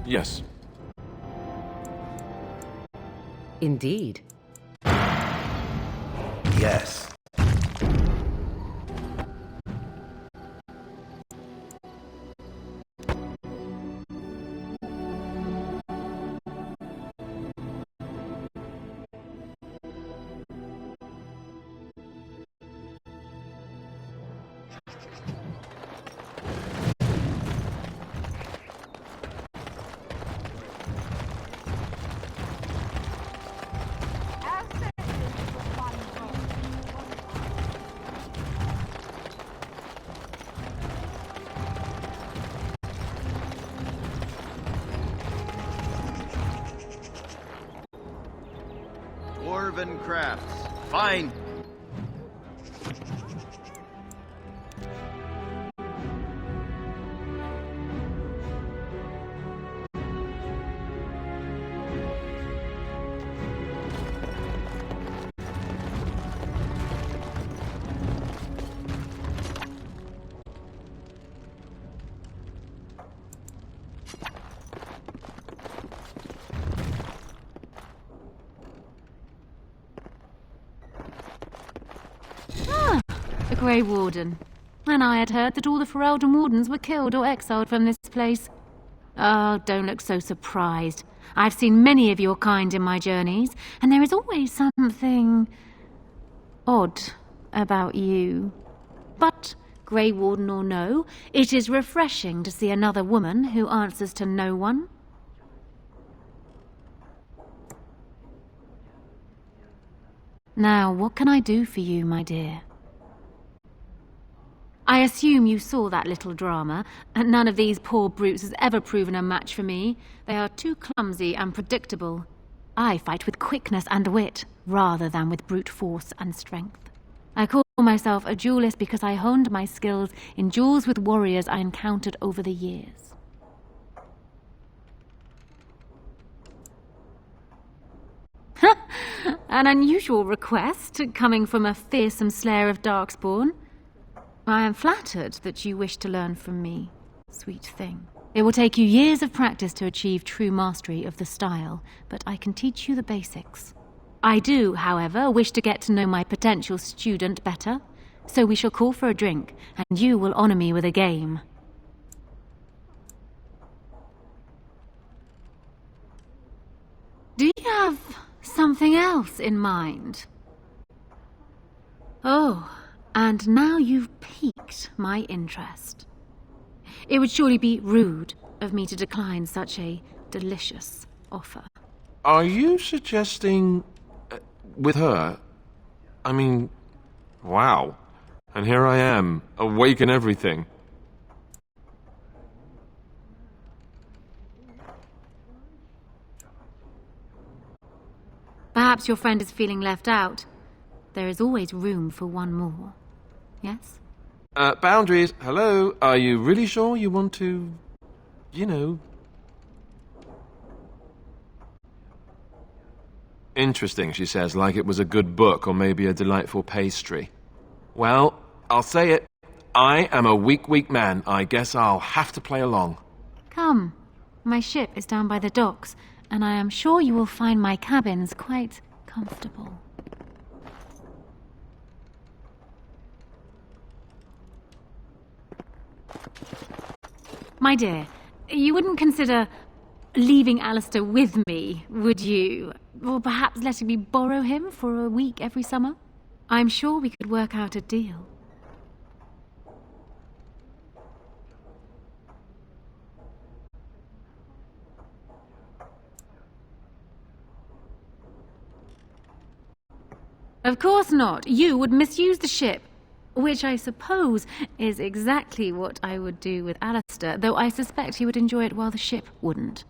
Yes. Indeed. Yes. Dwarven crafts. Fine. The Grey Warden. And I had heard that all the Ferelden Wardens were killed or exiled from this place. Oh, don't look so surprised. I've seen many of your kind in my journeys, and there is always something odd about you. But, Grey Warden or no, it is refreshing to see another woman who answers to no one. Now, what can I do for you, my dear? I assume you saw that little drama, and none of these poor brutes has ever proven a match for me. They are too clumsy and predictable. I fight with quickness and wit, rather than with brute force and strength. I call myself a duelist because I honed my skills in duels with warriors I encountered over the years. An unusual request, coming from a fearsome slayer of Darkspawn. I am flattered that you wish to learn from me, sweet thing. It will take you years of practice to achieve true mastery of the style, but I can teach you the basics. I do, however, wish to get to know my potential student better, so we shall call for a drink, and you will honor me with a game. Do you have something else in mind? Oh, and now you've piqued my interest. It would surely be rude of me to decline such a delicious offer. Are you suggesting... with her? I mean, wow. And here I am, awake and everything. Perhaps your friend is feeling left out. There is always room for one more. Yes? Boundaries, hello? Are you really sure you want to... you know... Interesting, she says, like it was a good book or maybe a delightful pastry. Well, I'll say it. I am a weak man. I guess I'll have to play along. Come. My ship is down by the docks, and I am sure you will find my cabins quite comfortable. My dear, you wouldn't consider leaving Alistair with me, would you? Or perhaps letting me borrow him for a week every summer? I'm sure we could work out a deal. Of course not. You would misuse the ship. Which I suppose is exactly what I would do with Alistair, though I suspect he would enjoy it while the ship wouldn't.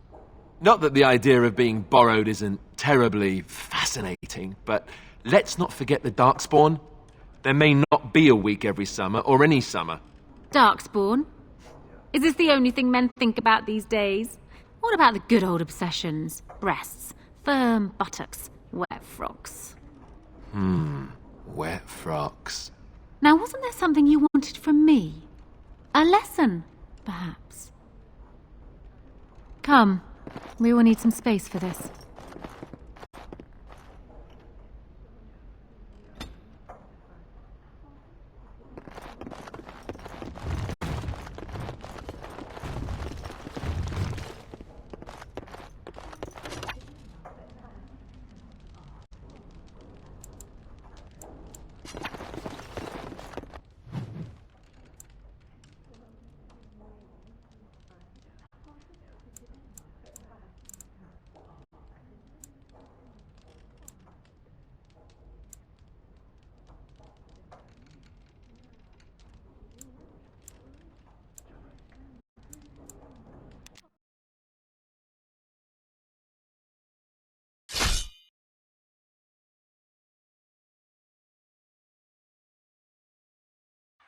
Not that the idea of being borrowed isn't terribly fascinating, but let's not forget the Darkspawn. There may not be a week every summer, or any summer. Darkspawn? Is this the only thing men think about these days? What about the good old obsessions? Breasts, firm buttocks, wet frocks. Wet frocks. Now, wasn't there something you wanted from me? A lesson, perhaps? Come. Come. We will need some space for this.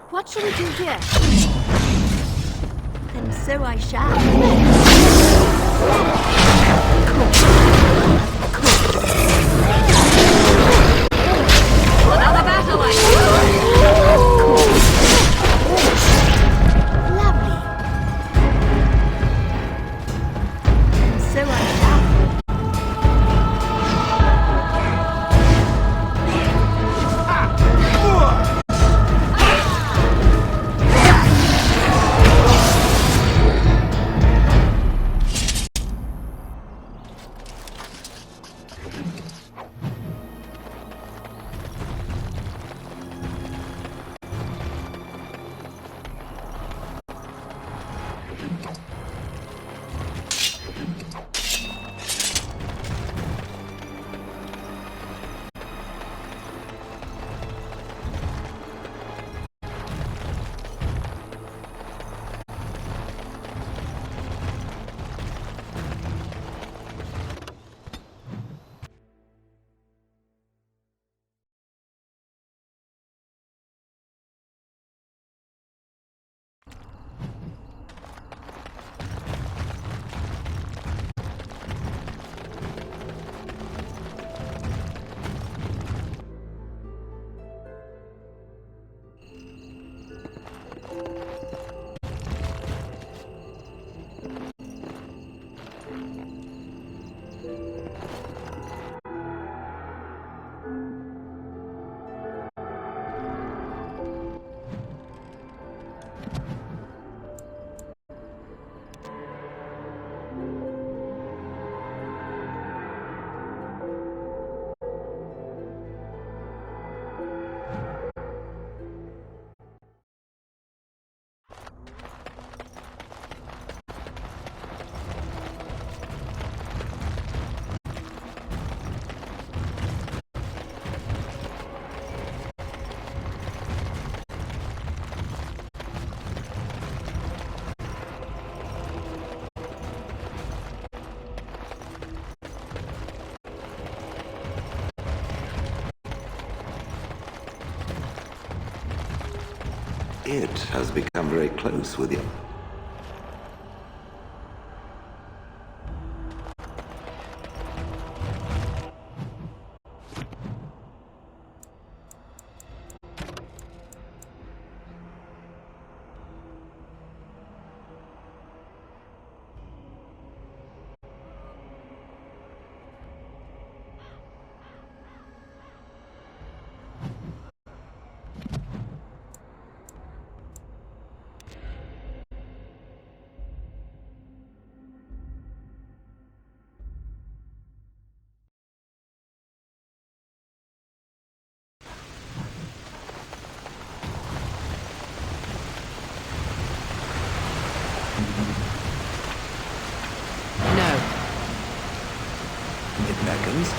What shall we do here? And so I shall. Another battle, I Lovely. And so I shall. It has become very close with you. No. It beckons.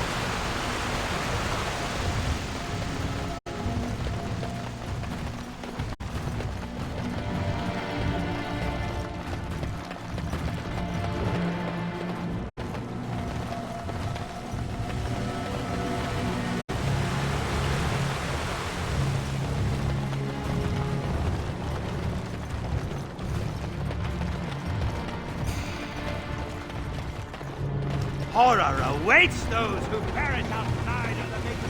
Horror awaits those who perish outside of the big city.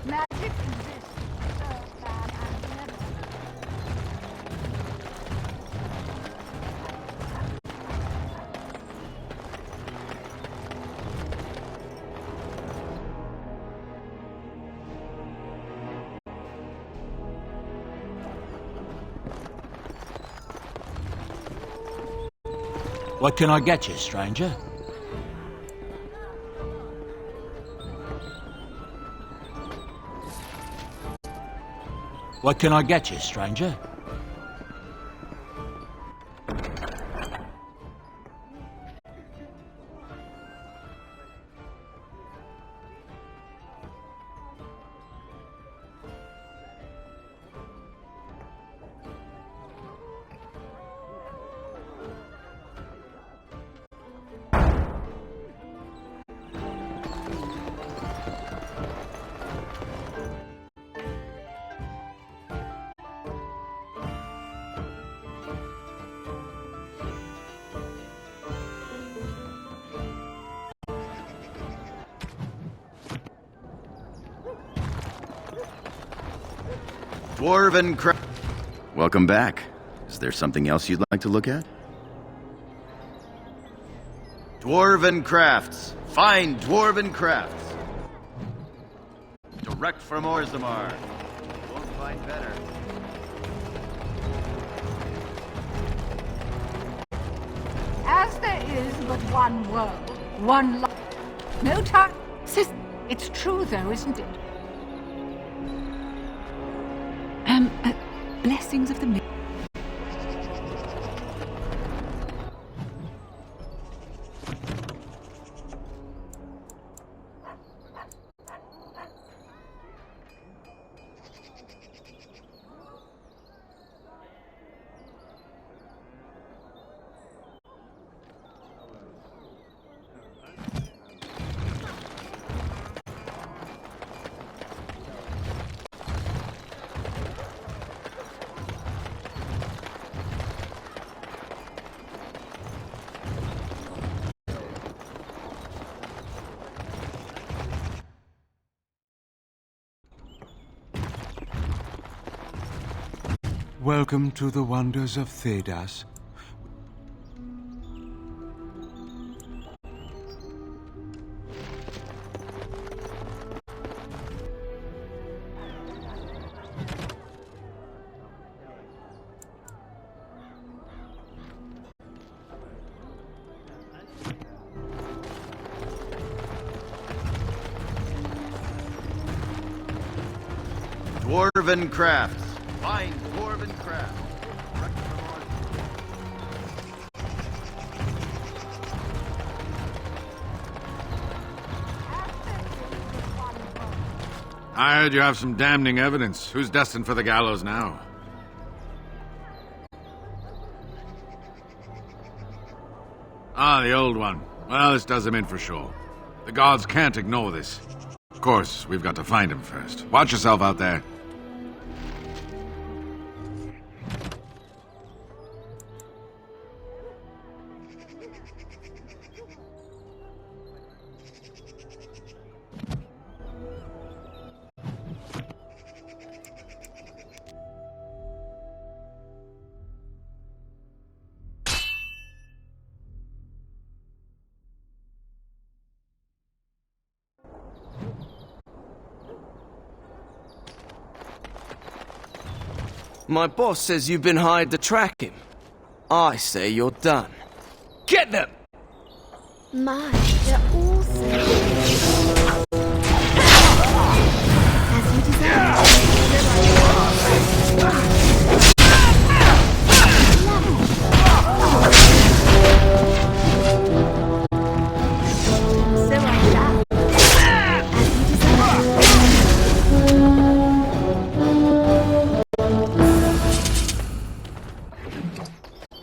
Magic exists. Earthman and never. What can I get you, stranger? What can I get you, stranger? Dwarven craft. Welcome back. Is there something else you'd like to look at? Dwarven crafts. Fine dwarven crafts. Direct from Orzammar. Won't find better. As there is but one world, one life. No time. It's true, though, isn't it? Blessings of the moon. Welcome to the wonders of Thedas. Dwarven crafts. Fine dwarven crafts. Direct from I heard you have some damning evidence. Who's destined for the gallows now? Ah, the old one. Well, this does him in for sure. The gods can't ignore this. Of course, we've got to find him first. Watch yourself out there. My boss says you've been hired to track him. I say you're done. Get them! My, they're all so as you desire. So I shall. As you desire.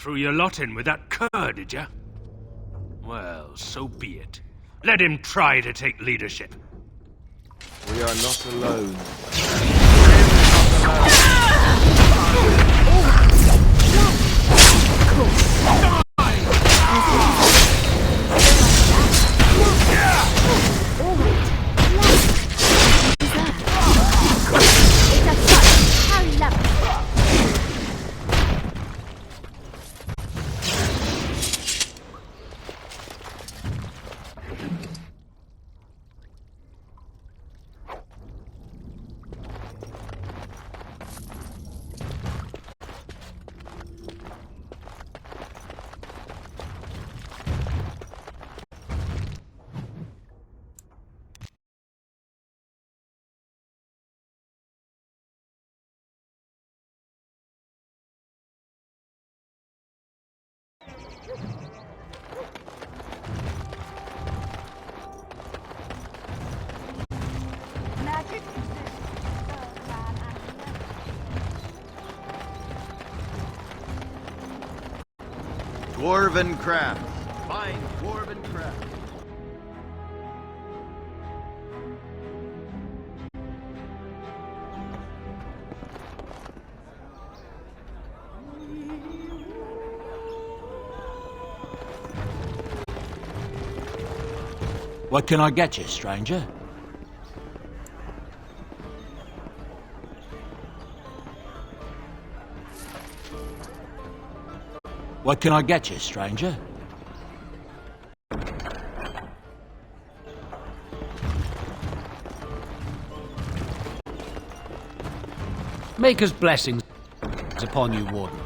Threw your lot in with that cur, did ya? Well, so be it. Let him try to take leadership. We are not alone. Magic exists. Man and Dwarven craft. Find dwarven craft. What can I get you, stranger? What can I get you, stranger? Maker's blessings upon you, warden.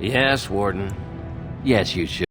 Yes, Warden. Yes, you should.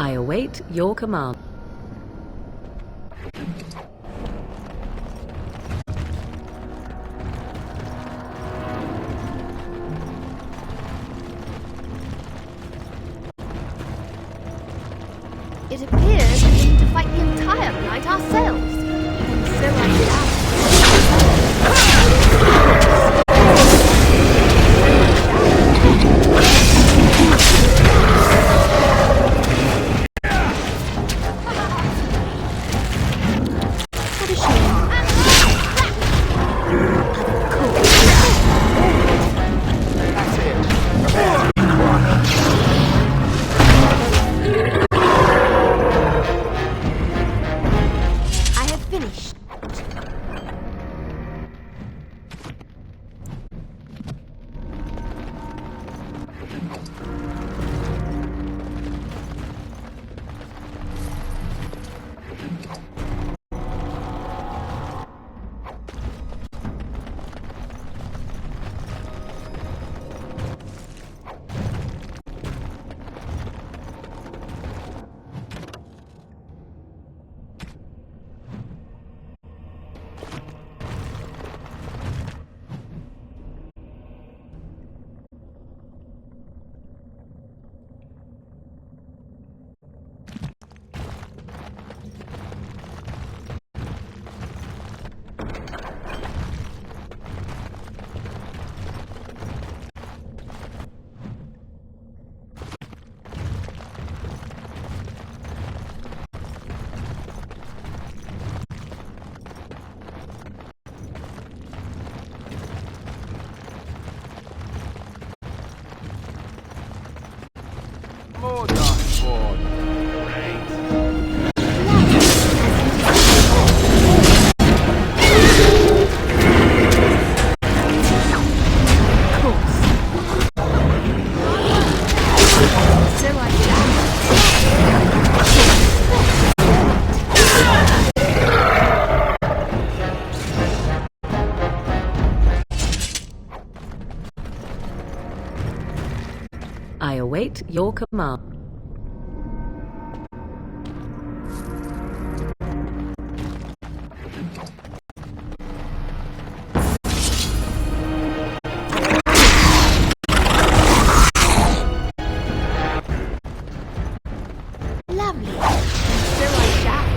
I await your command. It appears we need to fight the entire night ourselves. And so I More dartboard. Great. I await your command. lovely. So I shall.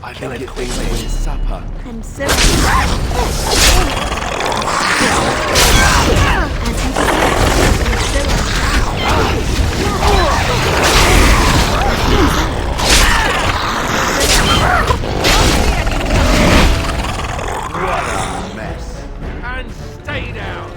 I think it thinks it's supper. And so What a mess. And stay down!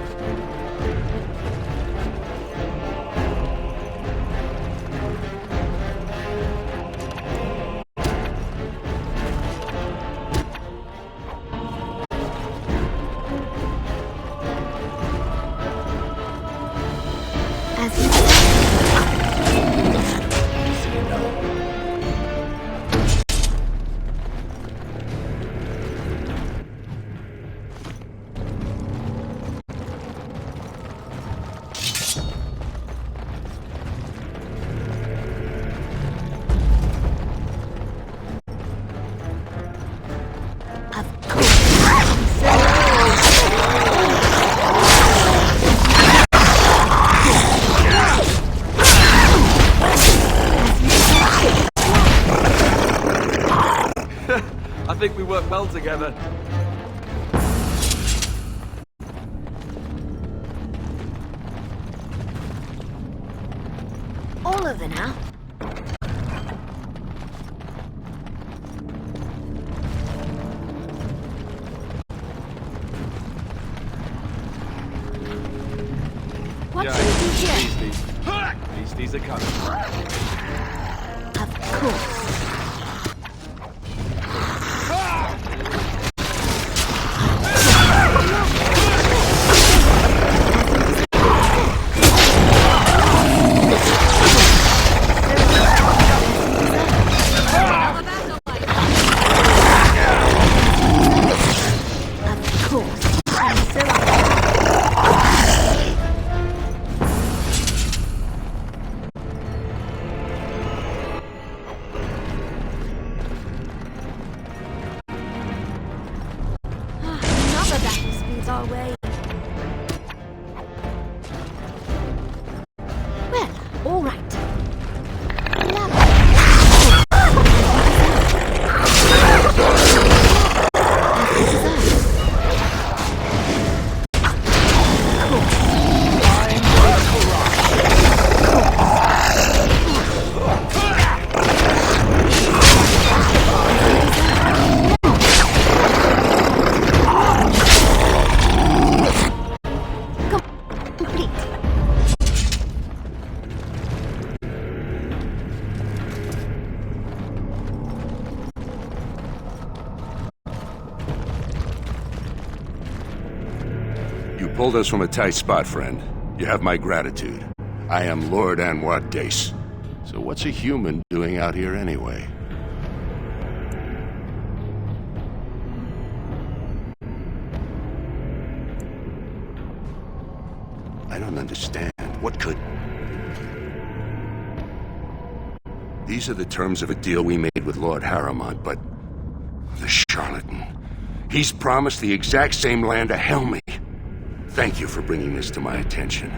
I think we work well together. all over now. What Yeah, do we do here? Beasties are coming. Of course. Our way. Well, all right. Pulled us from a tight spot, friend. You have my gratitude. I am Lord Anwar Dace. So what's a human doing out here anyway? I don't understand. What could... These are the terms of a deal we made with Lord Harrimont, but... the charlatan. He's promised the exact same land to Helmy. Thank you for bringing this to my attention.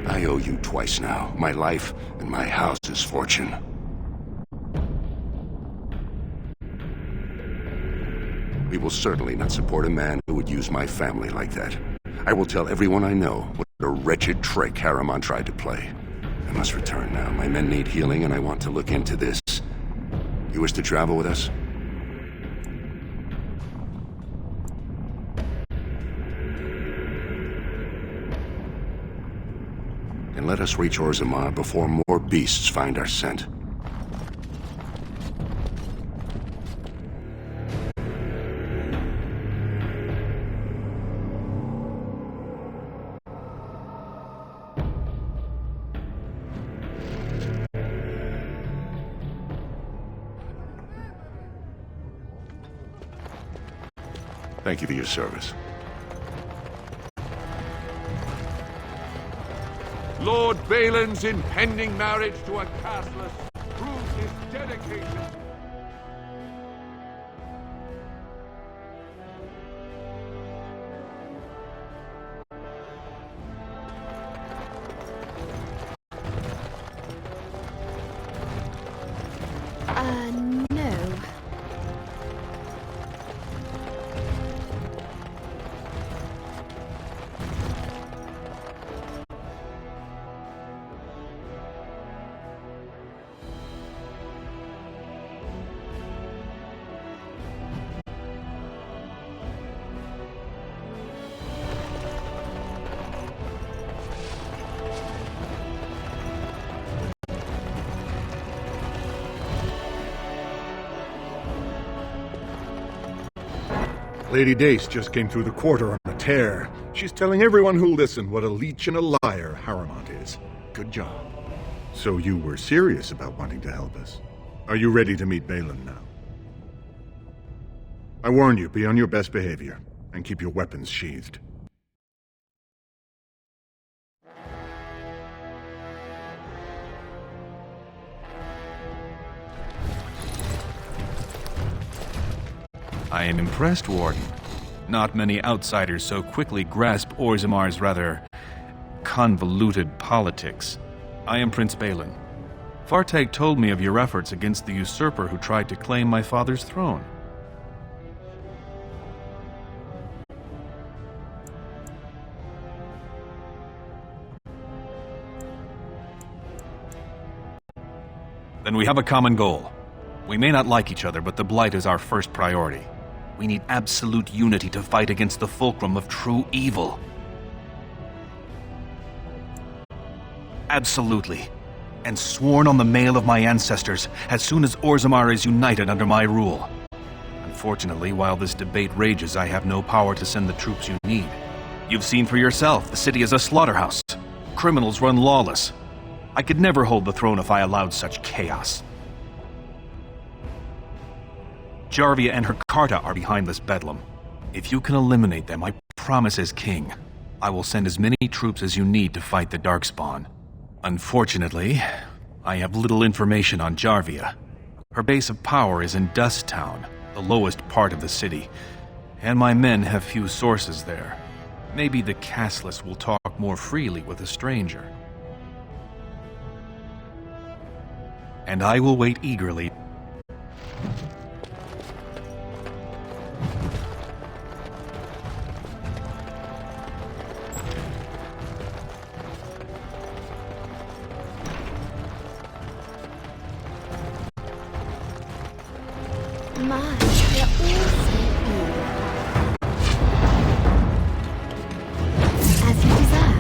I owe you twice now, my life and my house's fortune. We will certainly not support a man who would use my family like that. I will tell everyone I know what a wretched trick Harrimont tried to play. I must return now. My men need healing and I want to look into this. You wish to travel with us? And let us reach Orzammar before more beasts find our scent. Thank you for your service. Lord Balin's impending marriage to a castless proves his dedication. No. Lady Dace just came through the quarter on a tear. She's telling everyone who'll listen what a leech and a liar Harrowmont is. Good job. So you were serious about wanting to help us. Are you ready to meet Balin now? I warn you, be on your best behavior, and keep your weapons sheathed. I am impressed, Warden. Not many outsiders so quickly grasp Orzamar's rather convoluted politics. I am Prince Balin. Fartag told me of your efforts against the usurper who tried to claim my father's throne. Then we have a common goal. We may not like each other, but the Blight is our first priority. We need absolute unity to fight against the fulcrum of true evil. Absolutely. And sworn on the mail of my ancestors as soon as Orzammar is united under my rule. Unfortunately, while this debate rages, I have no power to send the troops you need. You've seen for yourself, the city is a slaughterhouse. Criminals run lawless. I could never hold the throne if I allowed such chaos. Jarvia and her Carta are behind this bedlam. If you can eliminate them, I promise as king, I will send as many troops as you need to fight the Darkspawn. Unfortunately, I have little information on Jarvia. Her base of power is in Dust Town, the lowest part of the city, and my men have few sources there. Maybe the castless will talk more freely with a stranger. And I will wait eagerly. My, they're all so good. As you desire.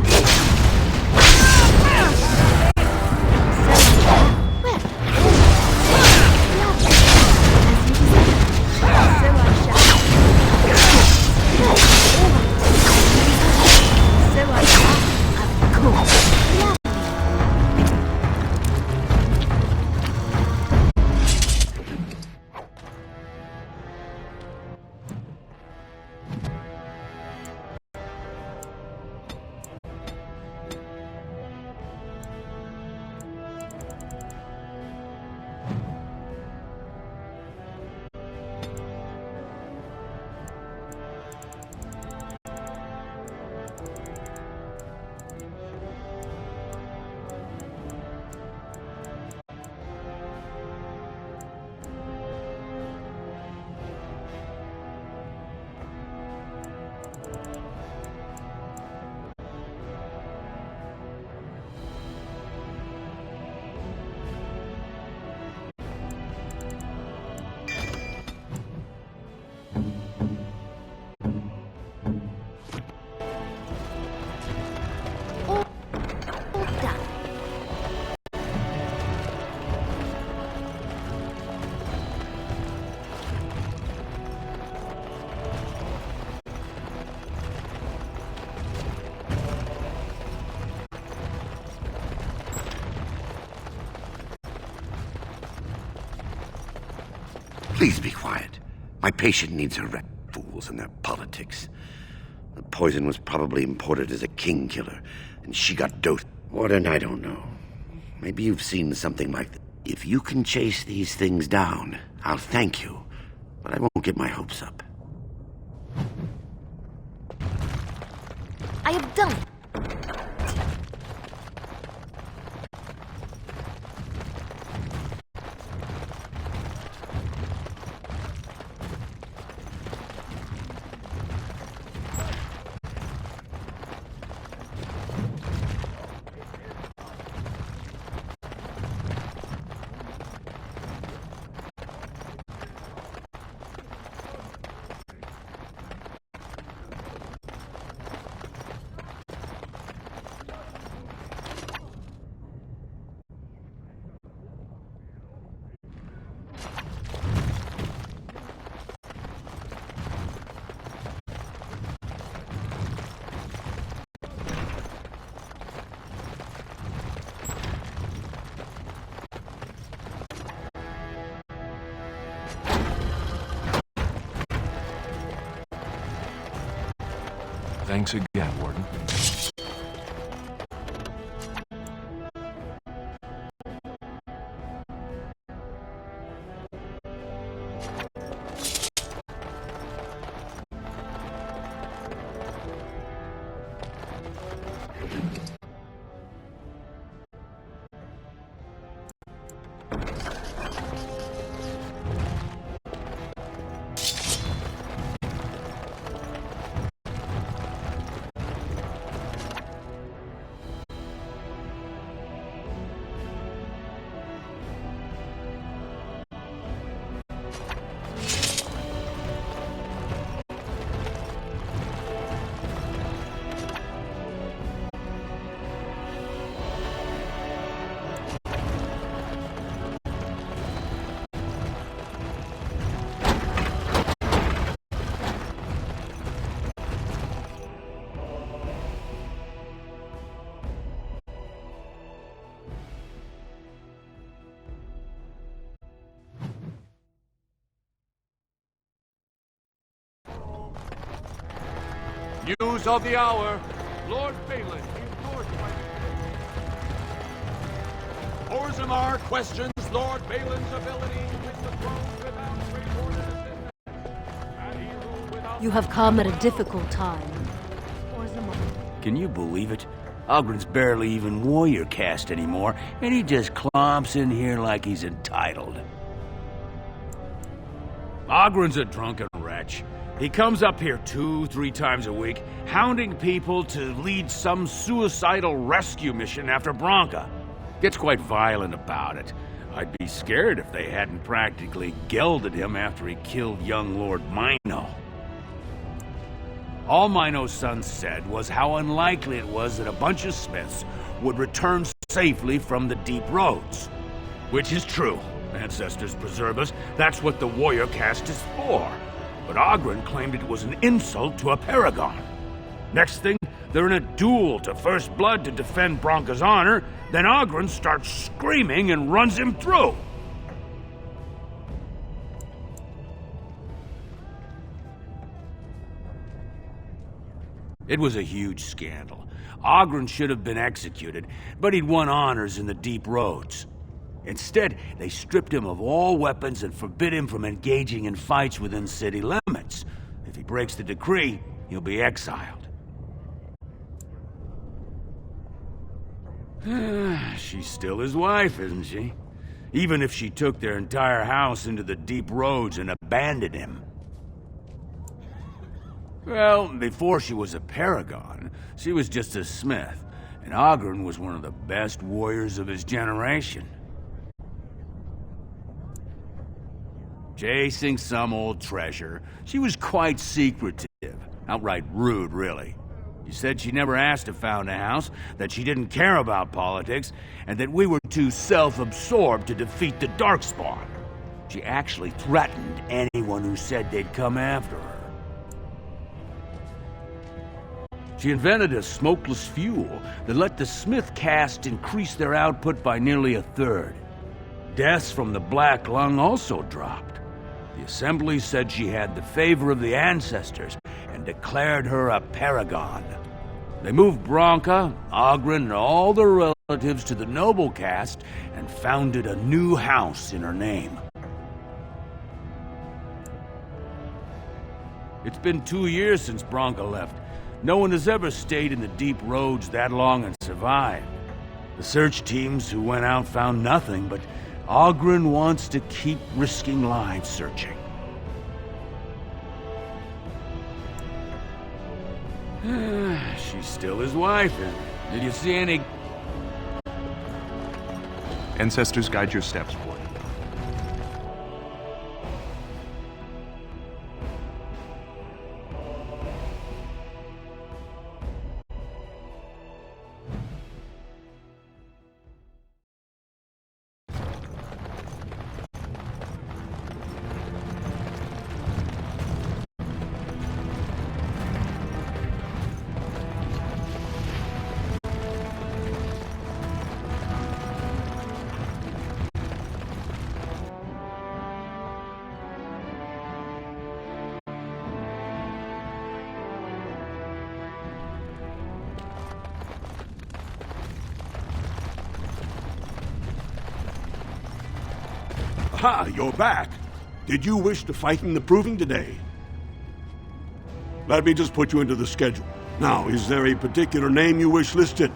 Please be quiet. My patient needs her rest. Fools and their politics. The poison was probably imported as a king killer, and she got dosed. Warden, I don't know. Maybe you've seen something like that. If you can chase these things down, I'll thank you, but I won't get my hopes up. I have done. Thanks again, Warden. News of the hour. Lord Balin endorsed by Orzammar questions Lord Balin's ability to win the throne without great order assistance. And he ruled without... You have come at a difficult time. Can you believe it? Ogren's barely even warrior caste anymore, and he just clomps in here like he's entitled. Ogren's a drunken wretch. He comes up here 2-3 times a week, hounding people to lead some suicidal rescue mission after Branca. Gets quite violent about it. I'd be scared if they hadn't practically gelded him after he killed young Lord Mino. All Mino's son said was how unlikely it was that a bunch of smiths would return safely from the deep roads. Which is true. Ancestors preserve us. That's what the warrior caste is for. But Ogren claimed it was an insult to a paragon. Next thing, they're in a duel to first blood to defend Branca's honor, then Ogren starts screaming and runs him through. It was a huge scandal. Ogren should have been executed, but he'd won honors in the deep roads. Instead, they stripped him of all weapons and forbid him from engaging in fights within city limits. If he breaks the decree, he'll be exiled. She's still his wife, isn't she? Even if she took their entire house into the deep roads and abandoned him. Well, before she was a paragon, she was just a smith, and Ogren was one of the best warriors of his generation. Chasing some old treasure, she was quite secretive, outright rude, really. She said she never asked to found a house, that she didn't care about politics, and that we were too self-absorbed to defeat the Darkspawn. She actually threatened anyone who said they'd come after her. She invented a smokeless fuel that let the Smith caste increase their output by nearly 1/3. Deaths from the Black Lung also dropped. The Assembly said she had the favor of the ancestors and declared her a paragon. They moved Branca, Ogren, and all their relatives to the noble caste and founded a new house in her name. It's been 2 years since Branca left. No one has ever stayed in the deep roads that long and survived. The search teams who went out found nothing, but Ogren wants to keep risking lives searching. She's still his wife, and did you see any... Ancestors, guide your steps, boy. Aha, you're back. Did you wish to fight in the proving today? Let me just put you into the schedule. Now, is there a particular name you wish listed?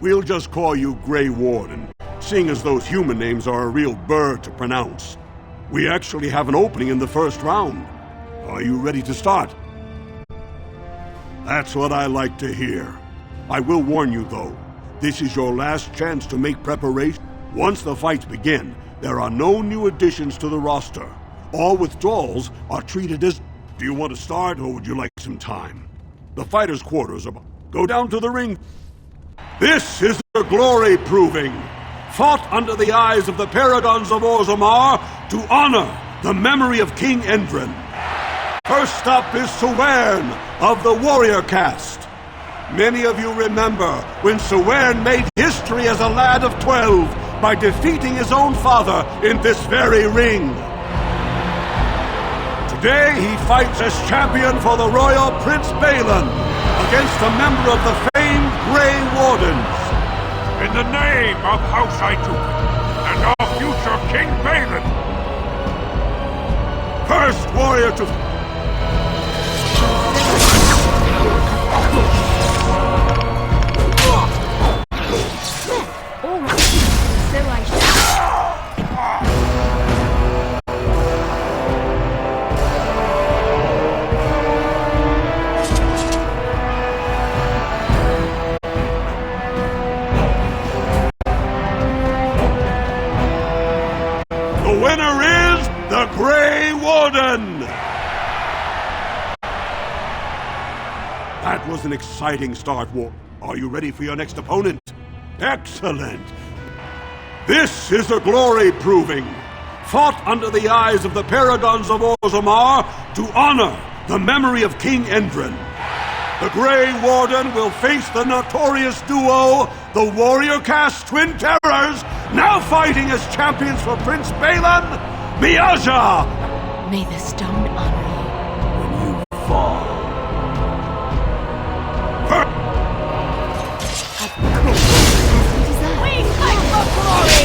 We'll just call you Grey Warden, seeing as those human names are a real burr to pronounce. We actually have an opening in the first round. Are you ready to start? That's what I like to hear. I will warn you, though. This is your last chance to make preparation. Once the fights begin, there are no new additions to the roster. All withdrawals are treated as... Do you want to start, or would you like some time? The fighters' quarters are... Go down to the ring. This is the glory proving, fought under the eyes of the paragons of Orzammar to honor the memory of King Endrin. First up is Sewern of the warrior caste. Many of you remember when Sewern made history as a lad of 12 by defeating his own father in this very ring. Today he fights as champion for the royal Prince Balin against a member of the famed Grey Wardens. In the name of House Ituk and our future King Balin. First warrior to... The winner is the Grey Warden! That was an exciting start, War. Are you ready for your next opponent? Excellent! This is a glory proving, fought under the eyes of the paragons of Orzammar to honor the memory of King Endrin. The Grey Warden will face the notorious duo, the warrior caste Twin Terrors, now fighting as champions for Prince Balin, Miaja! May the stone honor you. When you fall. We fight for glory!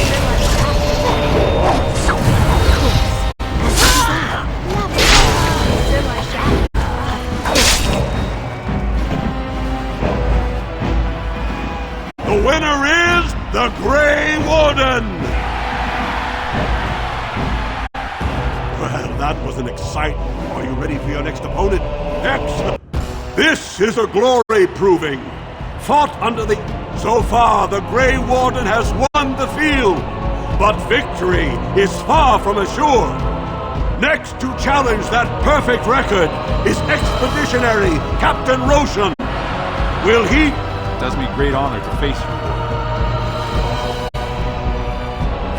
The winner is the Grey Warden! Well, that was an exciting... Are you ready for your next opponent? Excellent! This is a glory proving, fought under the... So far, the Grey Warden has won the field, but victory is far from assured. Next to challenge that perfect record is Expeditionary Captain Roshan. Will he... It does me great honor to face you.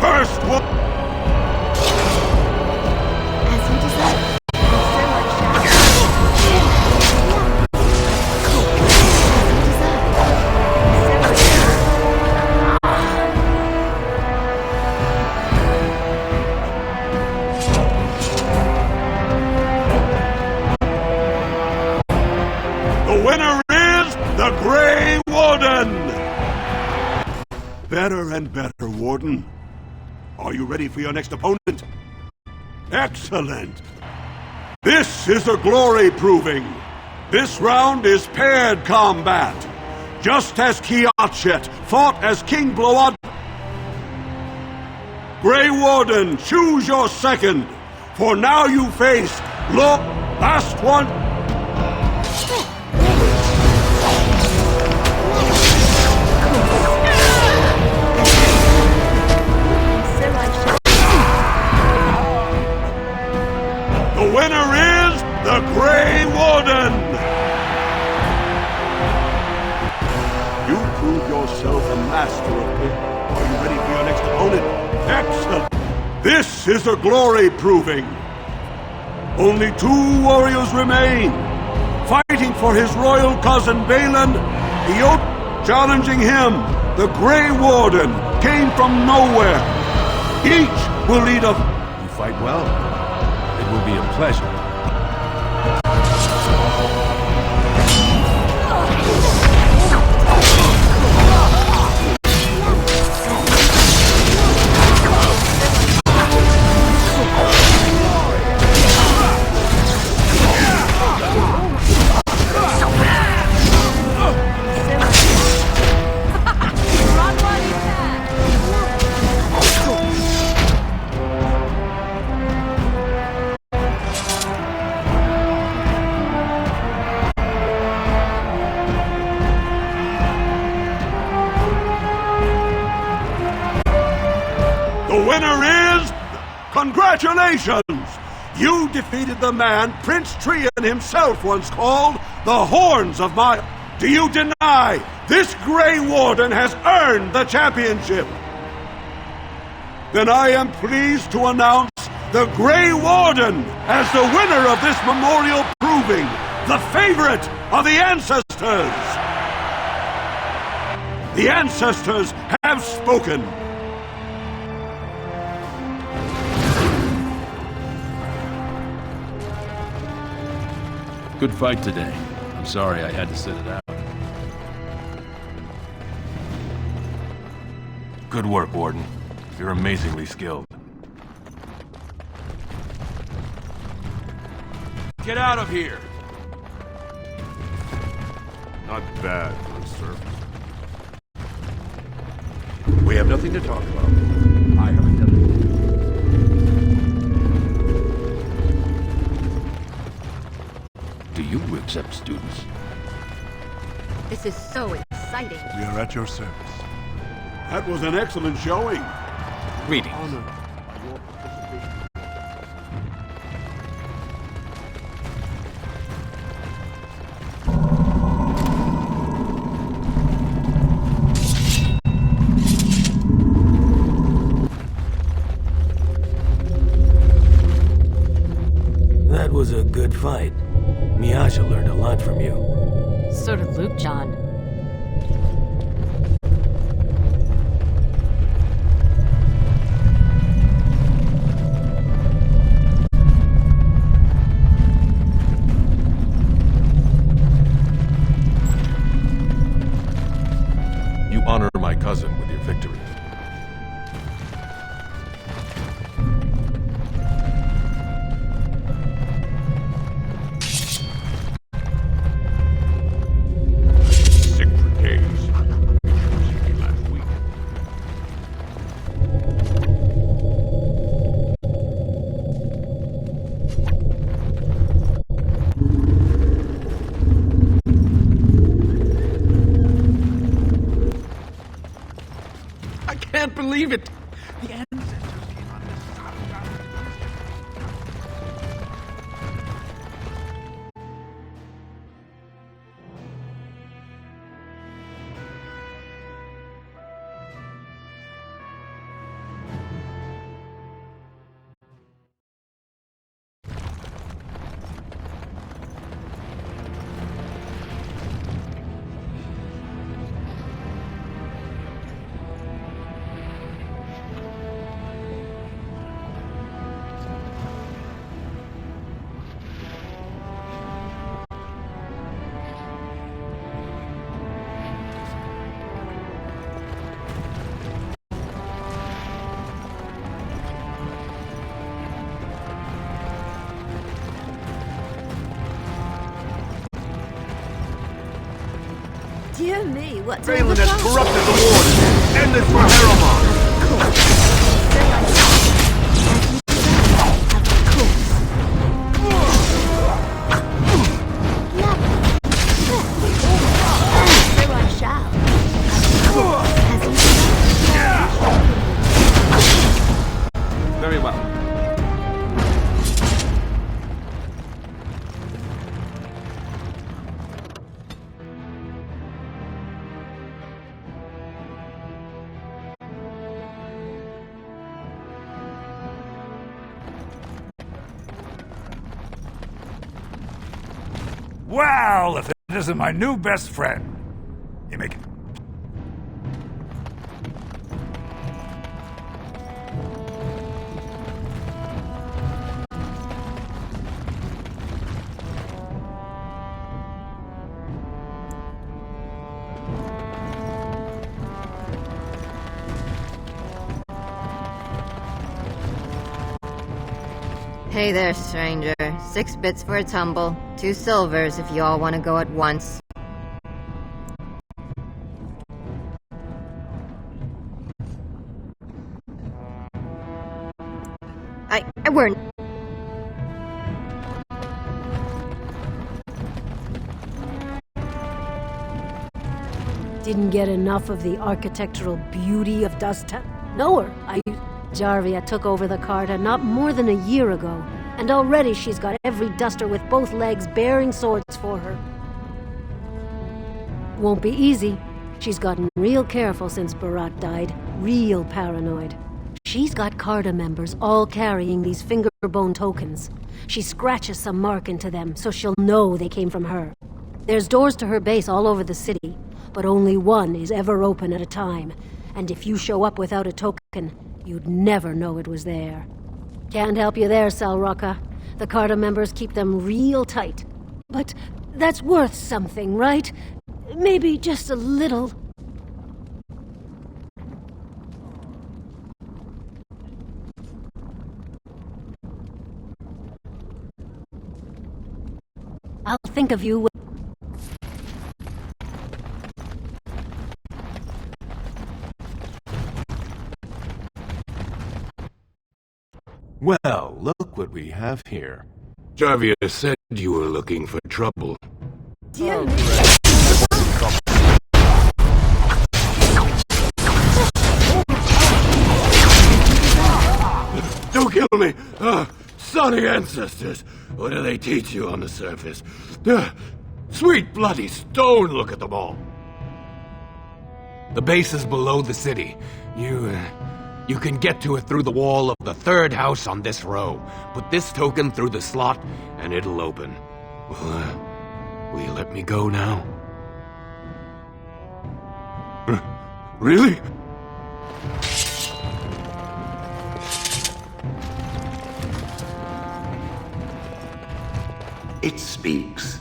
First one... As you desire. The winner is the Grey Warden! Better and better, Warden. Are you ready for your next opponent? Excellent! This is a glory proving. This round is paired combat. Just as Kiachet fought as King Blood. Grey Warden, choose your second. For now you face last one. The winner is the Grey Warden! You prove yourself a master of it. Are you ready for your next opponent? Excellent! This is a glory proving. Only 2 warriors remain. Fighting for his royal cousin Balin, challenging him, the Grey Warden, came from nowhere. Each will lead a... You fight well. It will be a pleasure. Congratulations! You defeated the man Prince Trian himself once called the Horns of my... Do you deny this Grey Warden has earned the championship? Then I am pleased to announce the Grey Warden as the winner of this memorial, proving the favorite of the ancestors. The ancestors have spoken. Good fight today. I'm sorry I had to sit it out. Good work, Warden. You're amazingly skilled. Get out of here! Not bad for a servant. We have nothing to talk about. I haven't done it. Do you accept students? This is so exciting. We are at your service. That was an excellent showing. Greetings. That was a good fight. Miasha learned a lot from you. So did Luke, John. You honor my cousin with your victory. Sick for days. Last week. I can't believe it! The ancestors came on this side. Dear me, what's Balin has corrupted the Warden. End this for Haramon. So I shall. Very well. Well, if it isn't my new best friend. You make it. Hey there, stranger. 6 bits for a tumble. 2 silvers if you all want to go at once. I weren't. Didn't get enough of the architectural beauty of Dust Town? No, or I... Jarvia took over the Carta not more than a year ago, and already she's got every duster with both legs bearing swords for her. Won't be easy. She's gotten real careful since Barat died, real paranoid. She's got Carta members all carrying these fingerbone tokens. She scratches some mark into them so she'll know they came from her. There's doors to her base all over the city, but only one is ever open at a time, and if you show up without a token, you'd never know it was there. Can't help you there, Salrocca. The Carta members keep them real tight. But that's worth something, right? Maybe just a little. I'll think of you. Well, look what we have here. Jarvia said you were looking for trouble. Don't kill me! Sonny ancestors! What do they teach you on the surface? Sweet bloody stone, look at them all! The base is below the city. You can get to it through the wall of the third house on this row. Put this token through the slot, and it'll open. Will you let me go now? Really? It speaks.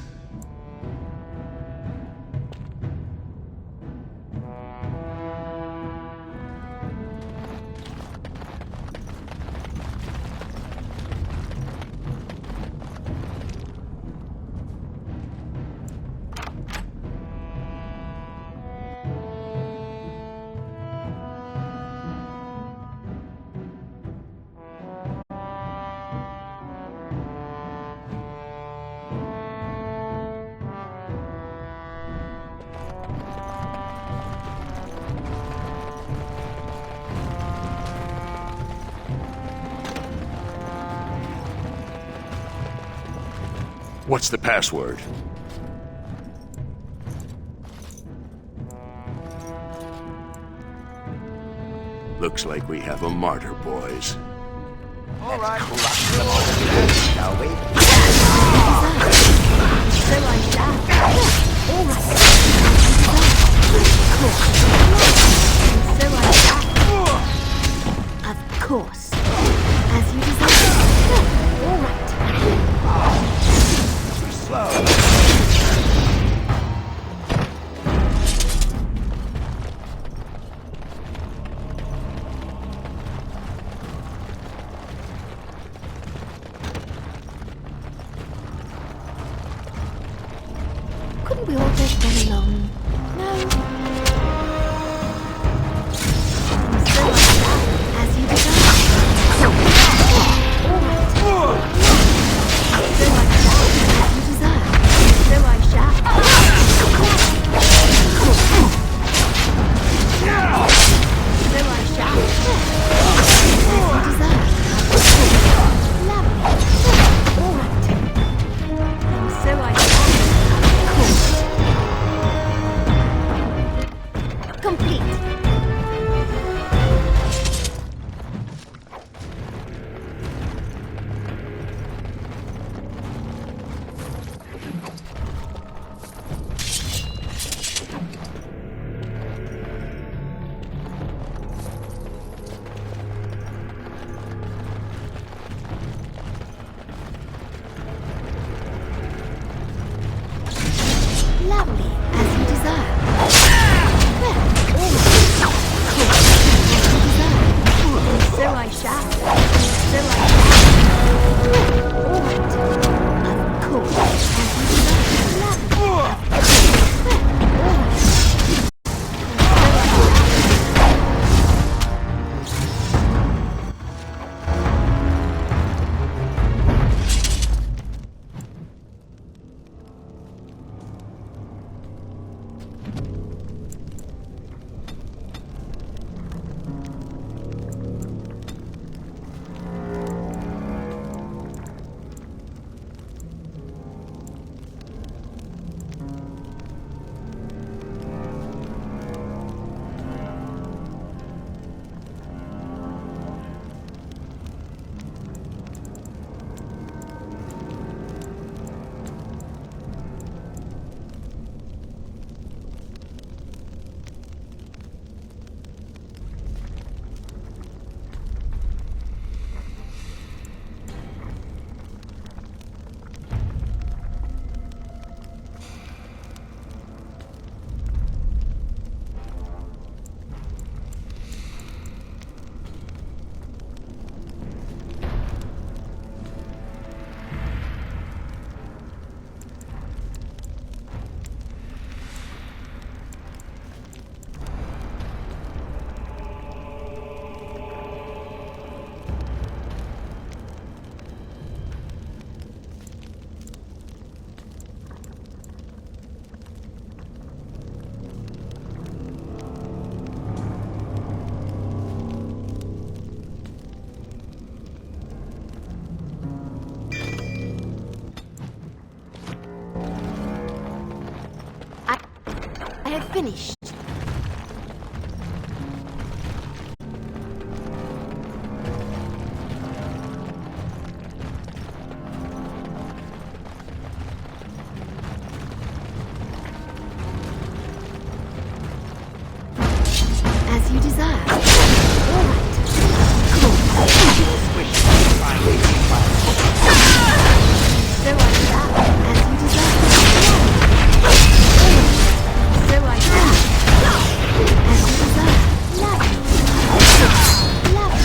What's the password? Looks like we have a martyr, boys. All right. Crush them all to death, shall we? So I shall. All right. So I shall. Of course. As you desire. All right. Too slow. Couldn't we all just get along? No. So I shall. As you desire. All right. So I shall. As you desire. So I shall. So I shall. As you desire. Lovely. All right. And so I shall. Complete. Lovely, as you desire. Well, all right. finished. As you desire. All right. Cool. So I shall, as you desire. So I shall, as you desire. Love. Love.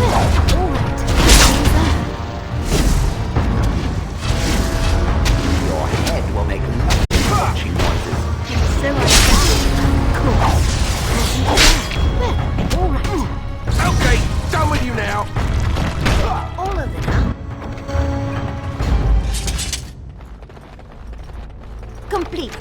Well, all right. As you desire. Your head will make watching noises. So I shall. Cool. As you desire. Well, all right. Okay, done with you now. All of them. Complete.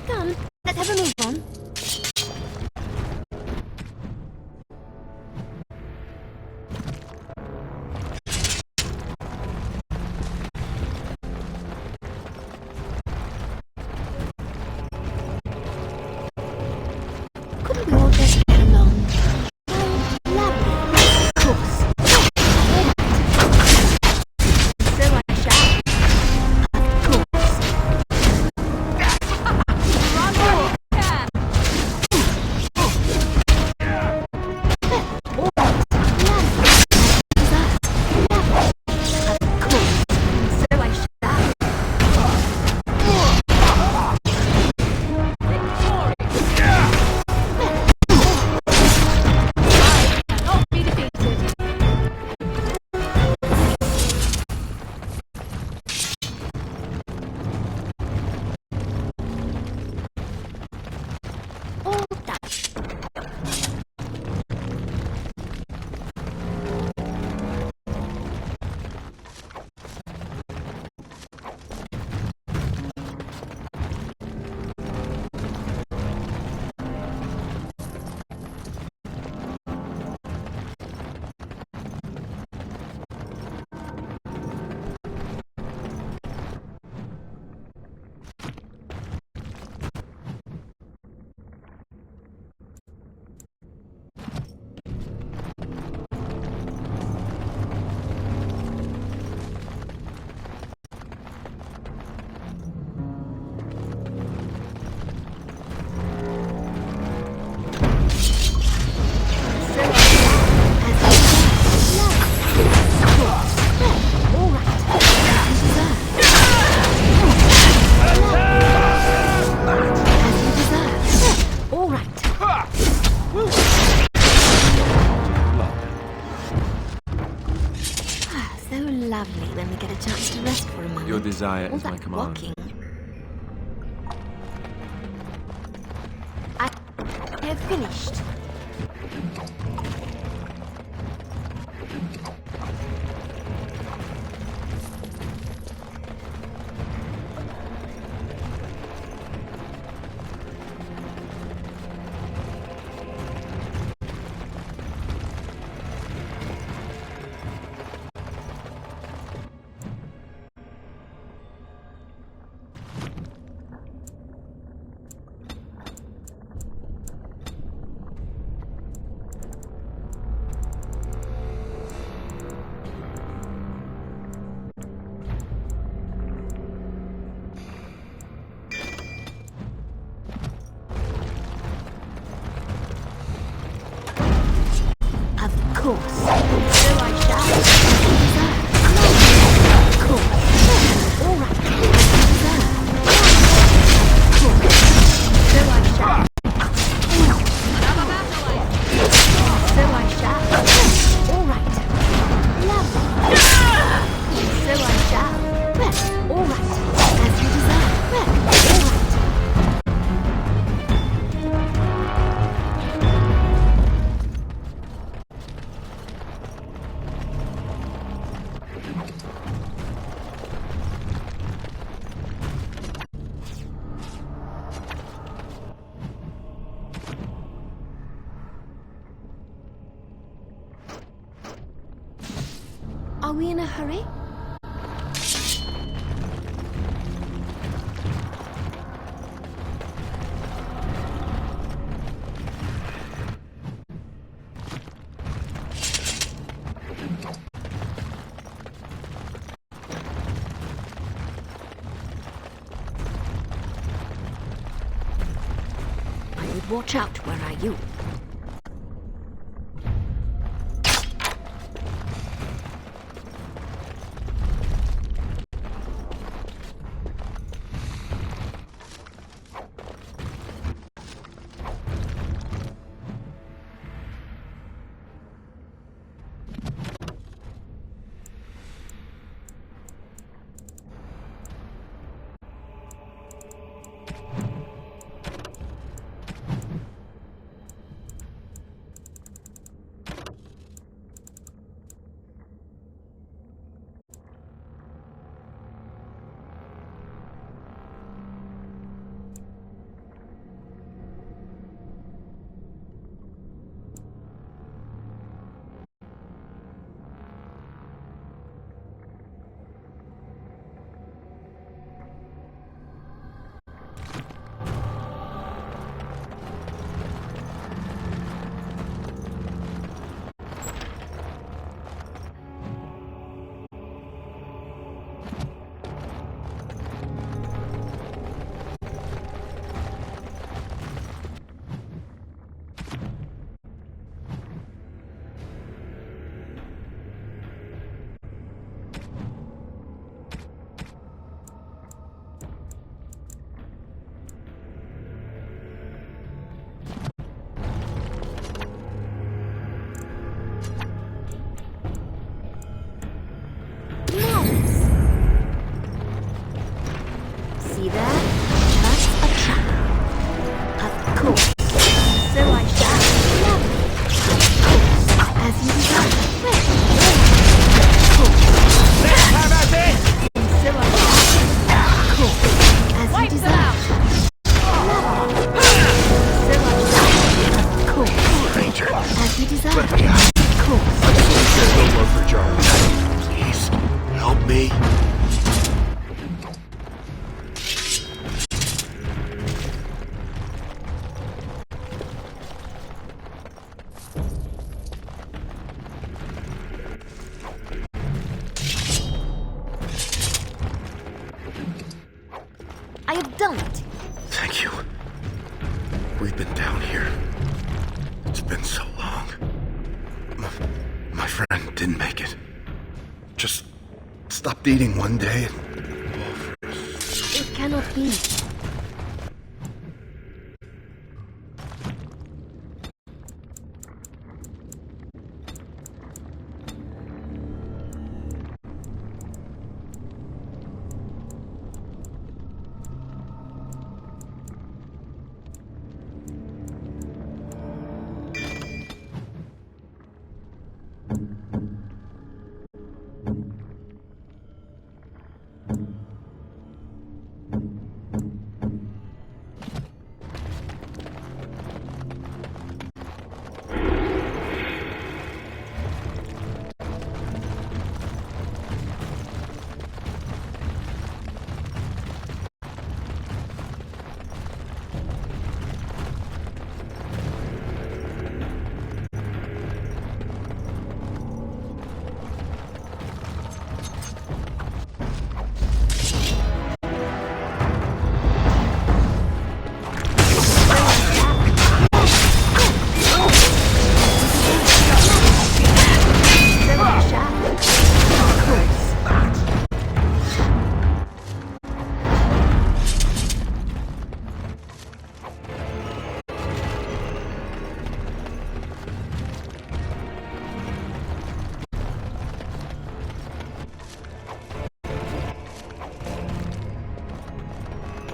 Come, let's have a move on. Couldn't we all just get along? Lovely. Of course. So I shall. Of course. All right. Of course. So I shall. Cannot be defeated. All done. Lovely when we get a chance to rest for a moment. Your desire All is my that command. walking. I have finished. Are we in a hurry? I would watch out, where are you? See that? That's a trap. Of course. So I shall. Lovely. As you desire. Of course. Let's have at it! So I shall. Of course. As you desire. So I shall. Of course. Ranger, As you desire. let me out. Of course. There's no love for Jarl. Please, help me. I have done it. Thank you. We've been down here. It's been so long. My friend didn't make it. Just stopped eating one day and... It cannot be.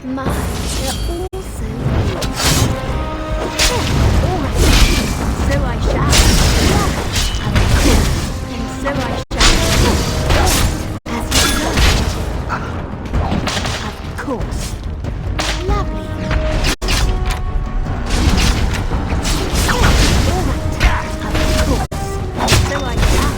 My, they're all so good. All right. So I shall. Of course. And so I shall. As you know. Of course. Lovely. All right. Of course. And so I shall.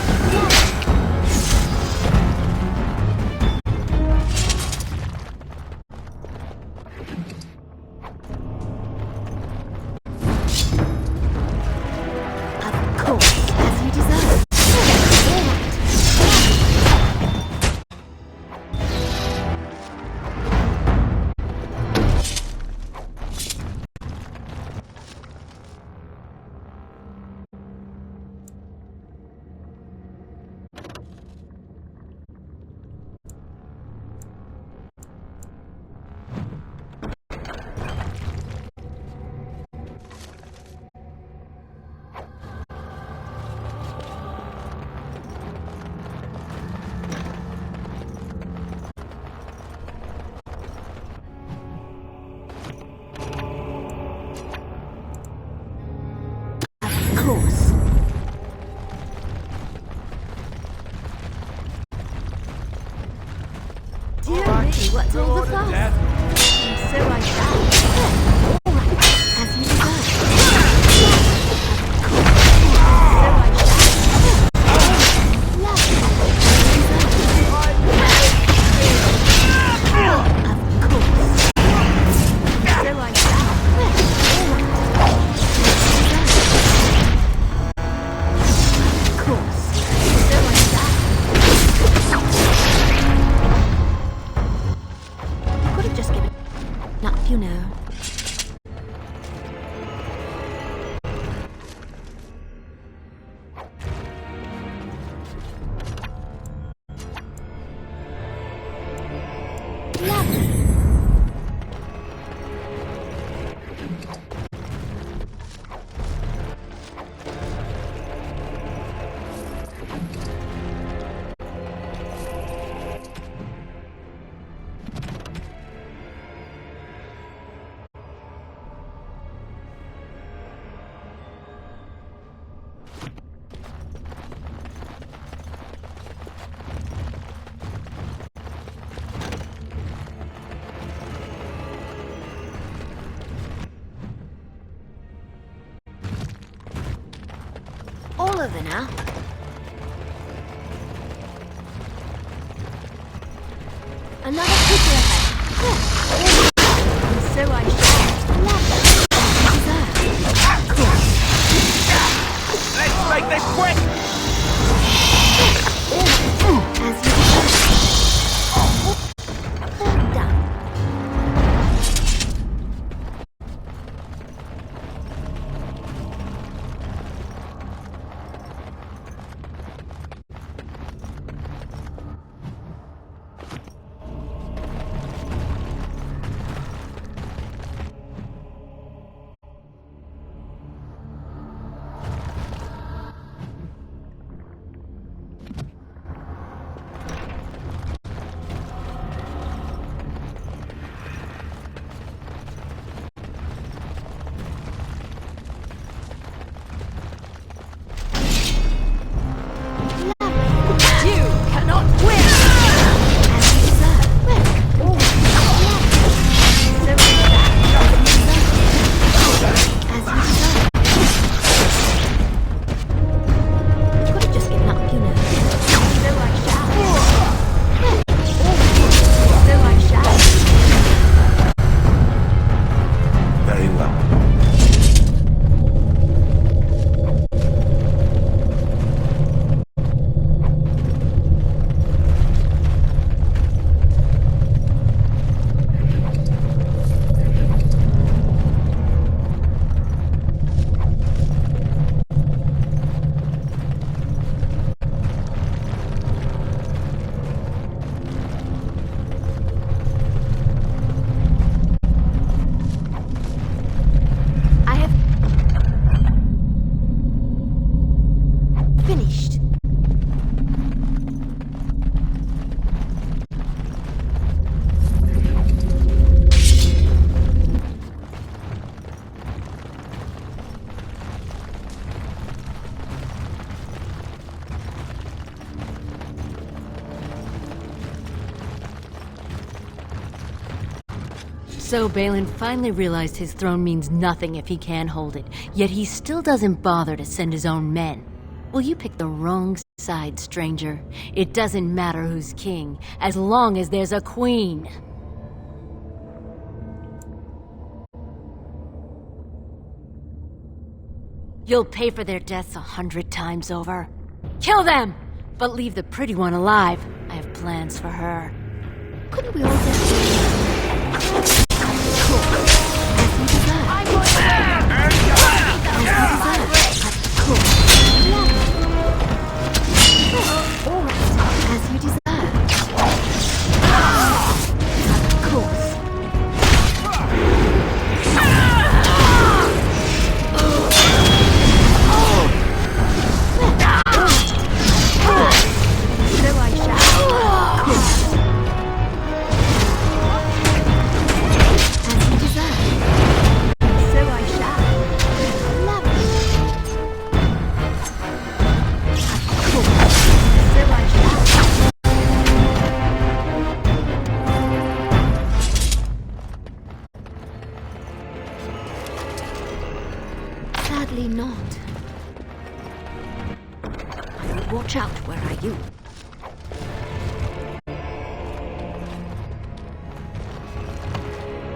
me, what's all the fuss? And so I shall. All right, as you desire. So I shall. Of course. So I shall. Of course. So I shall. Could have just given up, you know. All over now. Another picture ahead. And so I shall. Let's make this quick! As you desire. Done. So Balin finally realized his throne means nothing if he can't hold it, yet he still doesn't bother to send his own men. Well, you picked the wrong side, stranger. It doesn't matter who's king, as long as there's a queen. You'll pay for their deaths 100 times over. Kill them! But leave the pretty one alive. I have plans for her. Couldn't we all just... As you desire. Of course. So I shall. As you desire. So I shall. Love it.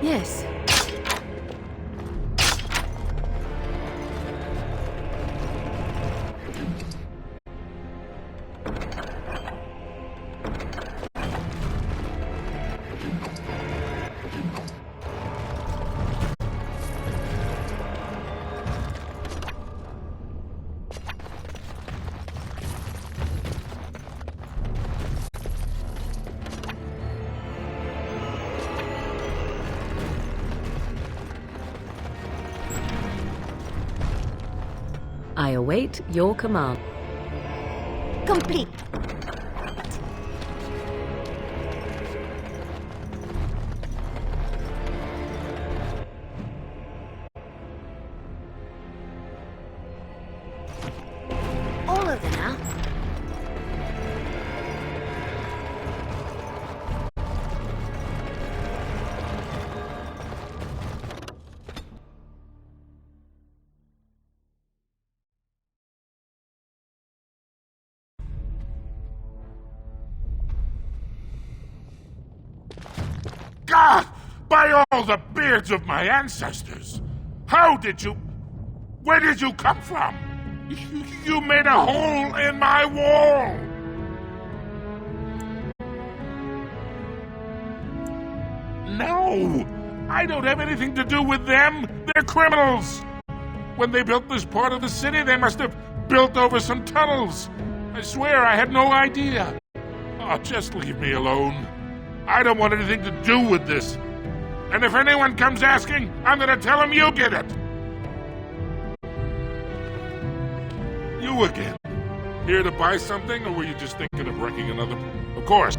Yes. I await your command. Complete. All of them now. God! By all the beards of my ancestors! How did you... Where did you come from? You made a hole in my wall! No! I don't have anything to do with them! They're criminals! When they built this part of the city, they must have built over some tunnels. I swear I had no idea. Oh, just leave me alone. I don't want anything to do with this. And if anyone comes asking, I'm gonna tell them you did it. You again. Here to buy something, or were you just thinking of wrecking another... Of course.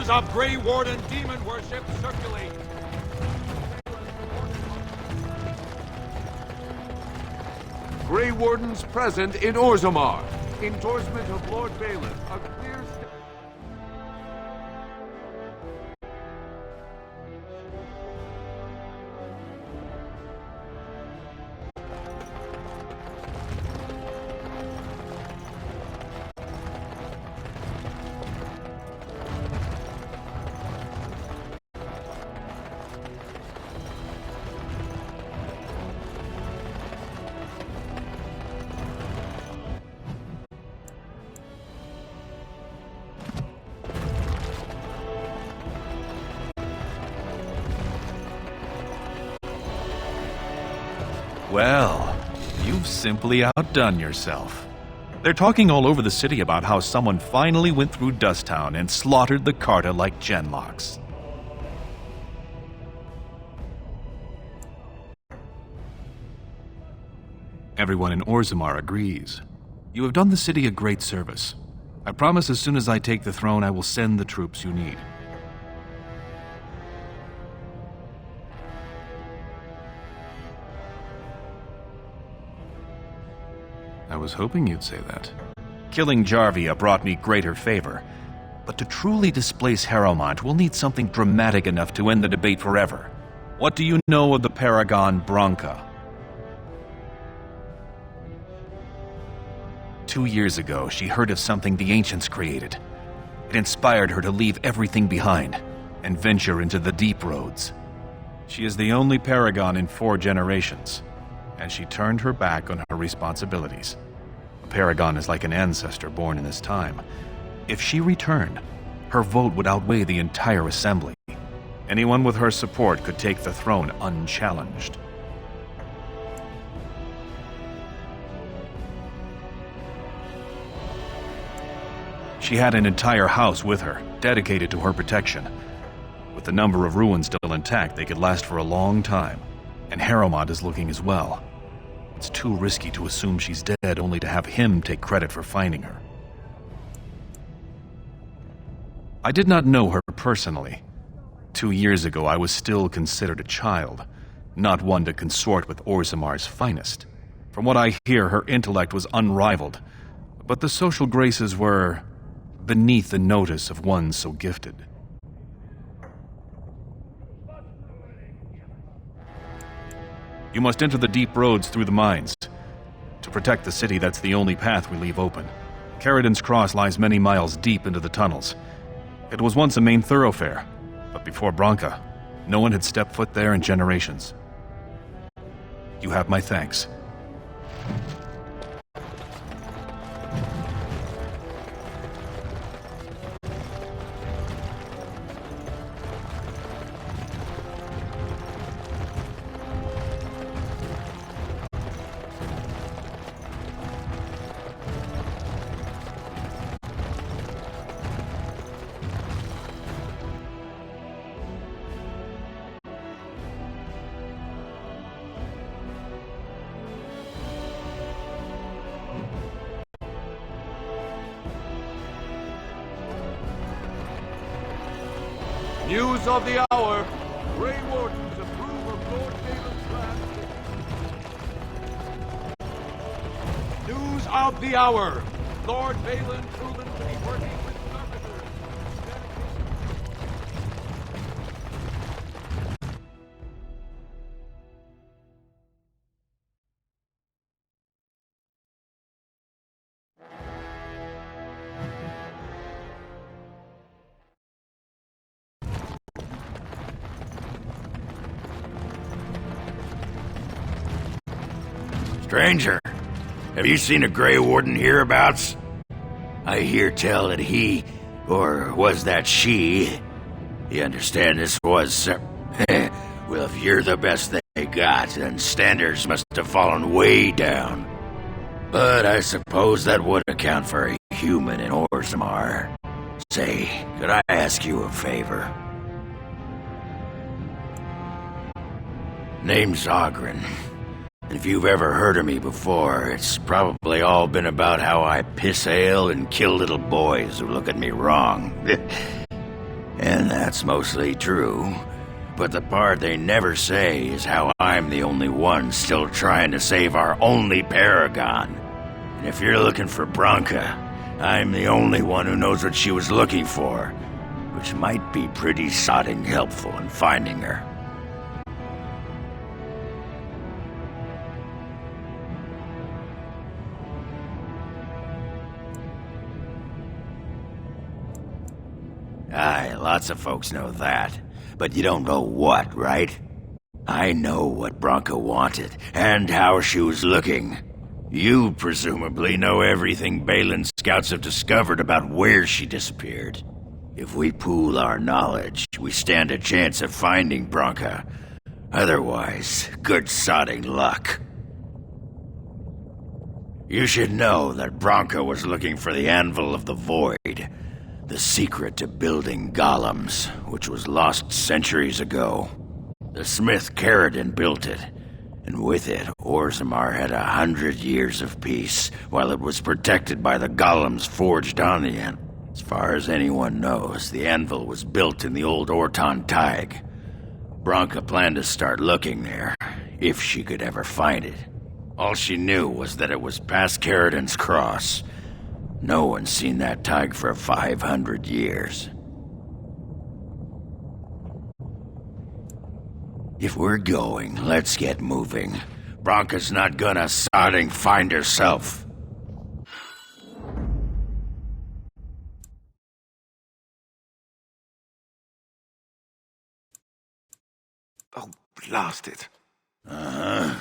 News of Grey Warden demon worship circulate. Grey Wardens present in Orzammar. Endorsement of Lord Balin. A clear Well, you've simply outdone yourself. They're talking all over the city about how someone finally went through Dusttown and slaughtered the Carta like genlocks. Everyone in Orzammar agrees. You have done the city a great service. I promise as soon as I take the throne, I will send the troops you need. I was hoping you'd say that. Killing Jarvia brought me greater favor, but to truly displace Harrowmont, we'll need something dramatic enough to end the debate forever. What do you know of the Paragon Branca? 2 years ago, she heard of something the Ancients created. It inspired her to leave everything behind and venture into the deep roads. She is the only Paragon in 4 generations, and she turned her back on her responsibilities. A Paragon is like an ancestor born in this time. If she returned, her vote would outweigh the entire assembly. Anyone with her support could take the throne unchallenged. She had an entire house with her, dedicated to her protection. With the number of ruins still intact, they could last for a long time. And Harrowmont is looking as well. It's too risky to assume she's dead only to have him take credit for finding her. I did not know her personally. 2 years ago, I was still considered a child, not one to consort with Orzammar's finest. From what I hear, her intellect was unrivaled, but the social graces were beneath the notice of one so gifted. You must enter the deep roads through the mines. To protect the city, that's the only path we leave open. Caridin's Cross lies many miles deep into the tunnels. It was once a main thoroughfare, but before Branca, no one had stepped foot there in generations. You have my thanks. News of the hour. Grey Wardens approve of Lord Balin's plan. News of the hour. Lord Balin proven to be working with servitors. Stranger, have you seen a Grey Warden hereabouts? I hear tell that he, or was that she? You understand this was, well, if you're the best they got, then standards must have fallen way down. But I suppose that would account for a human in Orzammar. Say, could I ask you a favor? Name's Ogren. If you've ever heard of me before, it's probably all been about how I piss ale and kill little boys who look at me wrong. And that's mostly true. But the part they never say is how I'm the only one still trying to save our only paragon. And if you're looking for Branka, I'm the only one who knows what she was looking for, which might be pretty sodding helpful in finding her. Aye, lots of folks know that. But you don't know what, right? I know what Branka wanted, and how she was looking. You presumably know everything Balin's scouts have discovered about where she disappeared. If we pool our knowledge, we stand a chance of finding Branka. Otherwise, good sodding luck. You should know that Branka was looking for the Anvil of the Void, the secret to building golems, which was lost centuries ago. The smith Caradon built it, and with it, Orzammar had 100 years of peace, while it was protected by the golems forged on the anvil. As far as anyone knows, the anvil was built in the old Orton Tig. Branka planned to start looking there, if she could ever find it. All she knew was that it was past Caradon's cross. No one's seen that Tig for 500 years. If we're going, let's get moving. Branka's not gonna sodding find herself. Oh, blast it. Uh-huh.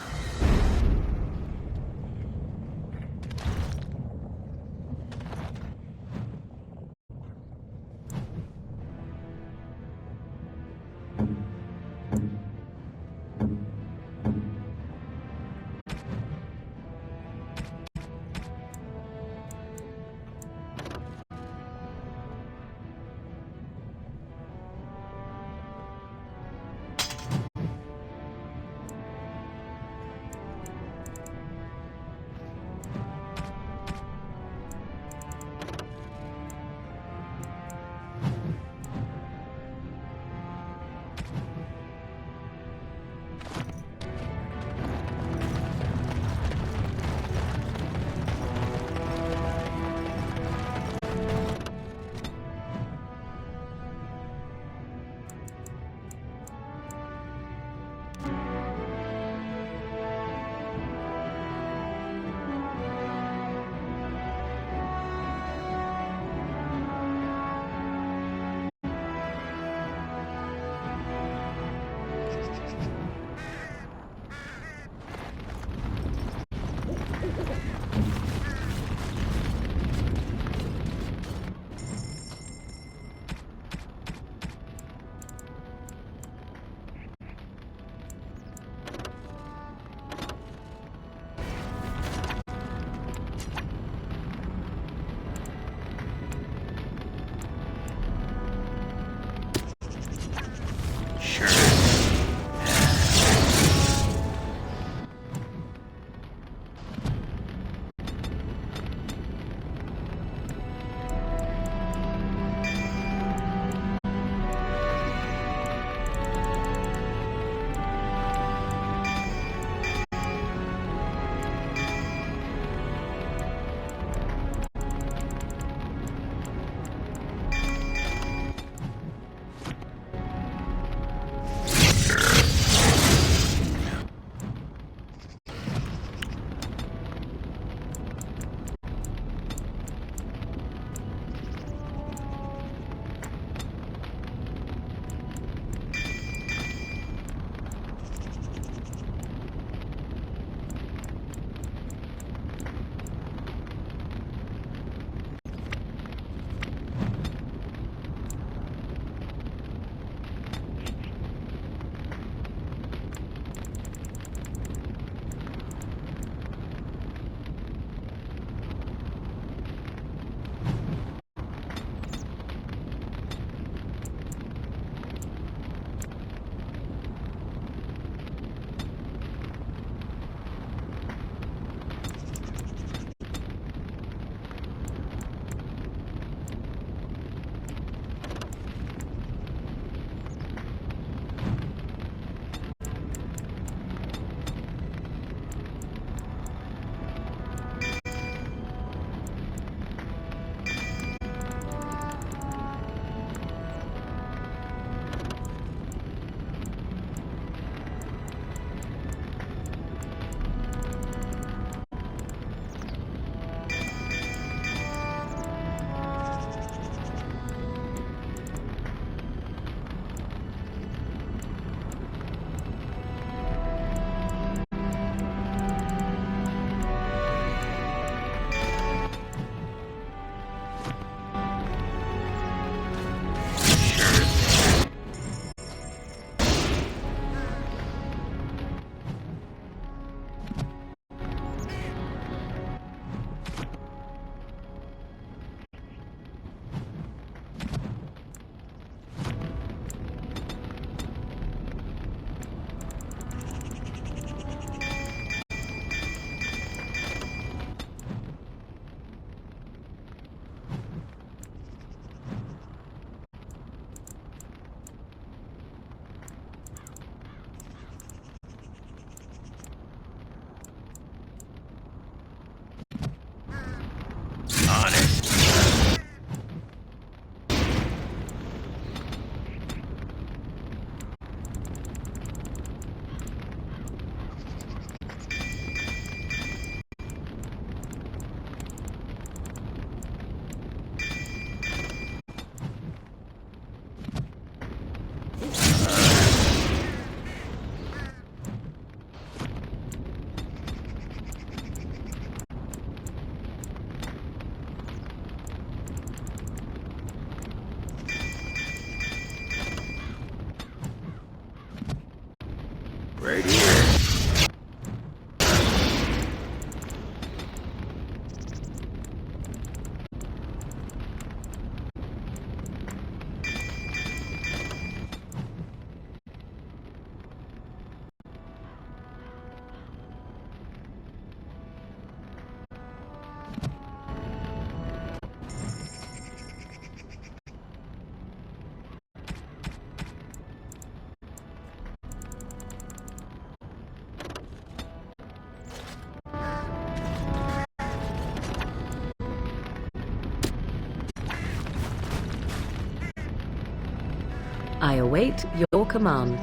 I await your command.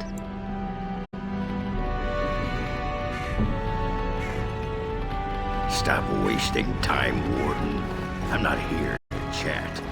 Stop wasting time, Warden. I'm not here to chat.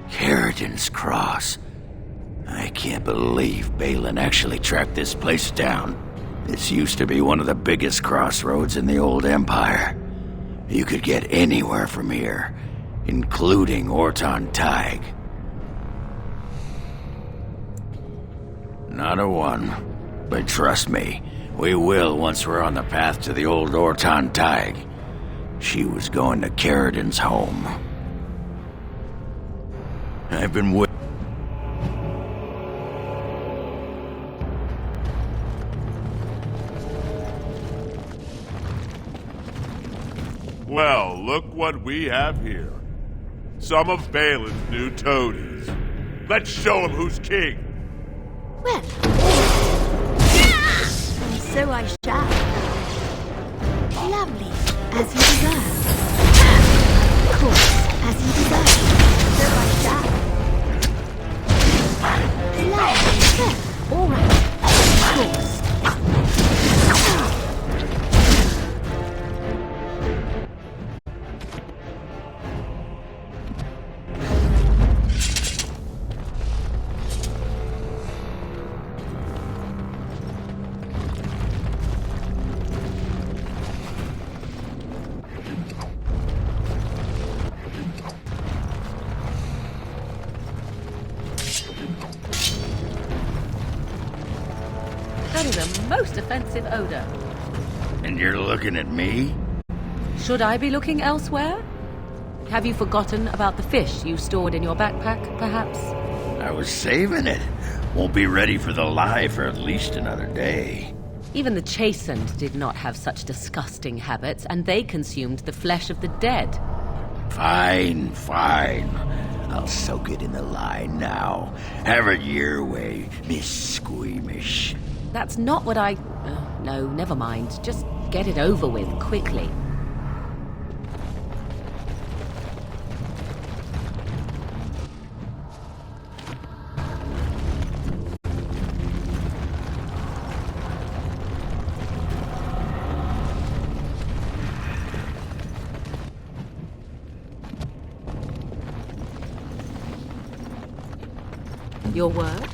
Sheridan's Cross. I can't believe Balin actually tracked this place down. This used to be one of the biggest crossroads in the old Empire. You could get anywhere from here, including Orton Tig. Not a one. But trust me, we will once we're on the path to the old Orton Tig. She was going to Caridan's home. I've been waiting. Well, look what we have here. Some of Balin's new toadies. Let's show him who's king. Well, and so I shall. Lovely, as you deserve. Of course, as you deserve. So I shall. Lovely, well, all right. Of course. That is a most offensive odor. And you're looking at me? Should I be looking elsewhere? Have you forgotten about the fish you stored in your backpack, perhaps? I was saving it. Won't be ready for the lie for at least another day. Even the chastened did not have such disgusting habits, and they consumed the flesh of the dead. Fine, fine. I'll soak it in the lie now. Have it your way, Miss Squeamish. That's not what I... no, never mind. Just get it over with, quickly. Your word?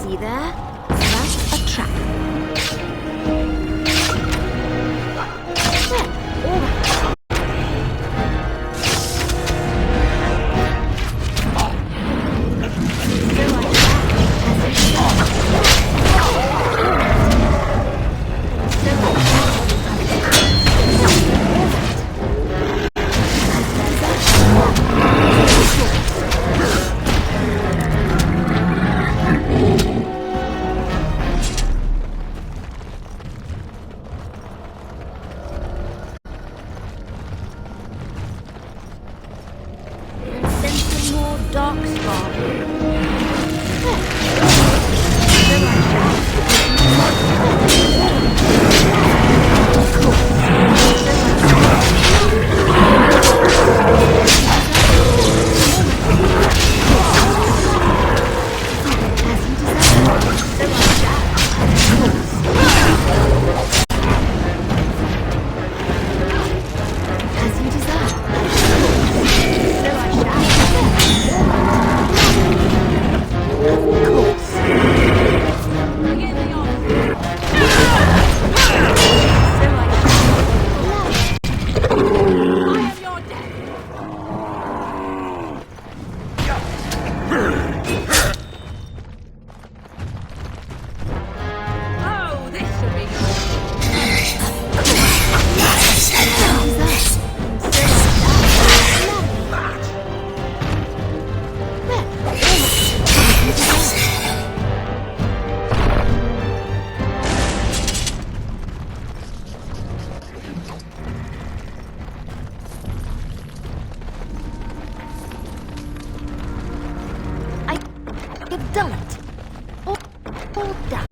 See there? That's a trap. There, all right. You've done it. All done.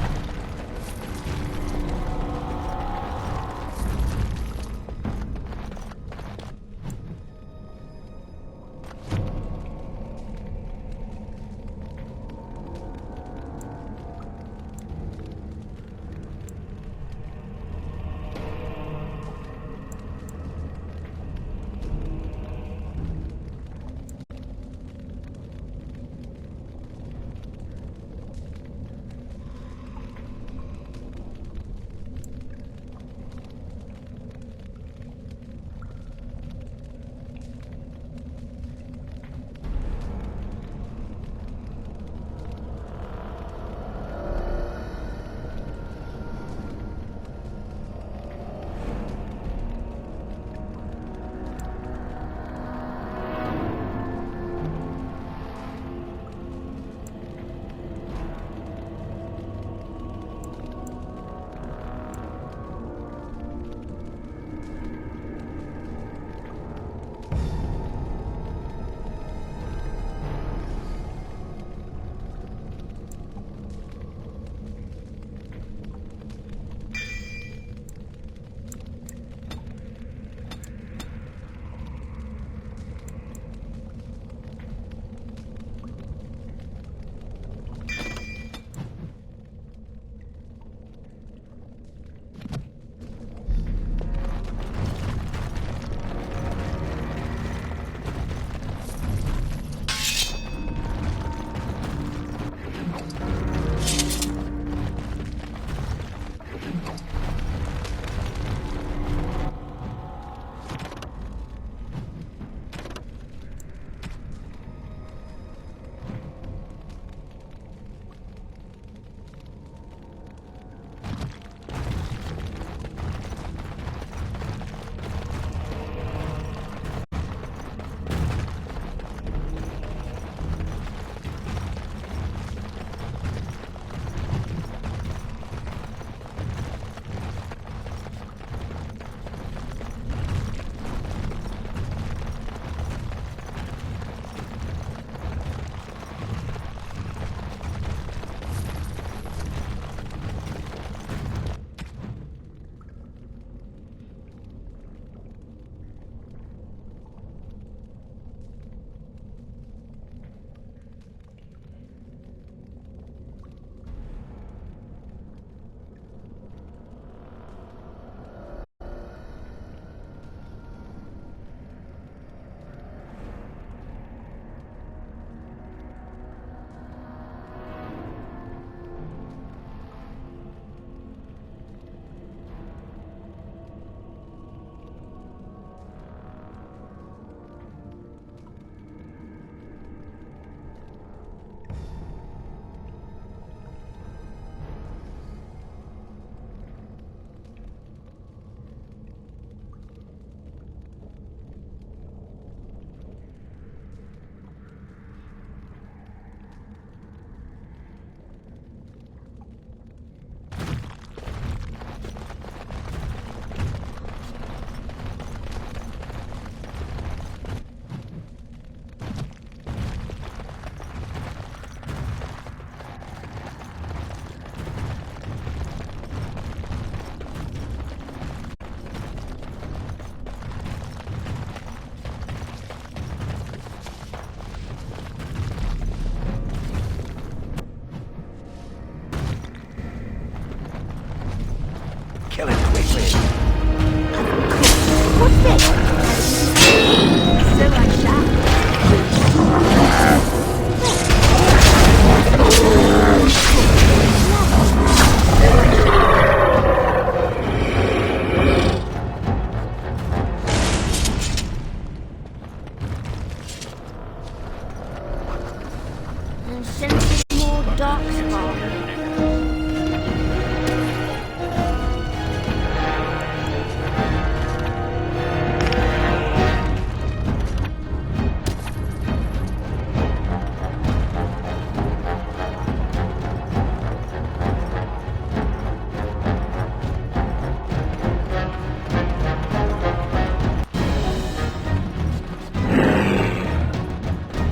sense some more darkspawn.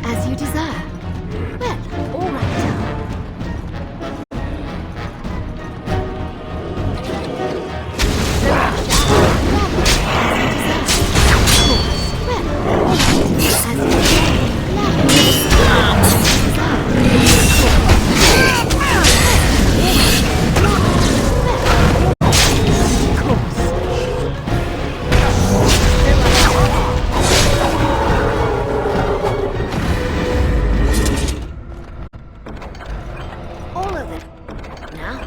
As you desire. Well, all right. All of it. Now.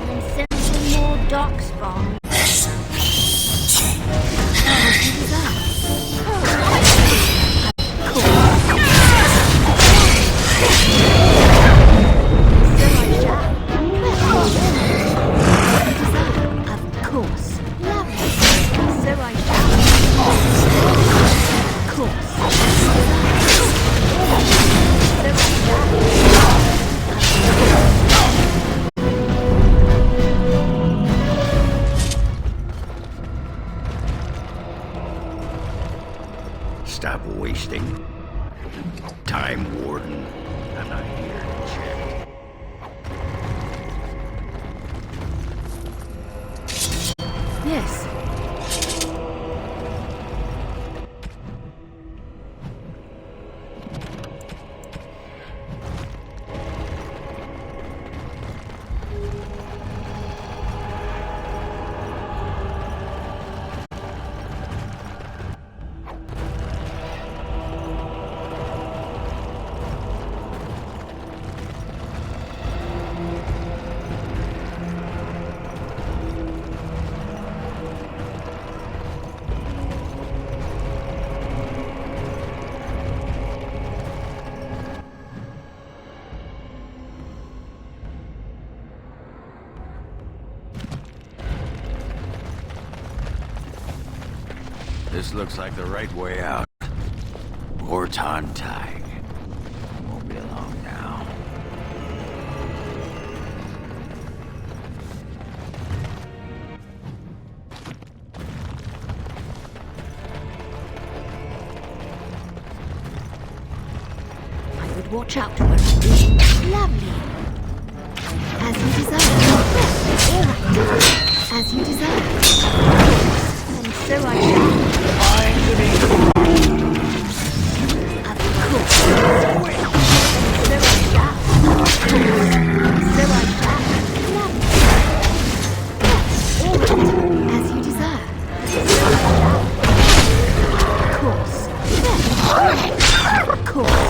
And send some more darkspawn. As you desire. Of course. Lovely. So I shall. Of course. So I Stop wasting time, Warden. I'm not here to check. Yes. This looks like the right way out. Horton Tag. Won't be long now. I would watch out where I do. Lovely. As you desire. All right. As you desire. And so I shall. Of course. And so I shall. So I shall. Lovely. Yes, all right. As you desire. So I shall. Of course. Yes. Of course.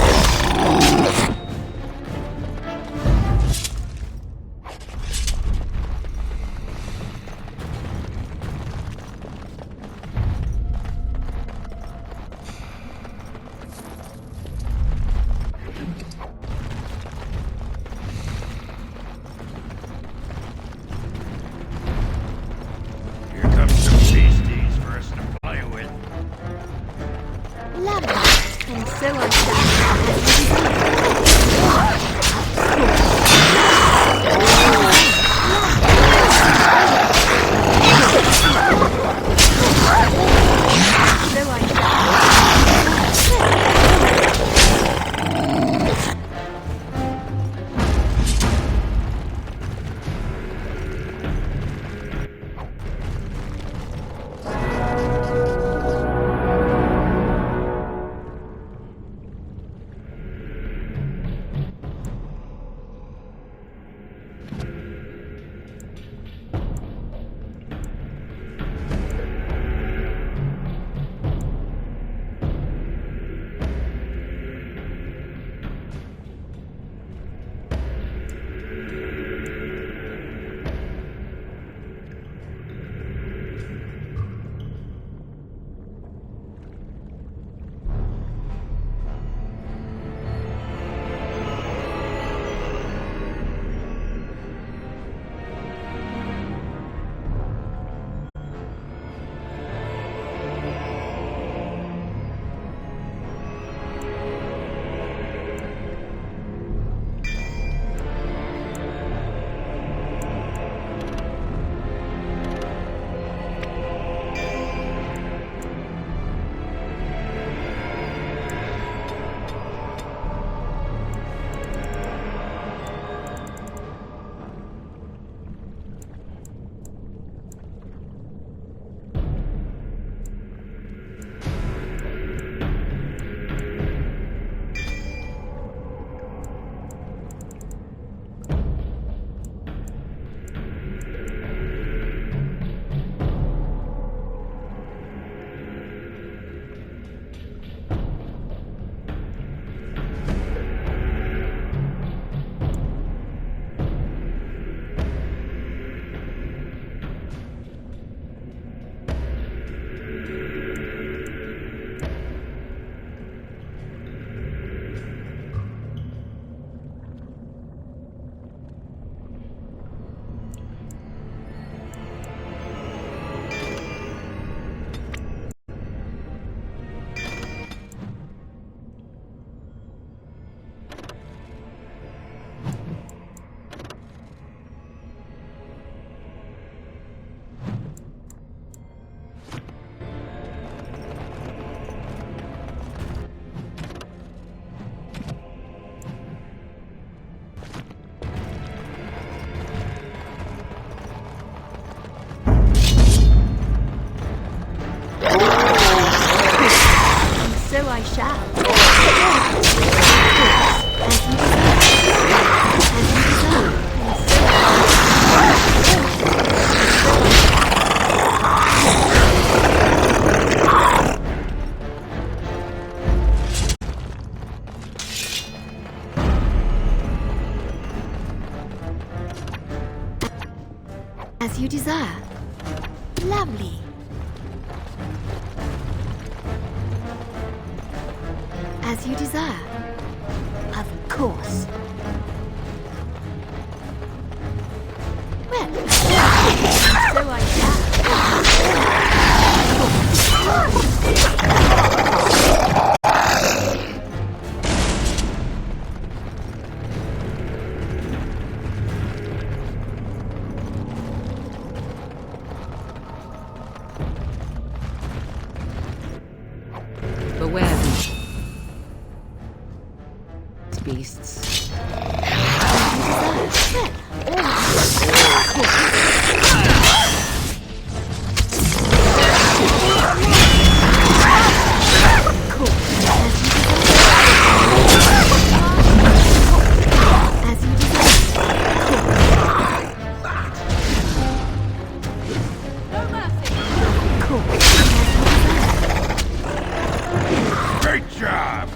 As you desire. Lovely. As you desire. Of course. Well, so I Beware these beasts. Great job!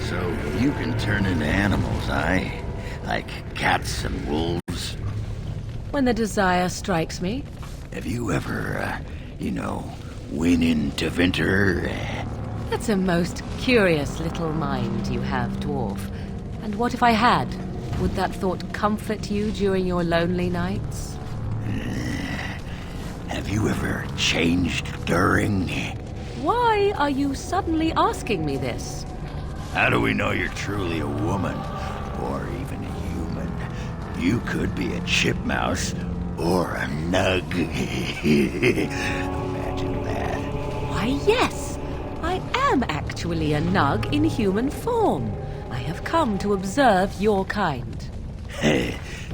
So you can turn into animals, aye? Like cats and wolves? When the desire strikes me. Have you ever, went into winter? That's a most curious little mind you have, dwarf. And what if I had? Would that thought comfort you during your lonely nights? Have you ever changed during? Why are you suddenly asking me this? How do we know you're truly a woman? Or even a human? You could be a chipmouse or a nug. Imagine that. Why, yes! I am actually a nug in human form. I have come to observe your kind.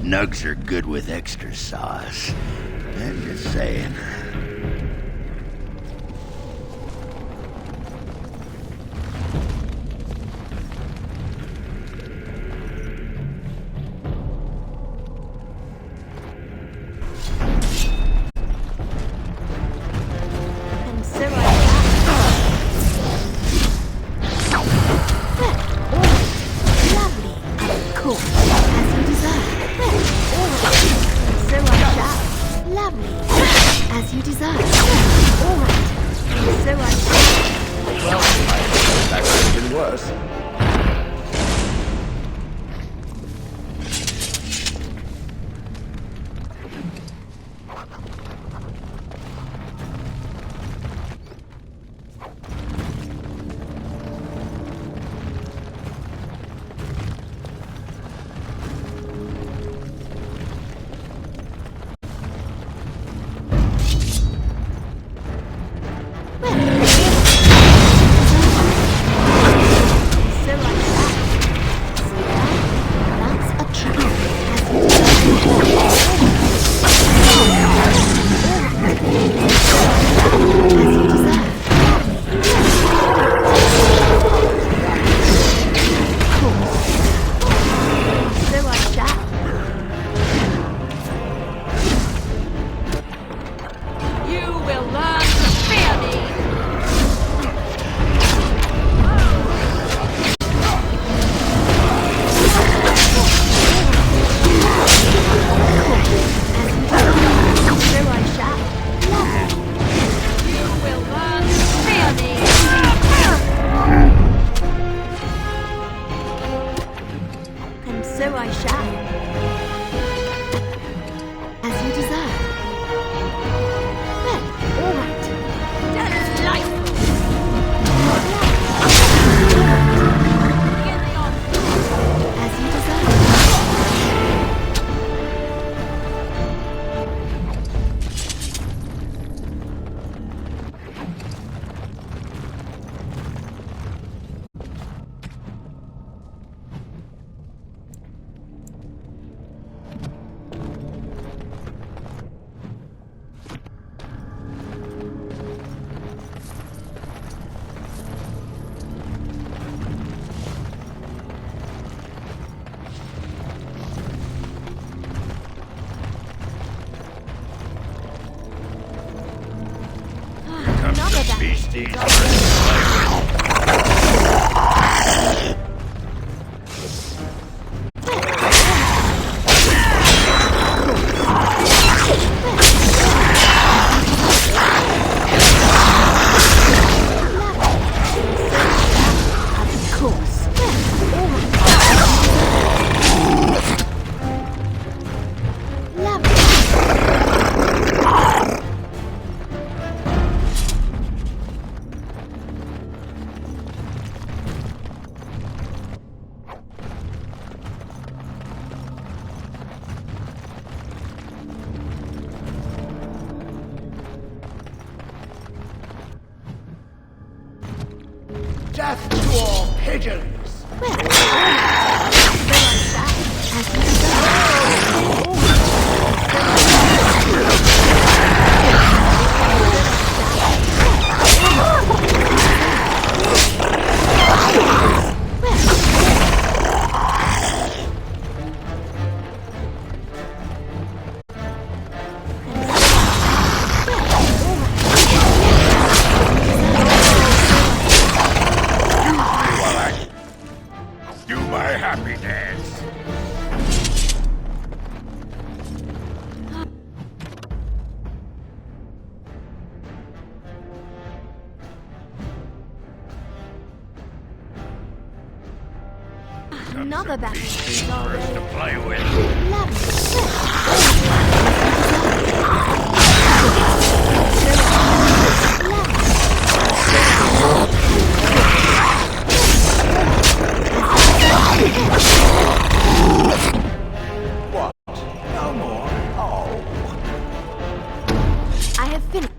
Nugs are good with extra sauce. I'm just saying. As you Death to all pigeons! Do my happy dance. Another battle To play with. What? No more? Oh. I have finished.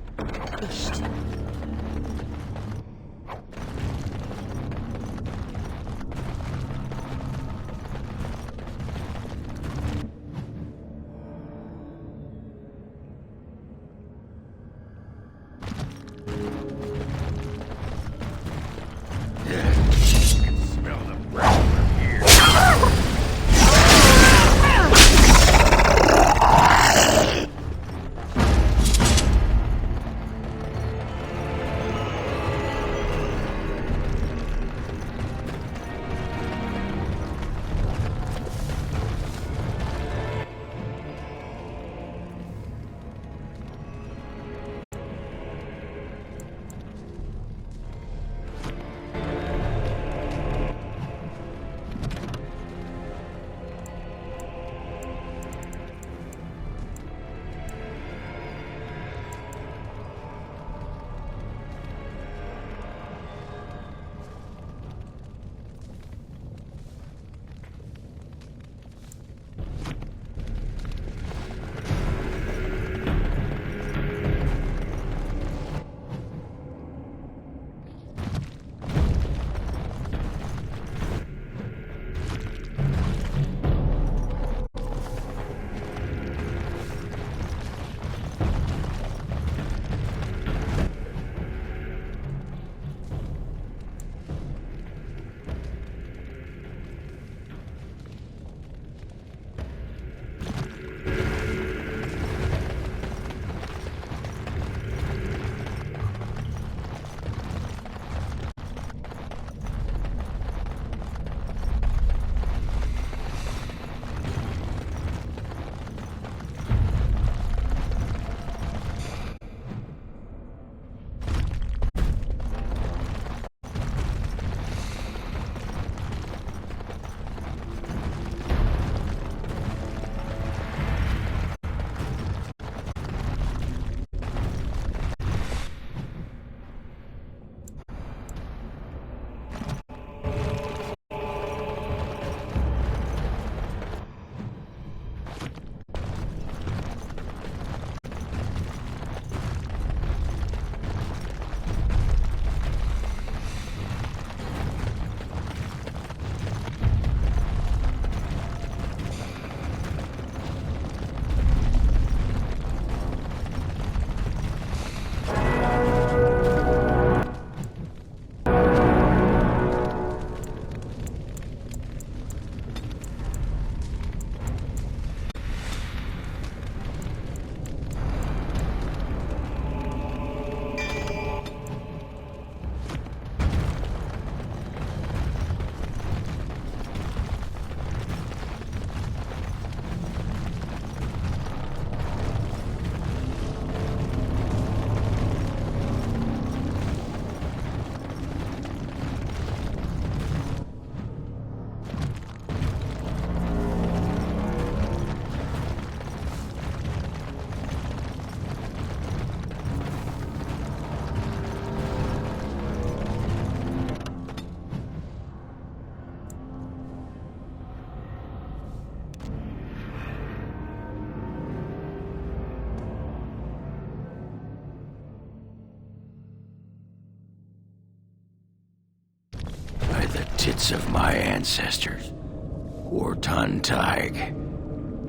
the tits of my ancestors. Warton Tig.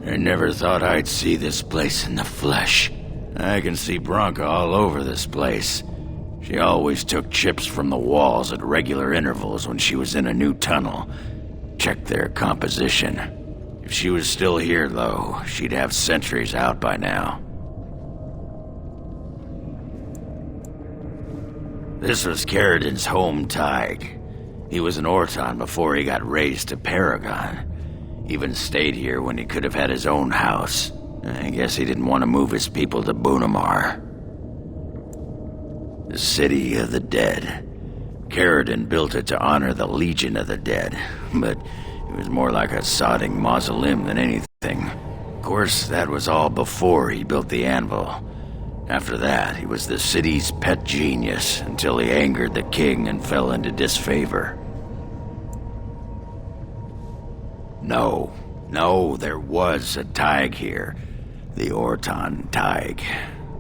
I never thought I'd see this place in the flesh. I can see Bronca all over this place. She always took chips from the walls at regular intervals when she was in a new tunnel. Check their composition. If she was still here, though, she'd have sentries out by now. This was Caridin's home Tig. He was an Orton before he got raised to Paragon. Even stayed here when he could have had his own house. I guess he didn't want to move his people to Bunamar. The City of the Dead. Caridin built it to honor the Legion of the Dead, but it was more like a sodding mausoleum than anything. Of course, that was all before he built the anvil. After that, he was the city's pet genius until he angered the king and fell into disfavor. No, there was a Tig here. The Orton Tig.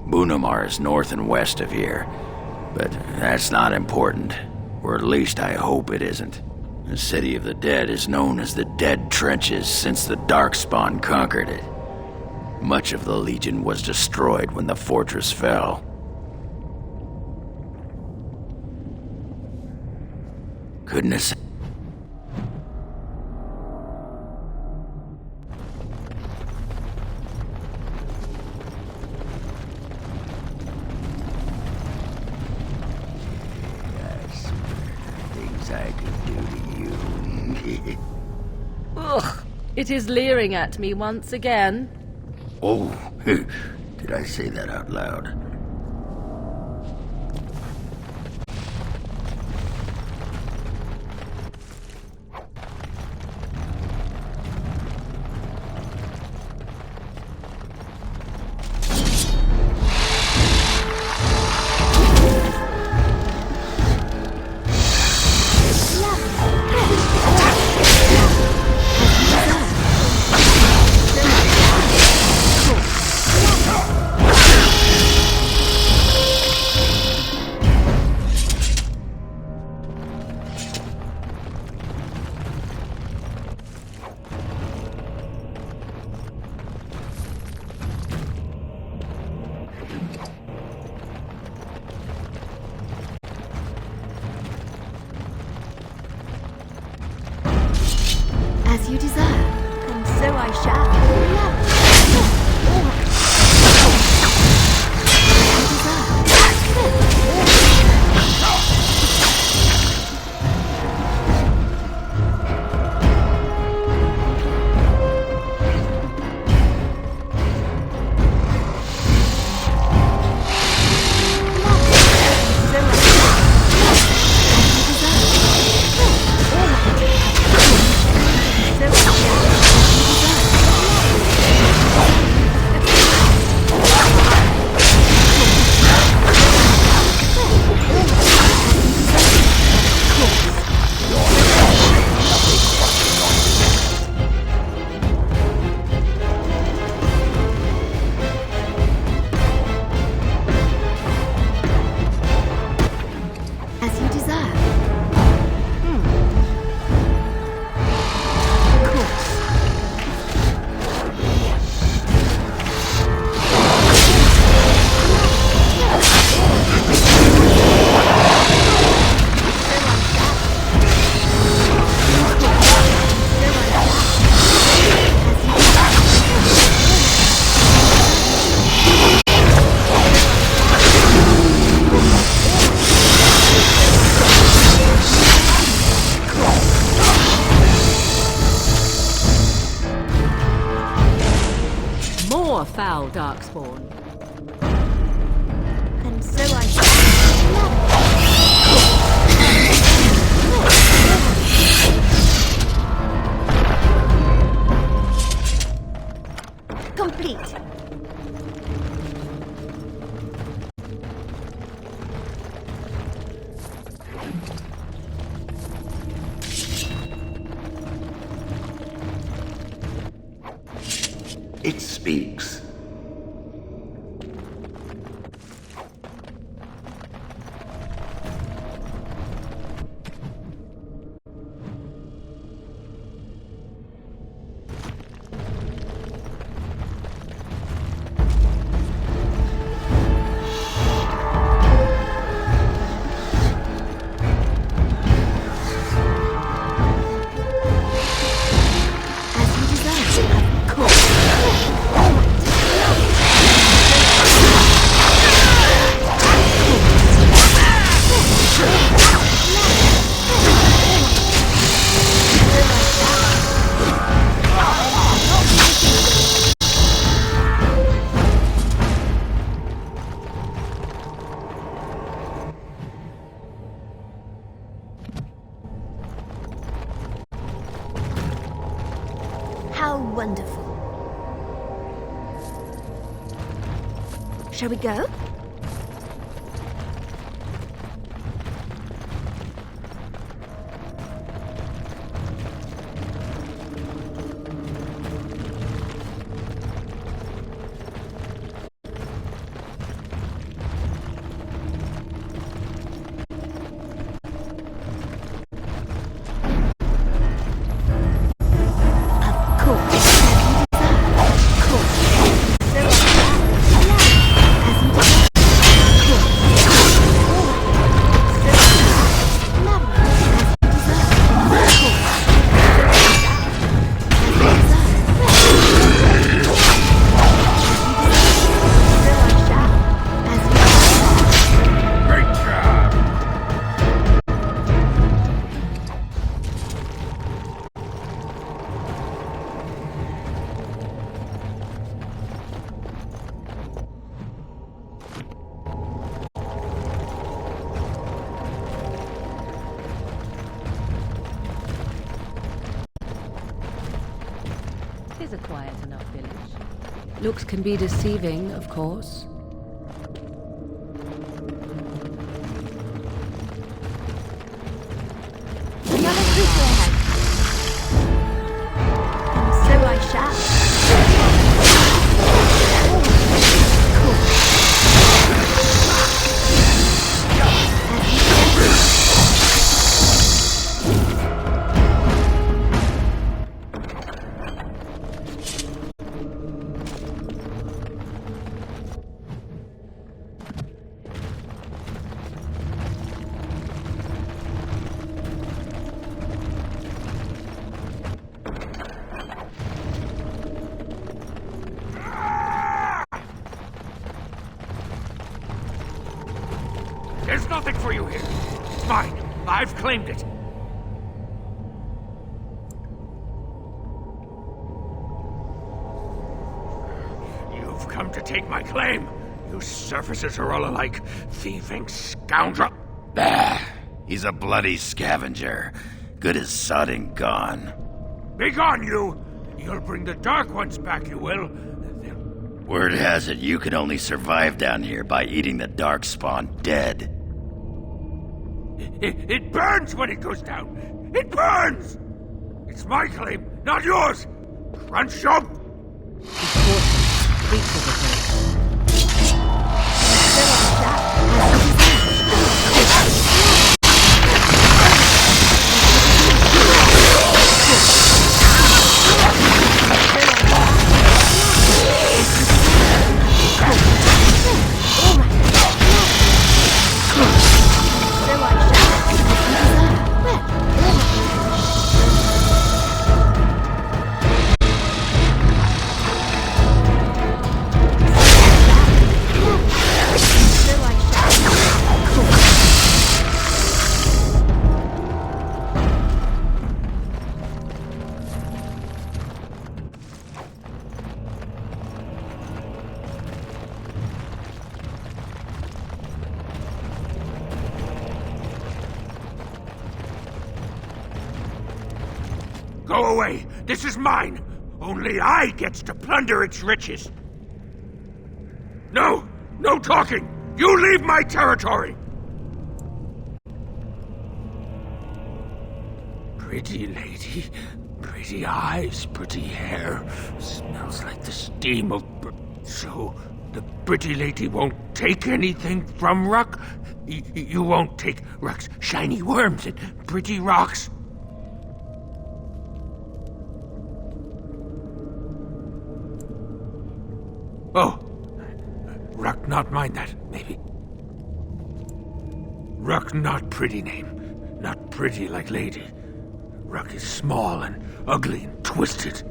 Bunamar is north and west of here. But that's not important. Or at least I hope it isn't. The City of the Dead is known as the Dead Trenches since the Darkspawn conquered it. Much of the Legion was destroyed when the fortress fell. Goodness. I could do to you. Ugh, it is leering at me once again. Oh, did I say that out loud? As you desire, and so I shall. Foul Darkspawn. And so I complete. It speaks. Wonderful. Shall we go? It is a quiet enough village. Looks can be deceiving, of course. Another creature ahead. And so I shall. There's nothing for you here. It's mine. I've claimed it. You've come to take my claim. You surfacers are all alike. Thieving scoundrel. Bah! He's a bloody scavenger. Good as sodding gone. Be gone, you! You'll bring the Dark Ones back, you will. Word has it you can only survive down here by eating the Darkspawn dead. It burns when it goes down. It burns! It's my claim, not yours! Crunch jump! Go away! This is mine! Only I gets to plunder its riches! No! No talking! You leave my territory! Pretty lady, pretty eyes, pretty hair, smells like the steam of... So, the pretty lady won't take anything from Ruck? You won't take Ruck's shiny worms and pretty rocks? Oh, Ruck not mind that, maybe. Ruck not pretty name, not pretty like lady. Ruck is small and ugly and twisted.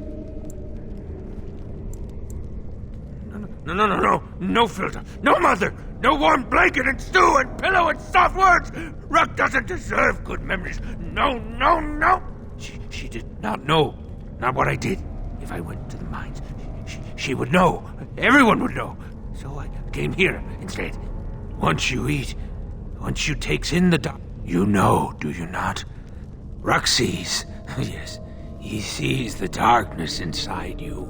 No filter, no mother, no warm blanket and stew and pillow and soft words. Ruck doesn't deserve good memories. No. She did not know, not what I did. If I went to the mines, she would know. Everyone would know. So I came here instead. Once you eat, once you takes in the you know, do you not? Ruck sees. Yes, He sees the darkness inside you.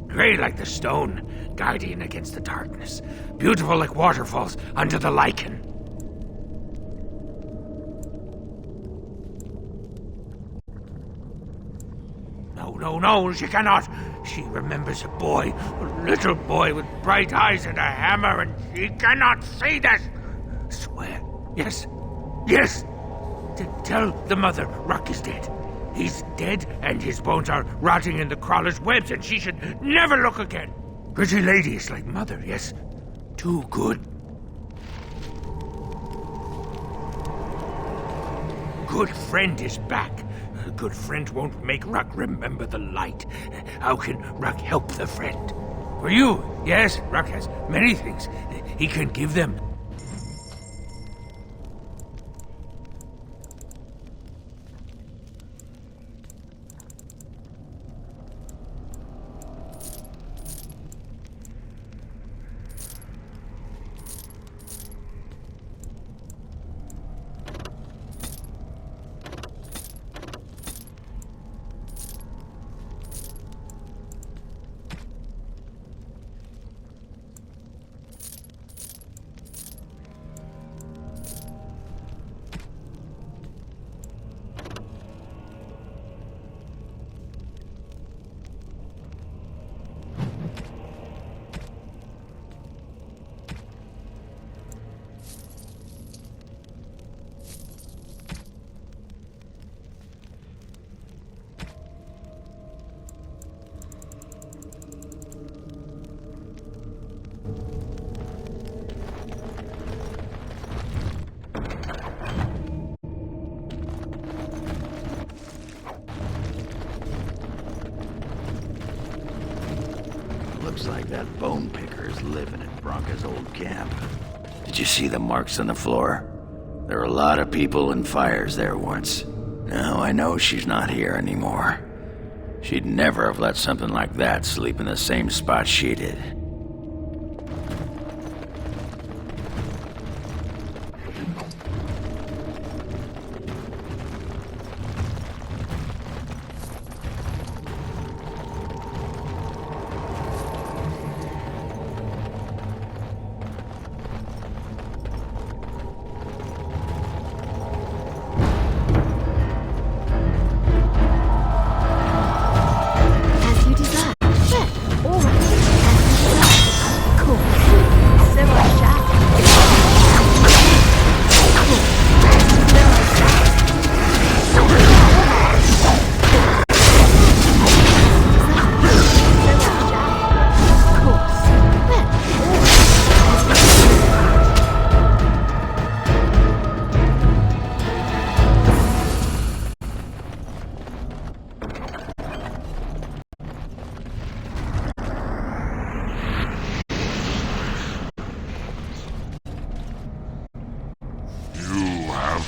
Grey like the stone, guardian against the darkness. Beautiful like waterfalls under the lichen. No, she cannot. She remembers a boy, a little boy with bright eyes and a hammer, and she cannot see this. Swear. Yes. Tell the mother Ruck is dead. He's dead, and his bones are rotting in the crawler's webs, and she should never look again. Pretty lady is like mother, yes. Too good. Good friend is back. A good friend won't make Ruck remember the light. How can Ruck help the friend? For you, yes, Ruck has many things. He can give them. Looks like that bone picker is living at Bronca's old camp. Did you see the marks on the floor? There were a lot of people and fires there once. Now I know she's not here anymore. She'd never have let something like that sleep in the same spot she did.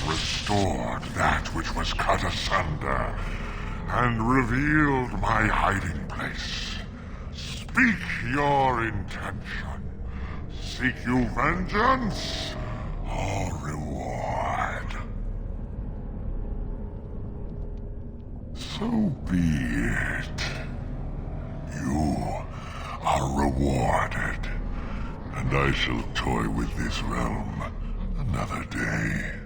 Restored that which was cut asunder, and revealed my hiding place. Speak your intention. Seek you vengeance or reward? So be it. You are rewarded, and I shall toy with this realm another day.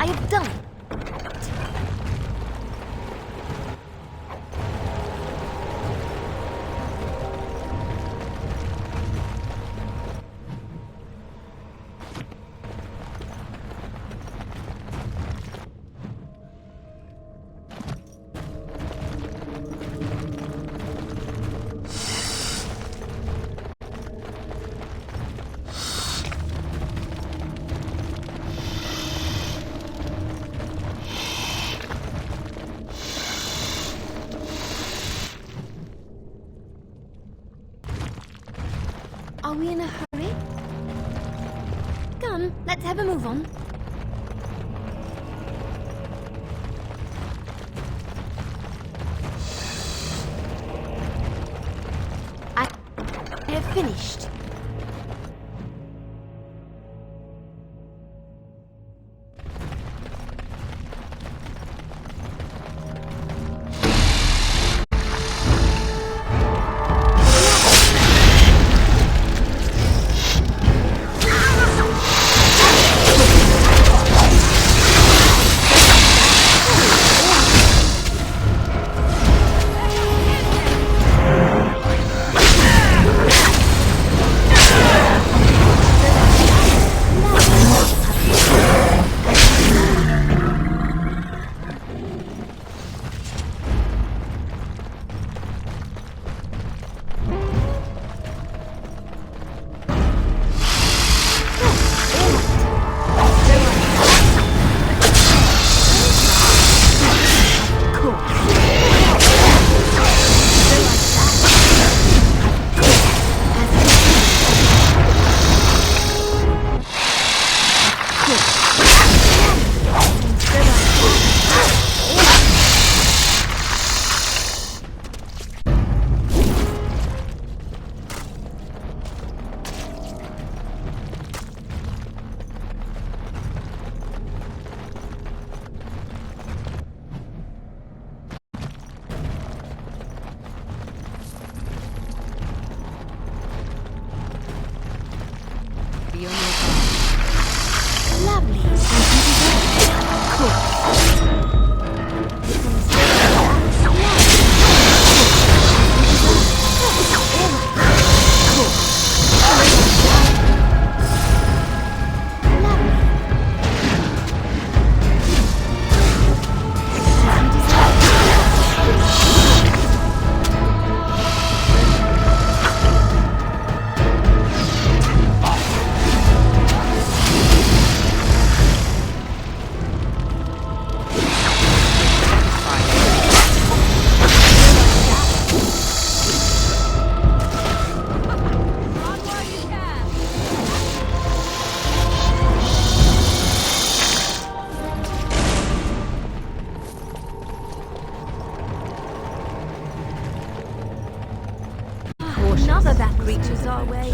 I've done. Are we in a hurry? Come, let's have a move on. I have finished. Another that creature's our way.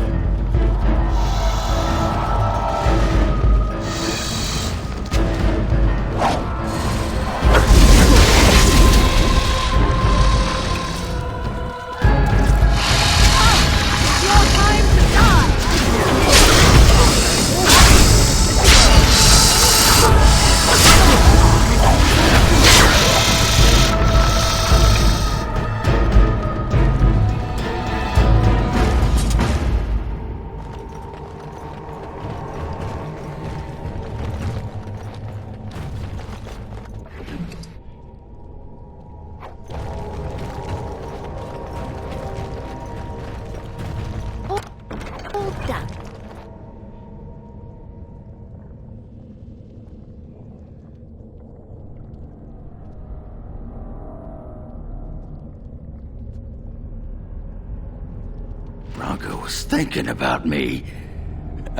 Bronca was thinking about me.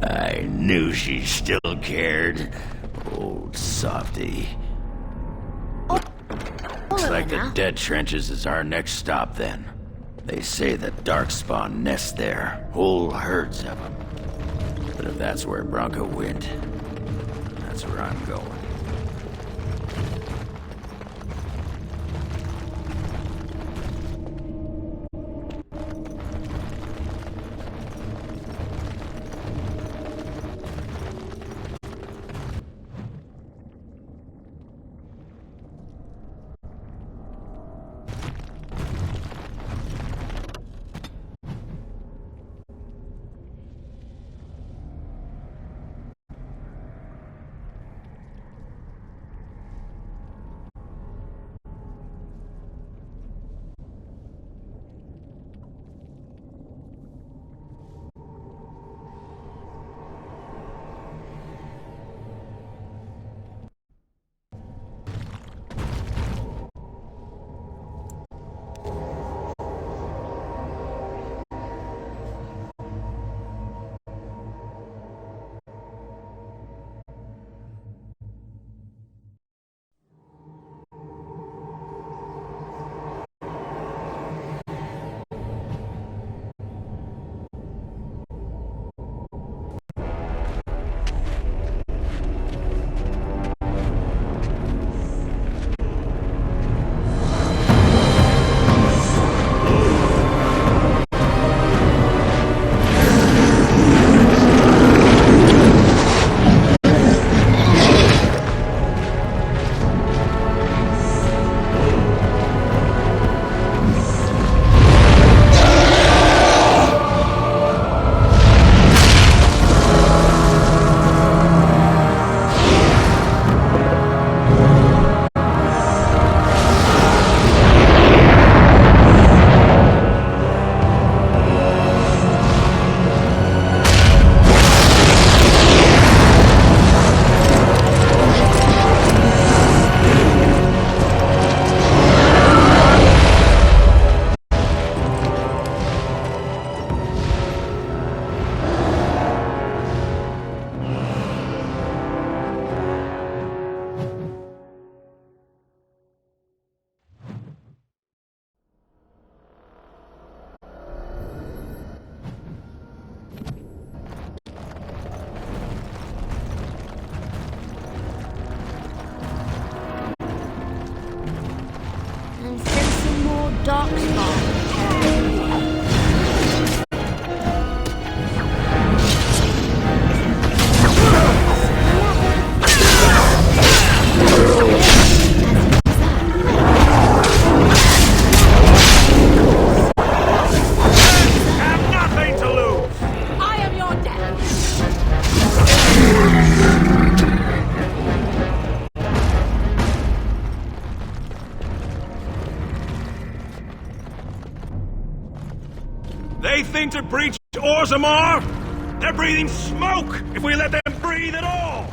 I knew she still cared. Old softy. Looks like the dead trenches is our next stop then. They say the Darkspawn nest there, whole herds of them. But if that's where Bronca went, that's where I'm going. going to breach Orzammar? They're breathing smoke if we let them breathe at all!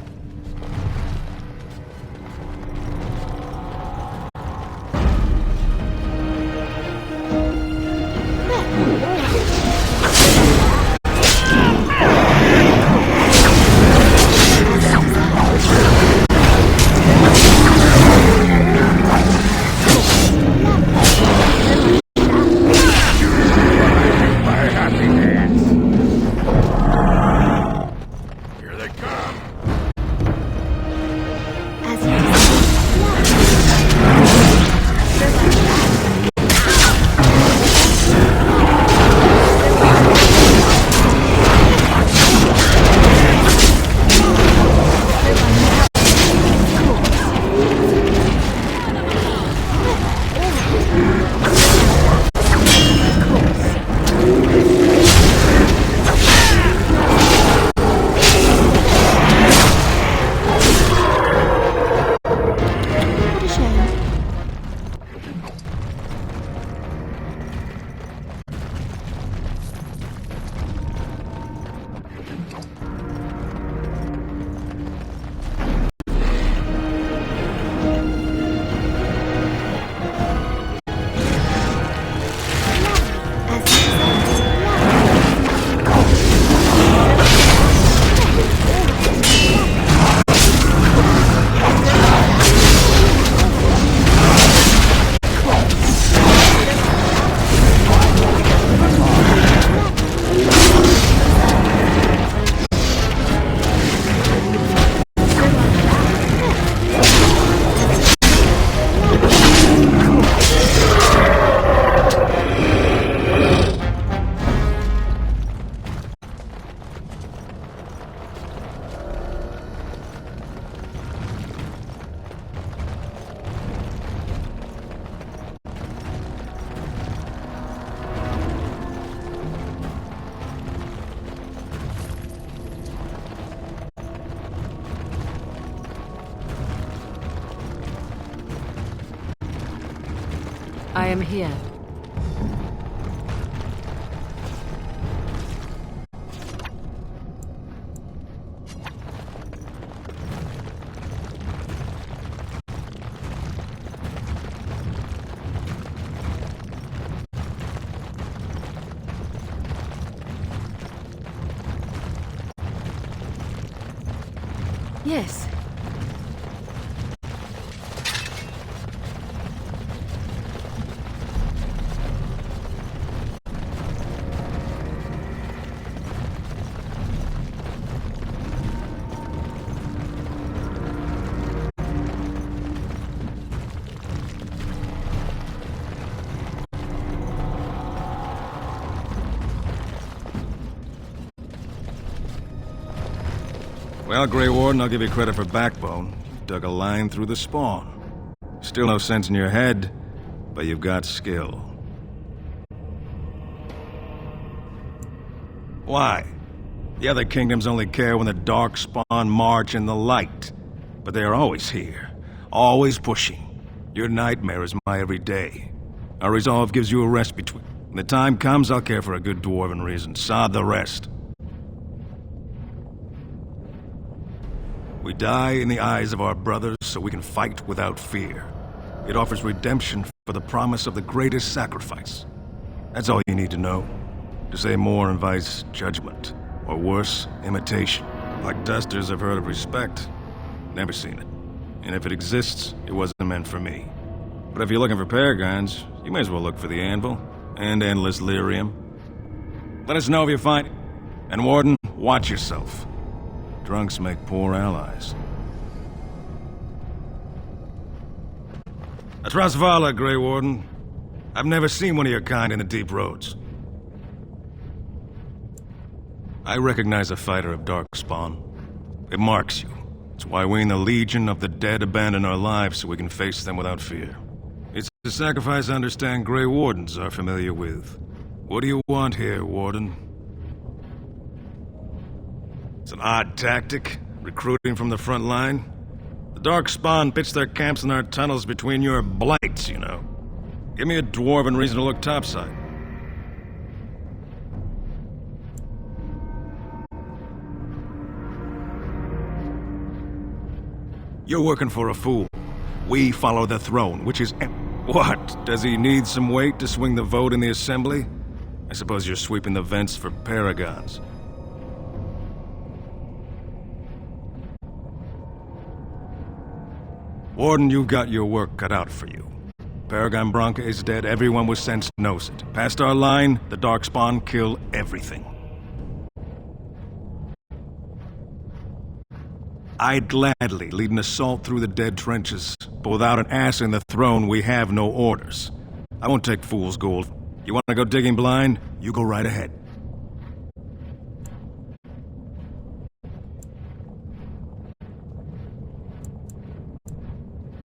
I am here. Yes. Well, Grey Warden, I'll give you credit for backbone. You dug a line through the spawn. Still no sense in your head, but you've got skill. Why? The other kingdoms only care when the Darkspawn march in the light. But they are always here, always pushing. Your nightmare is my everyday. Our resolve gives you a rest between. When the time comes, I'll care for a good dwarven reason. Sod the rest. We die in the eyes of our brothers so we can fight without fear. It offers redemption for the promise of the greatest sacrifice. That's all you need to know. To say more invites judgment, or worse, imitation. Like dusters, I've heard of respect. Never seen it. And if it exists, it wasn't meant for me. But if you're looking for paragons, you may as well look for the anvil, and endless lyrium. Let us know if you find it. And Warden, watch yourself. Drunks make poor allies. That's Rasvala, Grey Warden. I've never seen one of your kind in the deep roads. I recognize a fighter of Darkspawn. It marks you. It's why we in the Legion of the Dead abandon our lives so we can face them without fear. It's a sacrifice I understand Grey Wardens are familiar with. What do you want here, Warden? It's an odd tactic, recruiting from the front line. The Darkspawn pitch their camps in our tunnels between your blights, you know. Give me a dwarven reason to look topside. You're working for a fool. We follow the throne, which is... What? Does he need some weight to swing the vote in the assembly? I suppose you're sweeping the vents for paragons. Warden, you've got your work cut out for you. Paragon Branca is dead, everyone with sense knows it. Past our line, the Darkspawn kill everything. I'd gladly lead an assault through the dead trenches, but without an ass in the throne, we have no orders. I won't take fool's gold. You want to go digging blind? You go right ahead.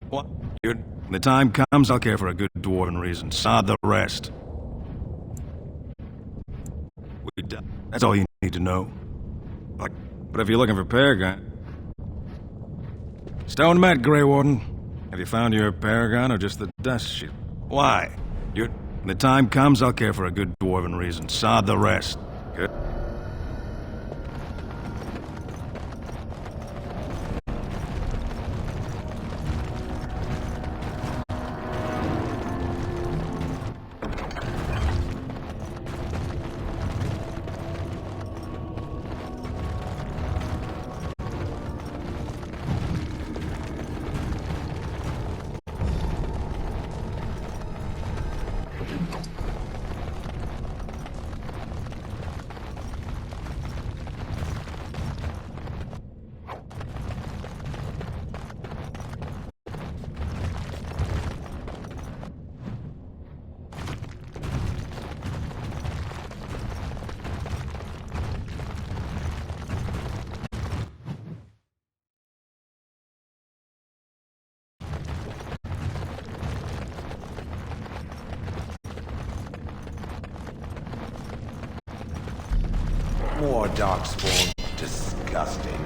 What? When the time comes, I'll care for a good dwarven reason. Sod the rest. That's all you need to know. But if you're looking for Paragon... Stone Mat, Grey Warden. Have you found your Paragon or just the dust sheet? Why? When the time comes, I'll care for a good dwarven reason. Sod the rest. Good. More Darkspawn. Disgusting.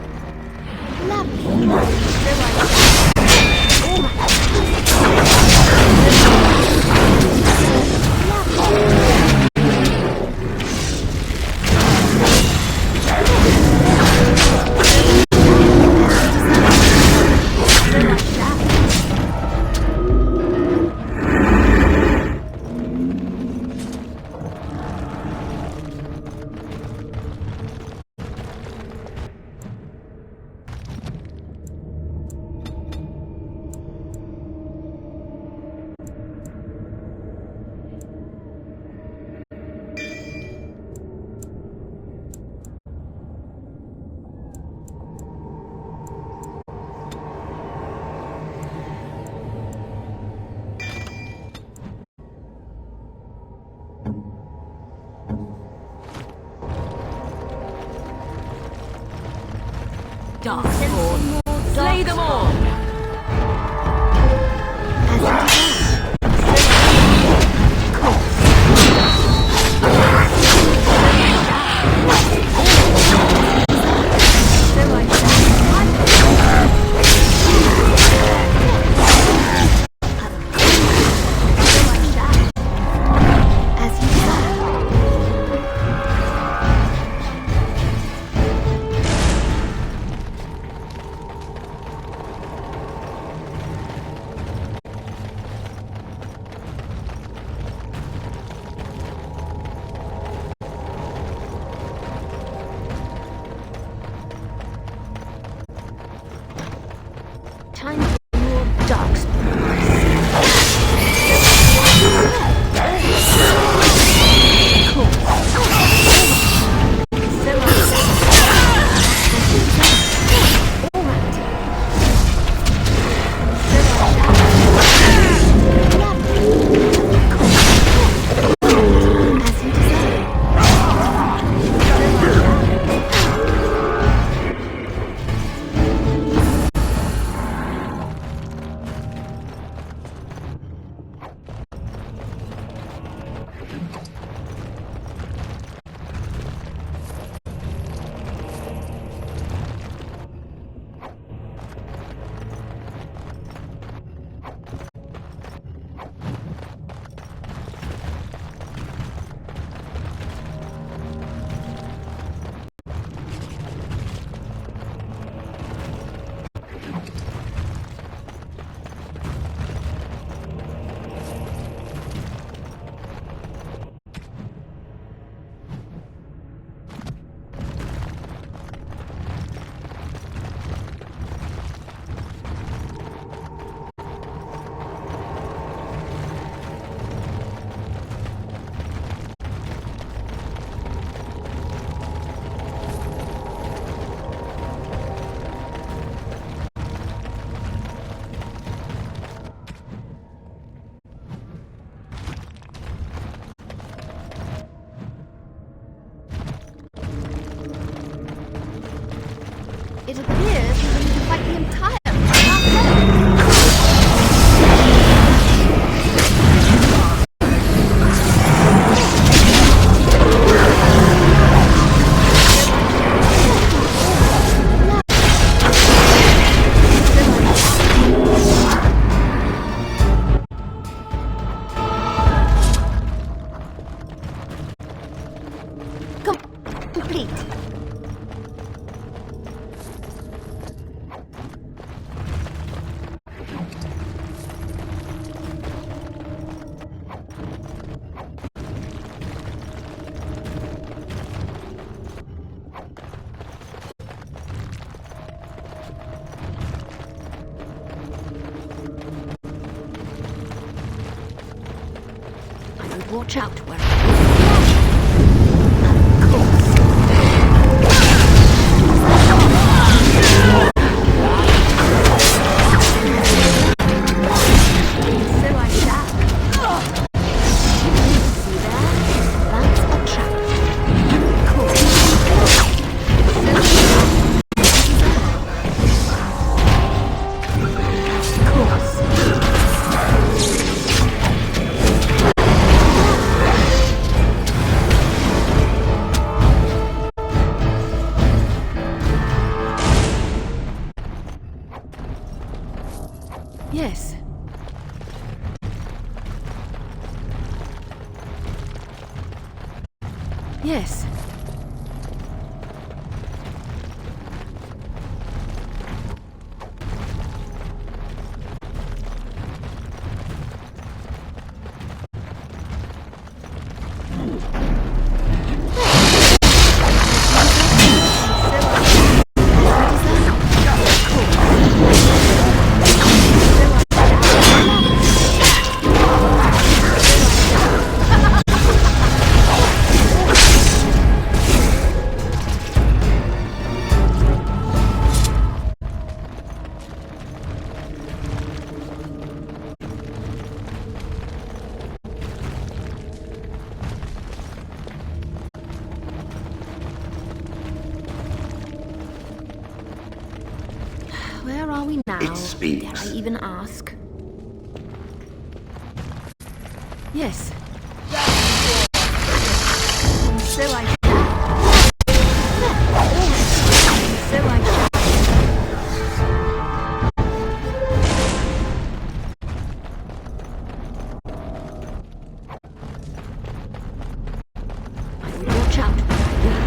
Darkspawn, slay them all! Time for more Darkspawn. would watch out where I was. Yes. Yes. Where are we now? It speaks. Dare I even ask? Yes. And so I shall. And so I shall. I will watch out where I go.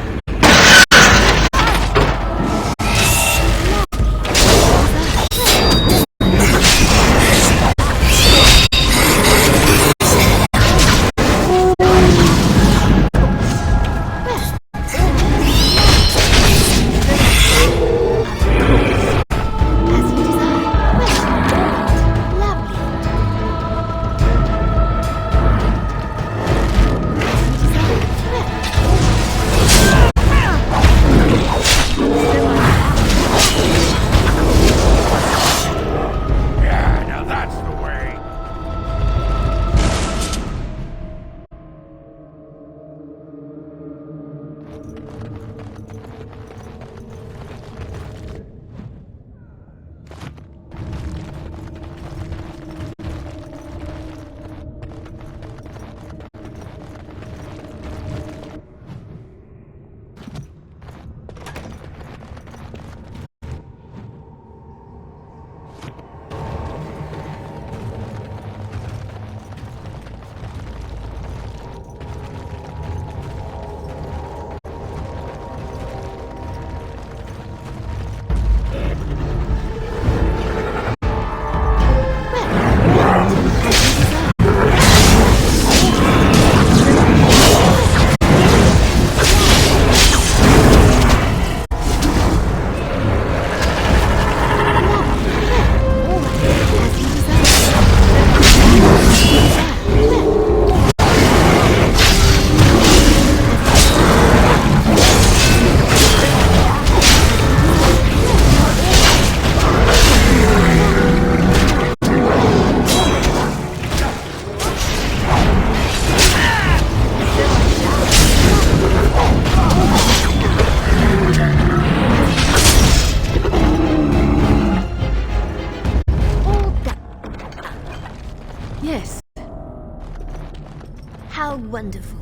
Yes. How wonderful.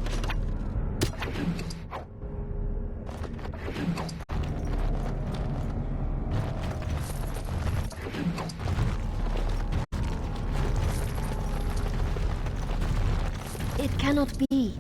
It cannot be.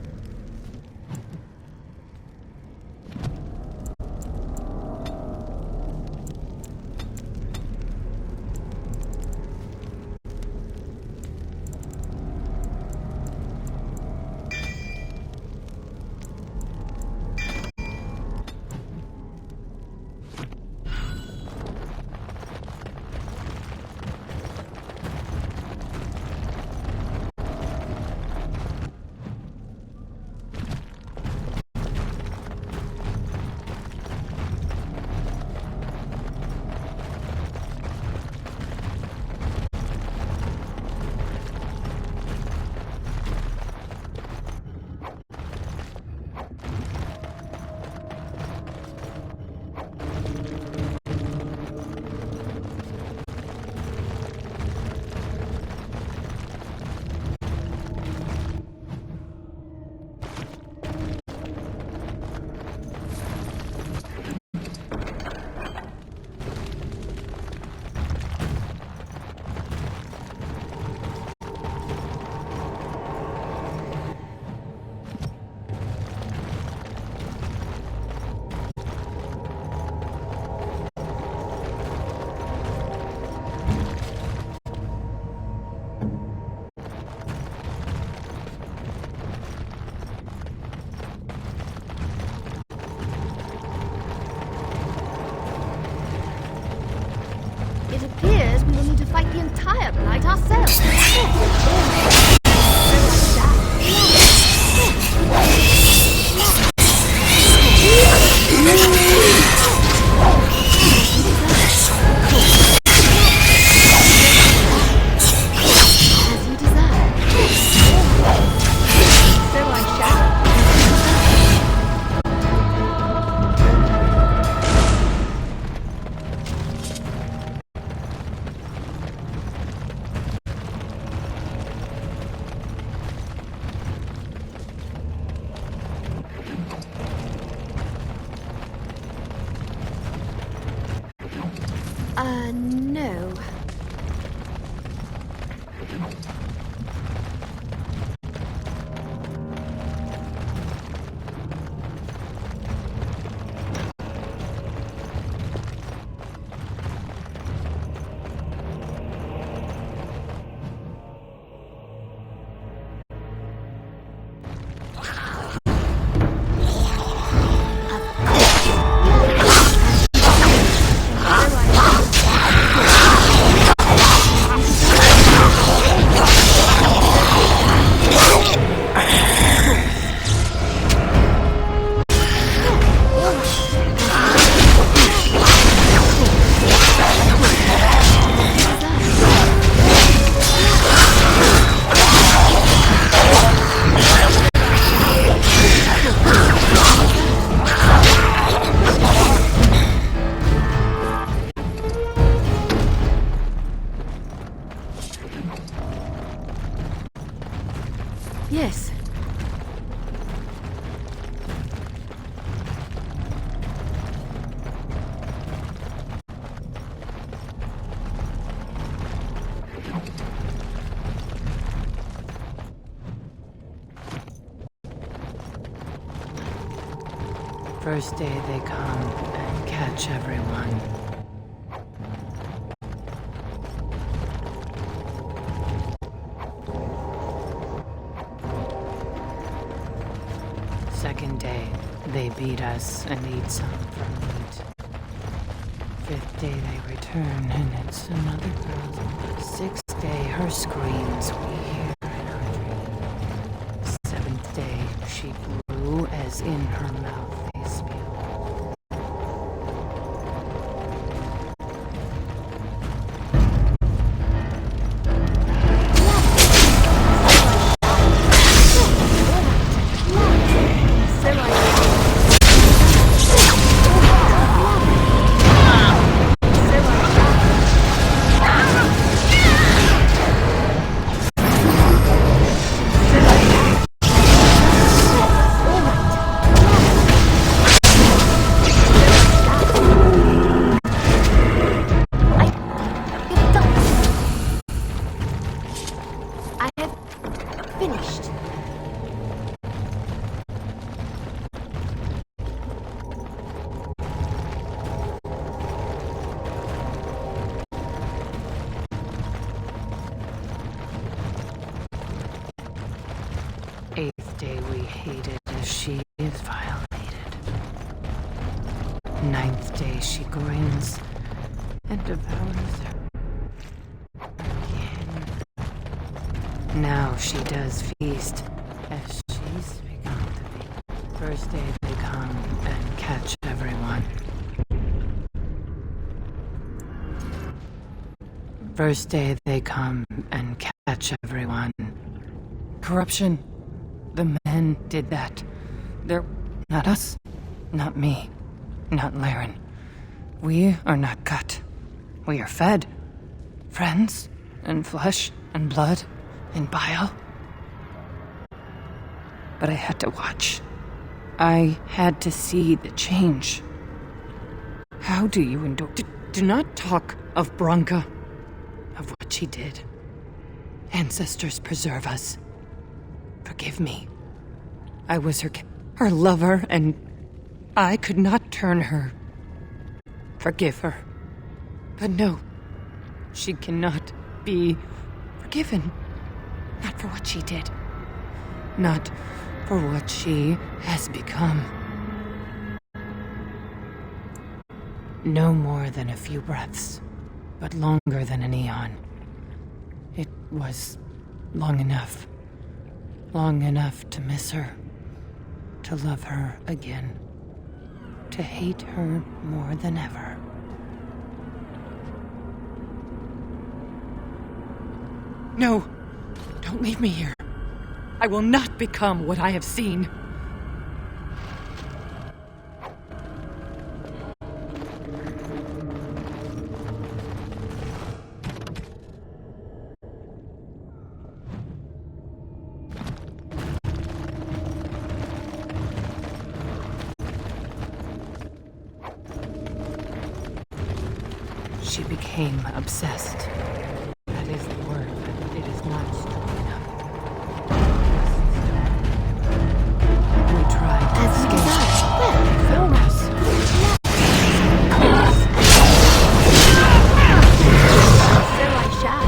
the entire blight ourselves. No. Yes. First day they come and catch everyone. Second day, they beat us and eat some for meat. Fifth day they return and it's another girl's. Sixth day her screams we hear in our dreams. Seventh day she blew as in her mouth they spew. Eighth day we hated as she is violated. Ninth day she grins and devours her again. Now she does feast as she's begun to be. First day they come and catch everyone. First day they come and catch everyone. Corruption. The men did that. They're not us, not me, not Laren. We are not cut. We are fed. Friends, and flesh, and blood, and bile. But I had to watch. I had to see the change. How do you endure? Do not talk of Branka, of what she did. Ancestors preserve us. Forgive me. I was her lover, and I could not turn her. Forgive her. But no, she cannot be forgiven. Not for what she did. Not for what she has become. No more than a few breaths, but longer than an eon. It was long enough. Long enough to miss her. To love her again. To hate her more than ever. No! Don't leave me here. I will not become what I have seen. She became obsessed. That is the word, but it is not strong enough. We tried to escape. Found us. So I shall.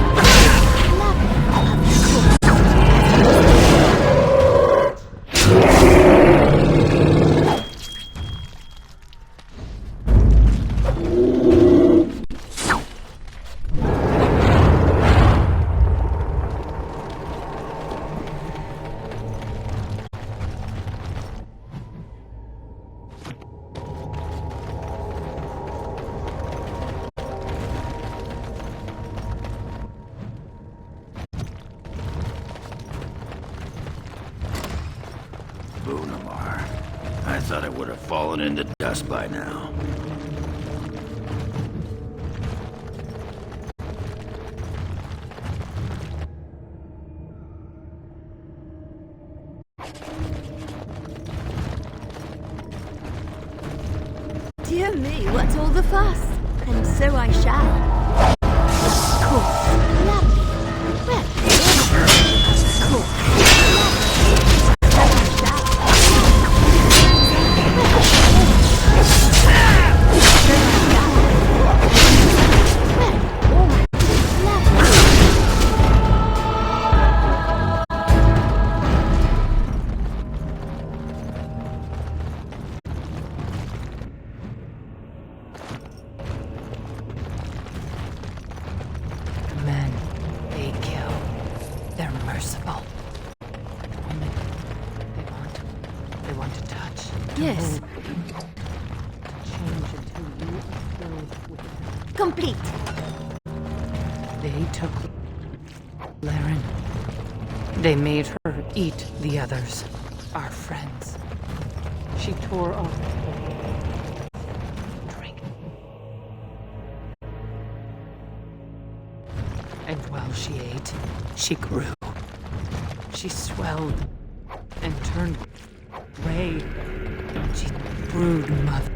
Bunamar. I thought it would have fallen into dust by now. Dear me, what's all the fuss? And so I shall. Cool. Lovely. Well, cool. Men, they kill. They're merciful. Women, they want to touch. To Yes. move, to change until you are filled with them. Complete. They took Laren. They made her eat the others, our friends. She tore off drink. And while she ate, she grew. She swelled and turned gray. She brewed mother.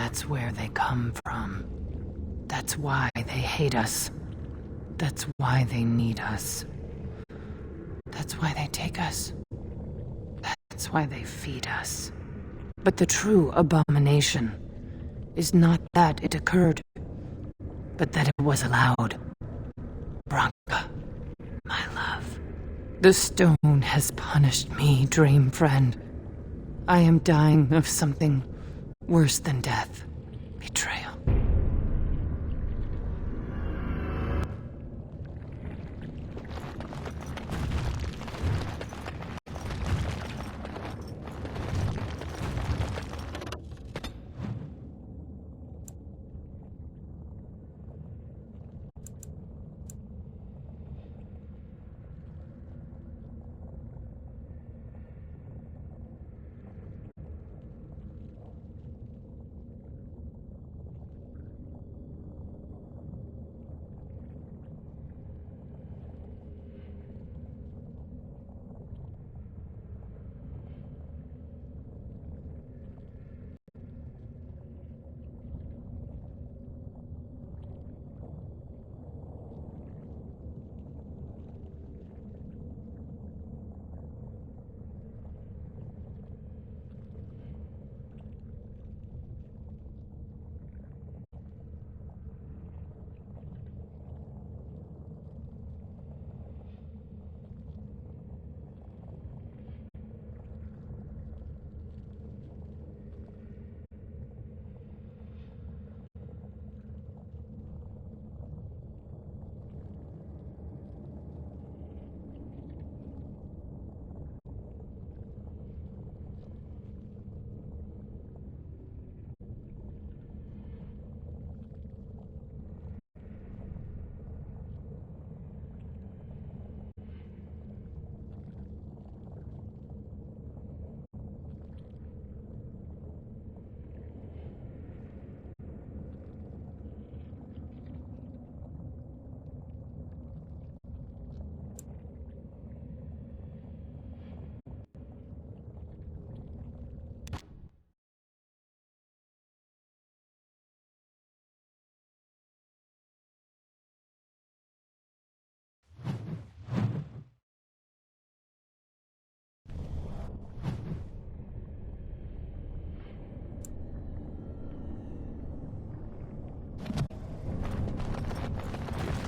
That's where they come from. That's why they hate us. That's why they need us. That's why they take us. That's why they feed us. But the true abomination is not that it occurred, but that it was allowed. Branka, my love. The stone has punished me, dream friend. I am dying of something worse than death. Betrayal.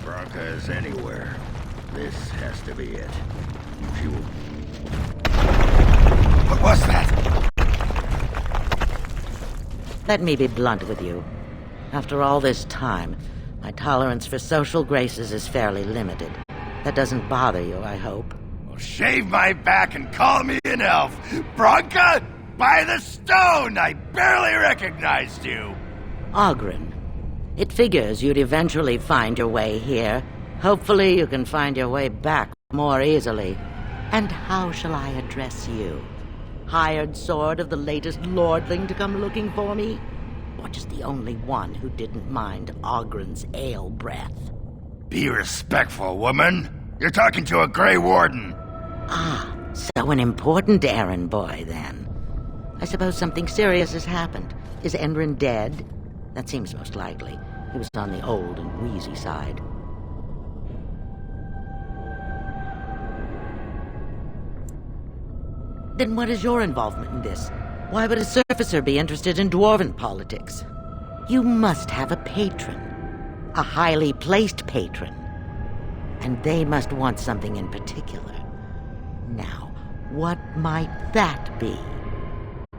Branka is anywhere. This has to be it. She will... What was that? Let me be blunt with you. After all this time, my tolerance for social graces is fairly limited. That doesn't bother you, I hope. Well, shave my back and call me an elf. Branka, by the stone! I barely recognized you. Ogren. It figures you'd eventually find your way here. Hopefully you can find your way back more easily. And how shall I address you? Hired sword of the latest lordling to come looking for me? Or just the only one who didn't mind Ogren's ale breath? Be respectful, woman. You're talking to a Grey Warden. Ah, so an important errand boy, then. I suppose something serious has happened. Is Enrin dead? That seems most likely. He was on the old and wheezy side. Then what is your involvement in this? Why would a surfacer be interested in dwarven politics? You must have a patron. A highly placed patron. And they must want something in particular. Now, what might that be?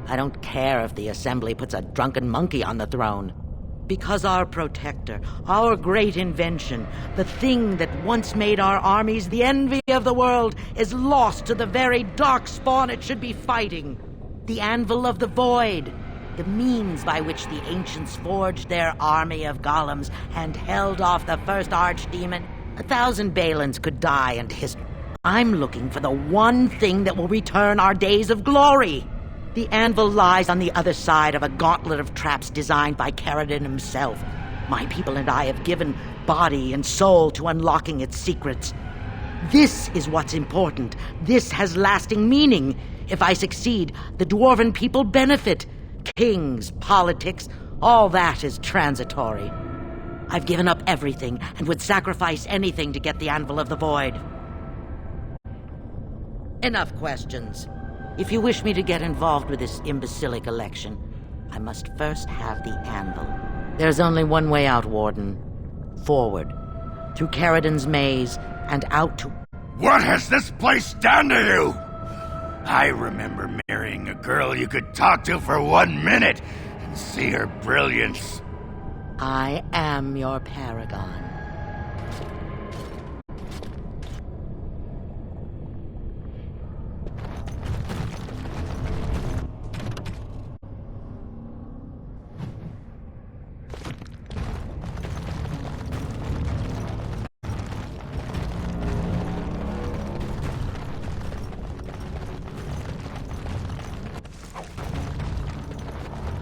I don't care if the Assembly puts a drunken monkey on the throne. Because our protector, our great invention, the thing that once made our armies the envy of the world, is lost to the very darkspawn it should be fighting. The Anvil of the Void, the means by which the ancients forged their army of golems and held off the first archdemon. 1,000 Balins could die and hiss. I'm looking for the one thing that will return our days of glory. The anvil lies on the other side of a gauntlet of traps designed by Caradin himself. My people and I have given body and soul to unlocking its secrets. This is what's important. This has lasting meaning. If I succeed, the dwarven people benefit. Kings, politics, All that is transitory. I've given up everything and would sacrifice anything to get the Anvil of the Void. Enough questions. If you wish me to get involved with this imbecilic election, I must first have the Anvil. There's only one way out, Warden. Forward. Through Caridon's maze and out to... What has this place done to you? I remember marrying a girl you could talk to for 1 minute and see her brilliance. I am your paragon.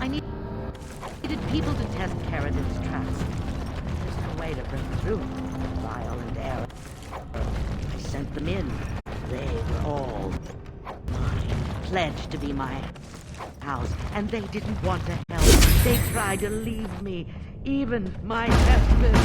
I needed people to test Caridon's traps. There's no way to break through vial and error. I sent them in. They were all mine, pledged to be my house, and they didn't want to help. They tried to leave me, even my husband.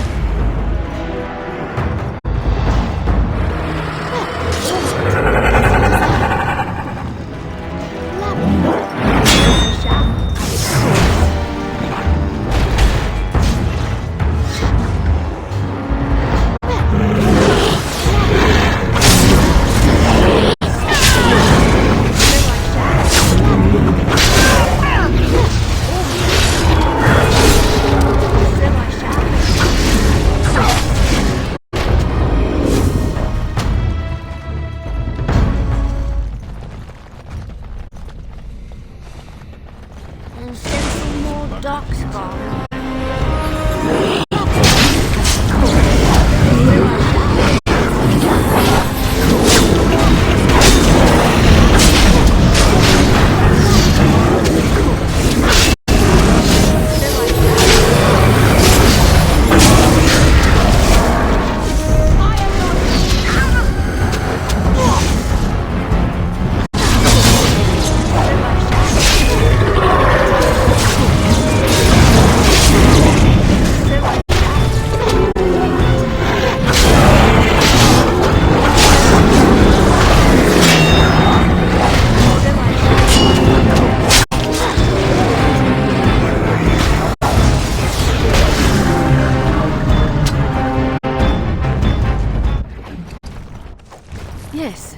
Yes.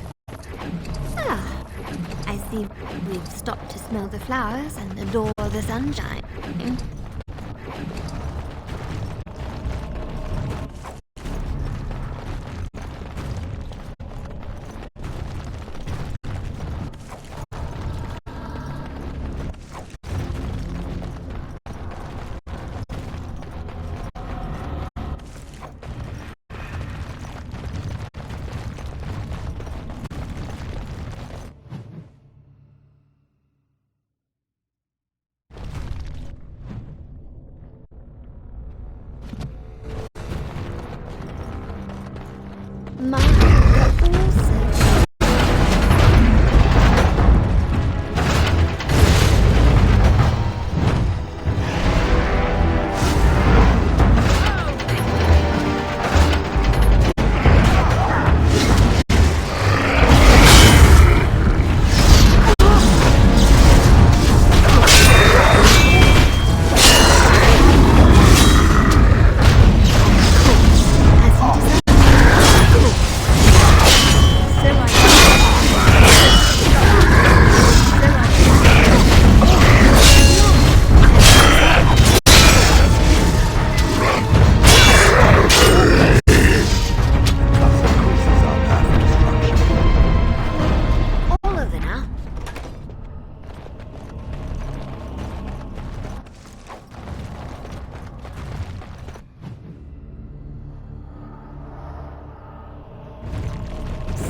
Ah, I see we've stopped to smell the flowers and adore the sunshine.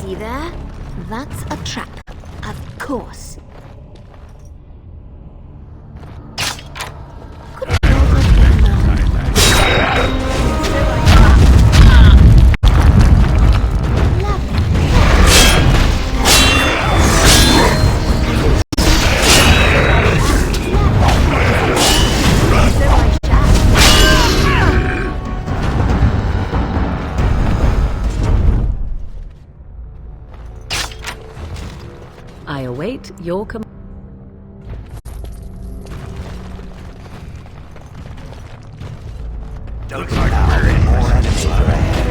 See there? That's a trap. Of course. I await your command. Don't start out. More enemies are ahead.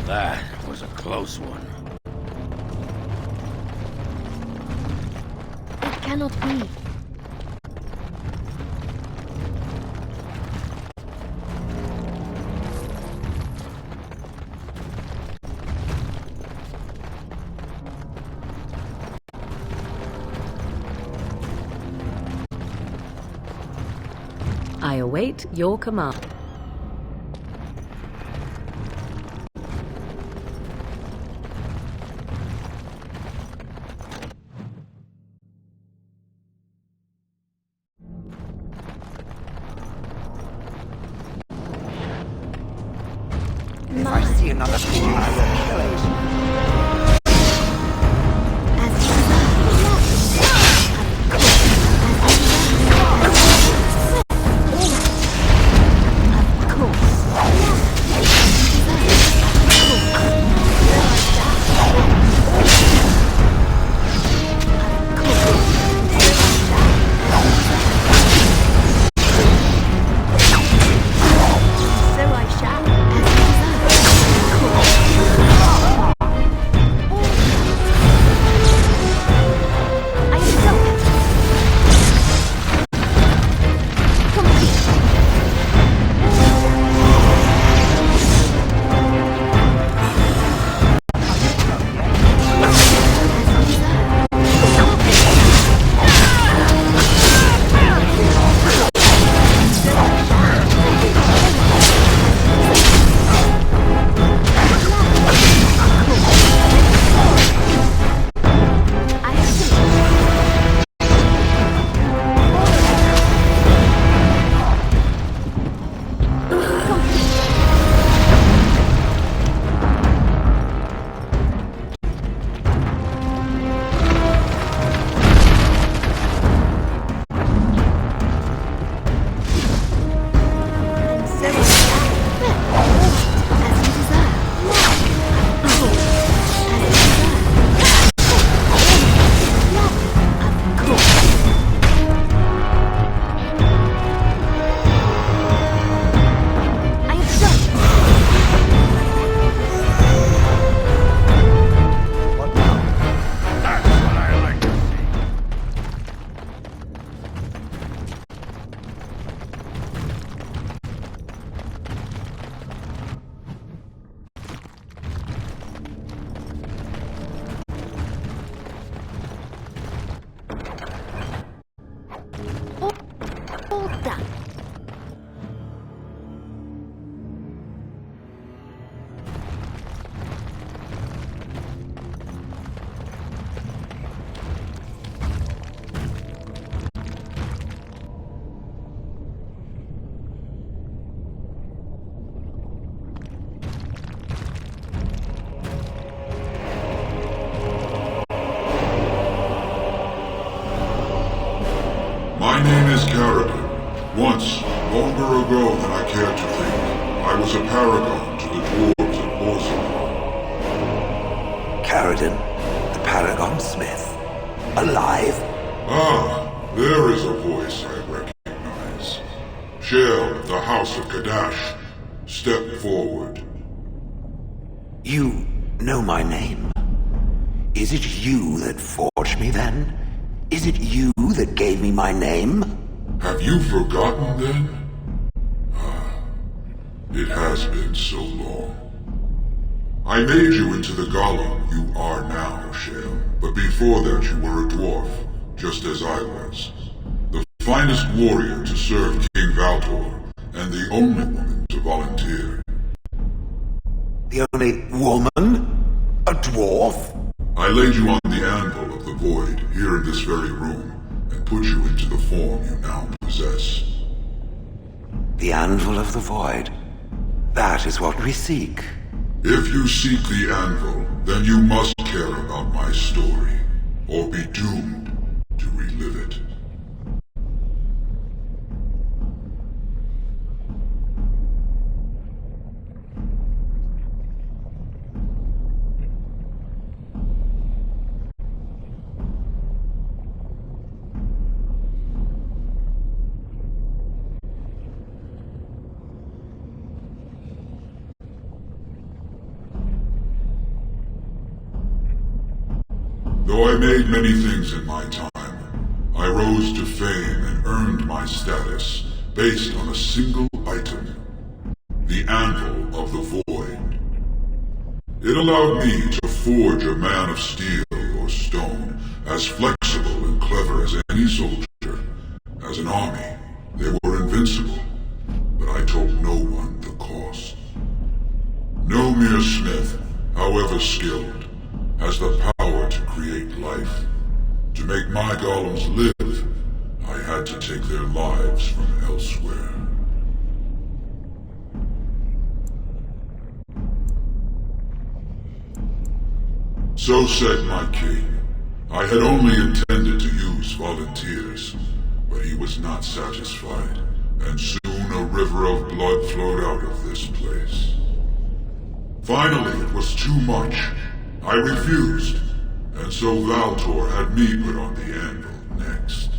That was a close one. It cannot be. I await your command. If I see another figure, I will kill it. My name is Carrigan. Once, longer ago than I care to think, I was a paragon to the dwarves at Borzilon. Carrigan, the Paragon Smith. Alive? Ah, there is a voice I recognize. Shale of the House of Kadash. Step forward. You know my name? Is it you that forged me then? Is it you that gave me my name? Have you forgotten then? It has been so long. I made you into the golem you are now, Shale. But before that you were a dwarf, just as I was. The finest warrior to serve King Valtor, and the only woman to volunteer. The only woman? A dwarf? I laid you on the anvil of the void, here in this very room, and put you into the form you now possess. The Anvil of the Void. That is what we seek. If you seek the Anvil, then you must care about my story, or be doomed to relive it. Though I made many things in my time, I rose to fame and earned my status based on a single item, the Anvil of the Void. It allowed me to forge a man of steel or stone as flexible and clever as any soldier. As an army, they were invincible, but I told no one the cost. No mere smith, however skilled, has the power to create life. To make my golems live, I had to take their lives from elsewhere. So said my king. I had only intended to use volunteers, but he was not satisfied, and soon a river of blood flowed out of this place. Finally, it was too much. I refused, and so Valtor had me put on the anvil next.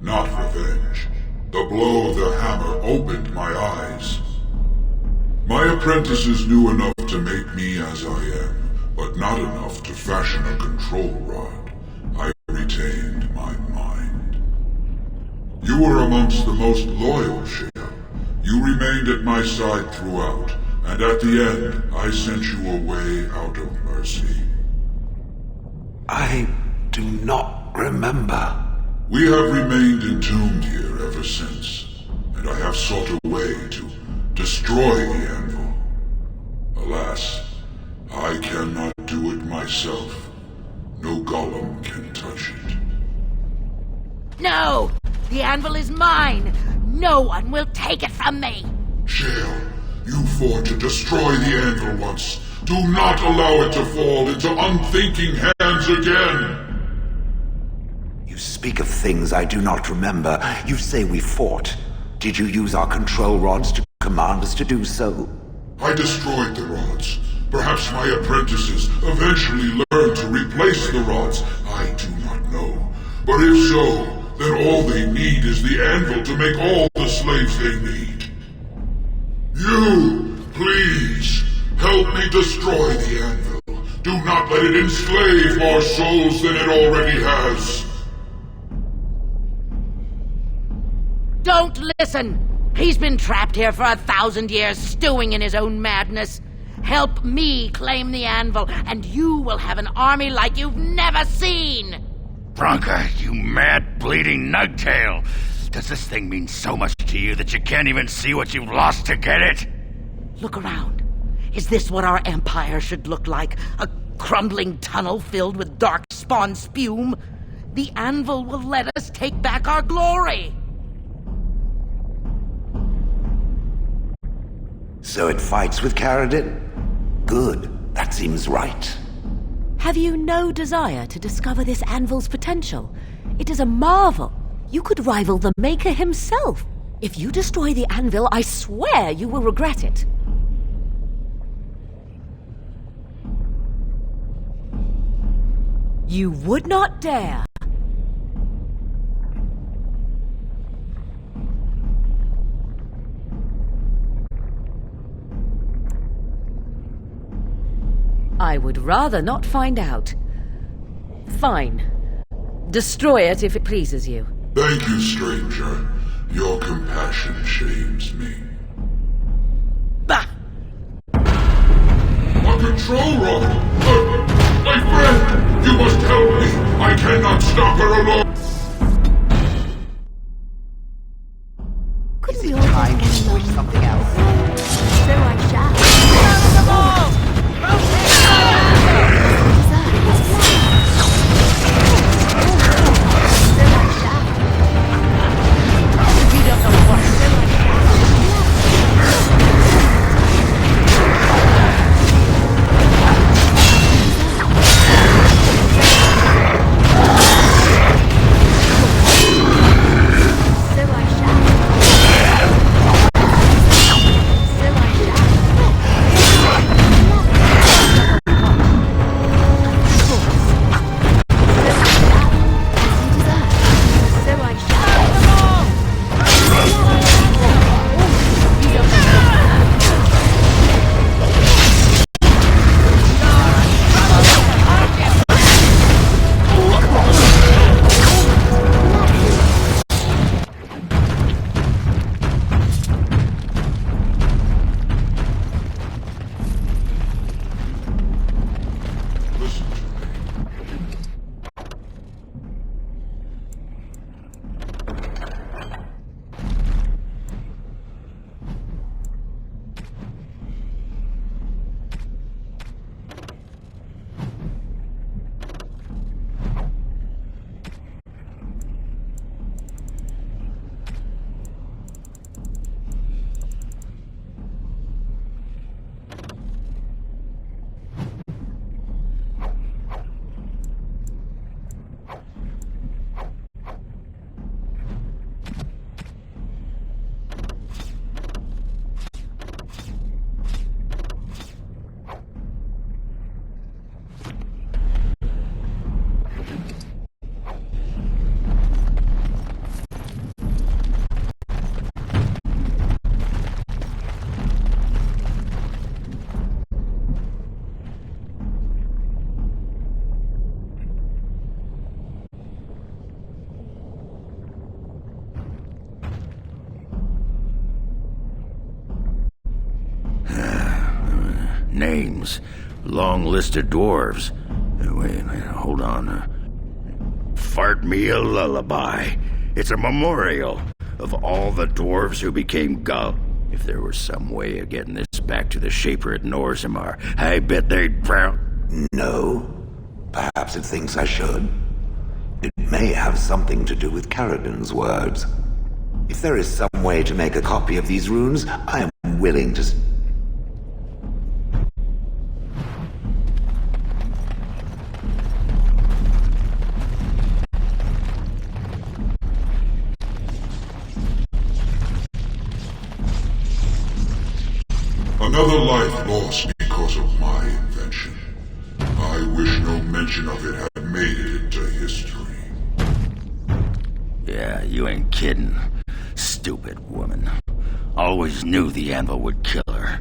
Not revenge. The blow of the hammer opened my eyes. My apprentices knew enough to make me as I am, but not enough to fashion a control rod. I retained my mind. You were amongst the most loyal, Shale. You remained at my side throughout, and at the end, I sent you away out of mercy. I do not remember. We have remained entombed here ever since, and I have sought a way to destroy the anvil. Alas, I cannot do it myself. No golem can touch it. No! The anvil is mine! No one will take it from me! Shale, you fought to destroy the anvil once. Do not allow it to fall into unthinking hands again! You speak of things I do not remember. You say we fought. Did you use our control rods to command us to do so? I destroyed the rods. Perhaps my apprentices eventually learned to replace the rods. I do not know. But if so, then all they need is the anvil to make all the slaves they need. You, please, help me destroy the anvil. Do not let it enslave more souls than it already has. Don't listen! He's been trapped here for 1,000 years, stewing in his own madness. Help me claim the anvil, and you will have an army like you've never seen! Branka, you mad, bleeding nugtail! Does this thing mean so much to you that you can't even see what you've lost to get it? Look around. Is this what our empire should look like? A crumbling tunnel filled with darkspawn spume? The anvil will let us take back our glory! So it fights with Caradin? Good. That seems right. Have you no desire to discover this anvil's potential? It is a marvel. You could rival the Maker himself. If you destroy the anvil, I swear you will regret it. You would not dare. I would rather not find out. Fine. Destroy it if it pleases you. Thank you, stranger. Your compassion shames me. Bah! A control rocket! My friend! You must help me! I cannot stop her alone! Couldn't we all time to switch something else? So I shall. Names. Long list of dwarves. Wait, hold on. Fart me a lullaby. It's a memorial of all the dwarves who became Gull. If there were some way of getting this back to the Shaper at Norzimar, I bet they'd drown. No. Perhaps it thinks I should. It may have something to do with Caradon's words. If there is some way to make a copy of these runes, I am willing to... Another life lost because of my invention. I wish no mention of it had made it into history. Yeah, you ain't kidding. Stupid woman. Always knew the anvil would kill her.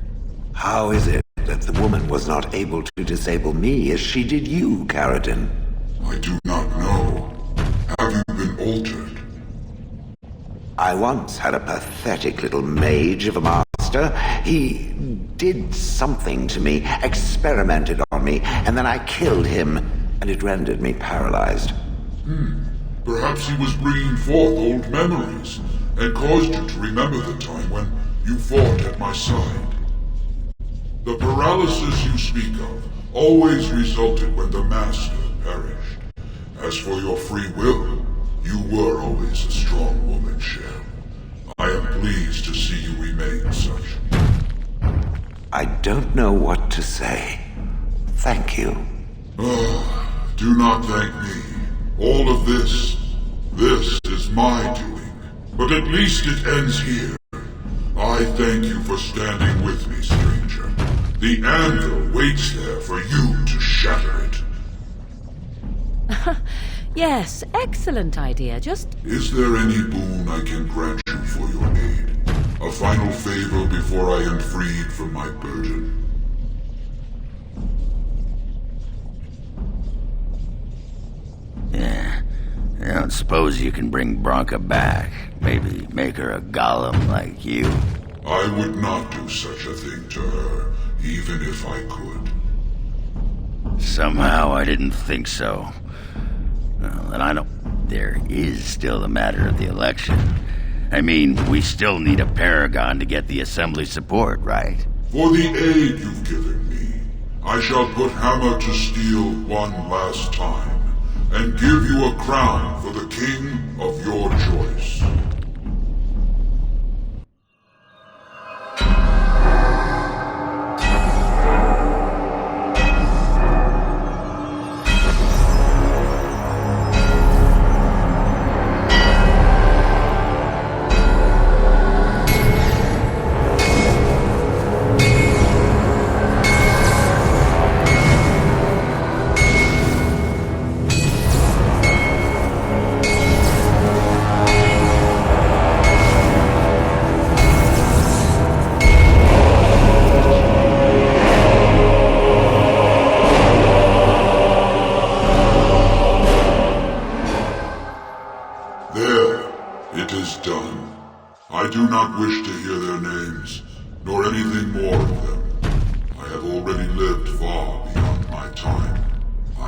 How is it that the woman was not able to disable me as she did you, Caradon? I do not know. Have you been altered? I once had a pathetic little mage of a master. He did something to me, experimented on me, and then I killed him, and it rendered me paralyzed. Perhaps he was bringing forth old memories, and caused you to remember the time when you fought at my side. The paralysis you speak of always resulted when the Master perished. As for your free will, you were always a strong woman, Shell. I am pleased to see you remain such. I don't know what to say. Thank you. Do not thank me. All of this is my doing. But at least it ends here. I thank you for standing with me, stranger. The anvil waits there for you to shatter it. Yes, excellent idea. Just... Is there any boon I can grant you for your aid? A final favor before I am freed from my burden? suppose you can bring Bronca back. Maybe make her a golem like you. I would not do such a thing to her, even if I could. Somehow I didn't think so. Well, and I don't... There is still the matter of the election. I mean, we still need a paragon to get the Assembly support, right? For the aid you've given me, I shall put hammer to steel one last time, and give you a crown for the king of your choice. I do not wish to hear their names, nor anything more of them. I have already lived far beyond my time.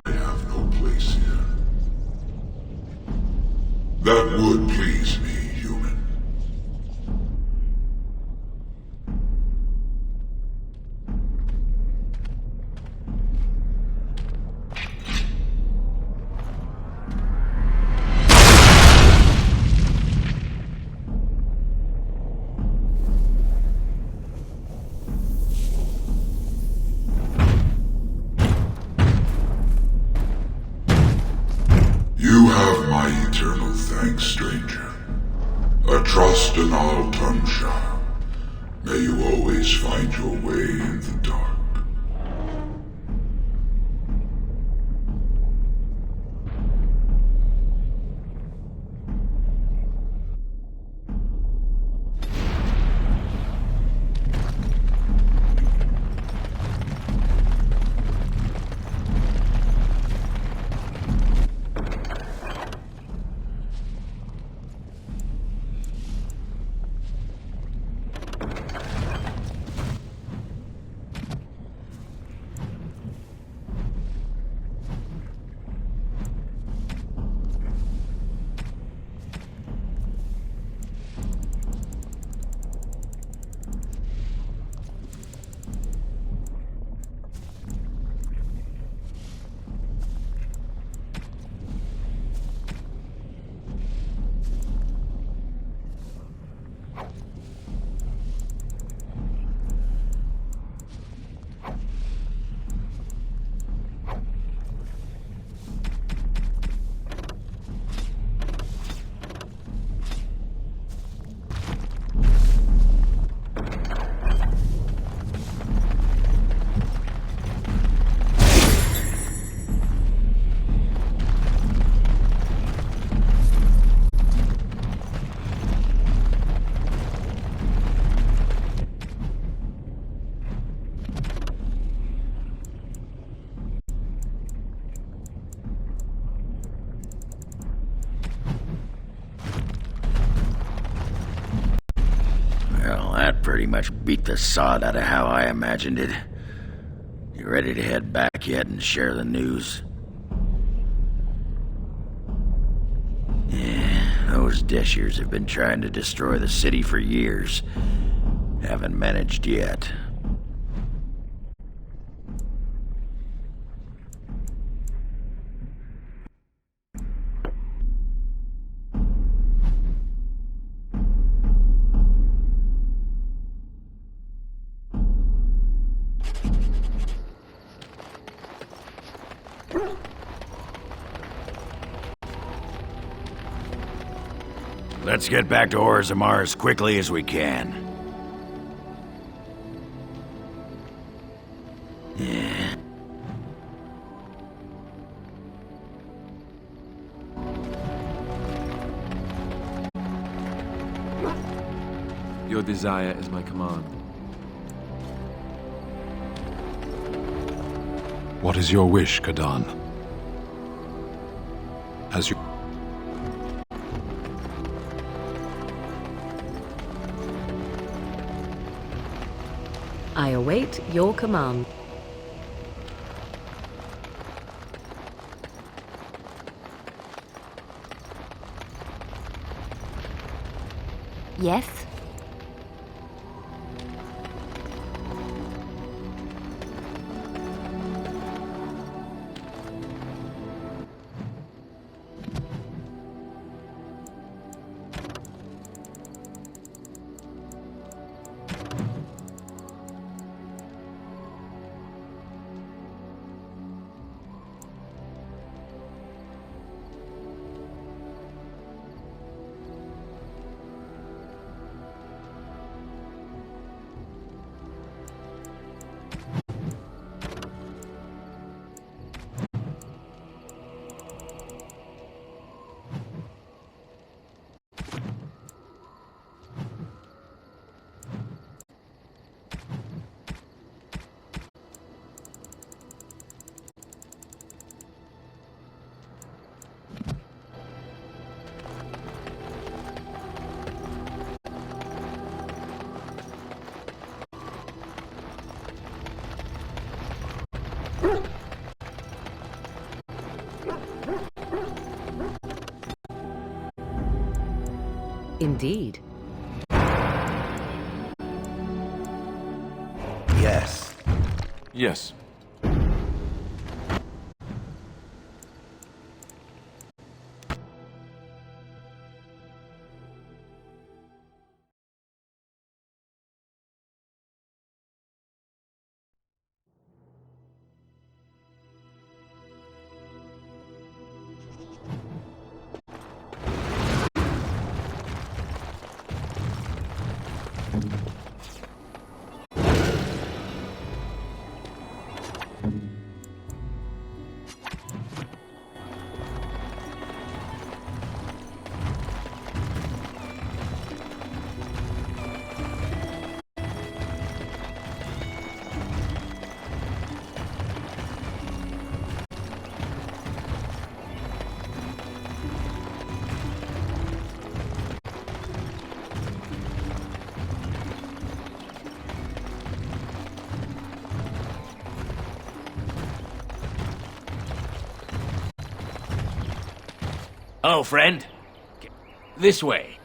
I have no place here. That would please me, human. You have my eternal thanks, stranger. A trust and I'll tongue shall. May you always find your way in the dark. Well, that pretty much beat the sod out of how I imagined it. You ready to head back yet and share the news? Yeah, those Deshers have been trying to destroy the city for years. Haven't managed yet. Let's get back to Orzammar as quickly as we can. Yeah. Your desire is my command. What is your wish, Kadan? Has your... I await your command. Yes? Indeed. Yes. Yes. Hello, friend. This way.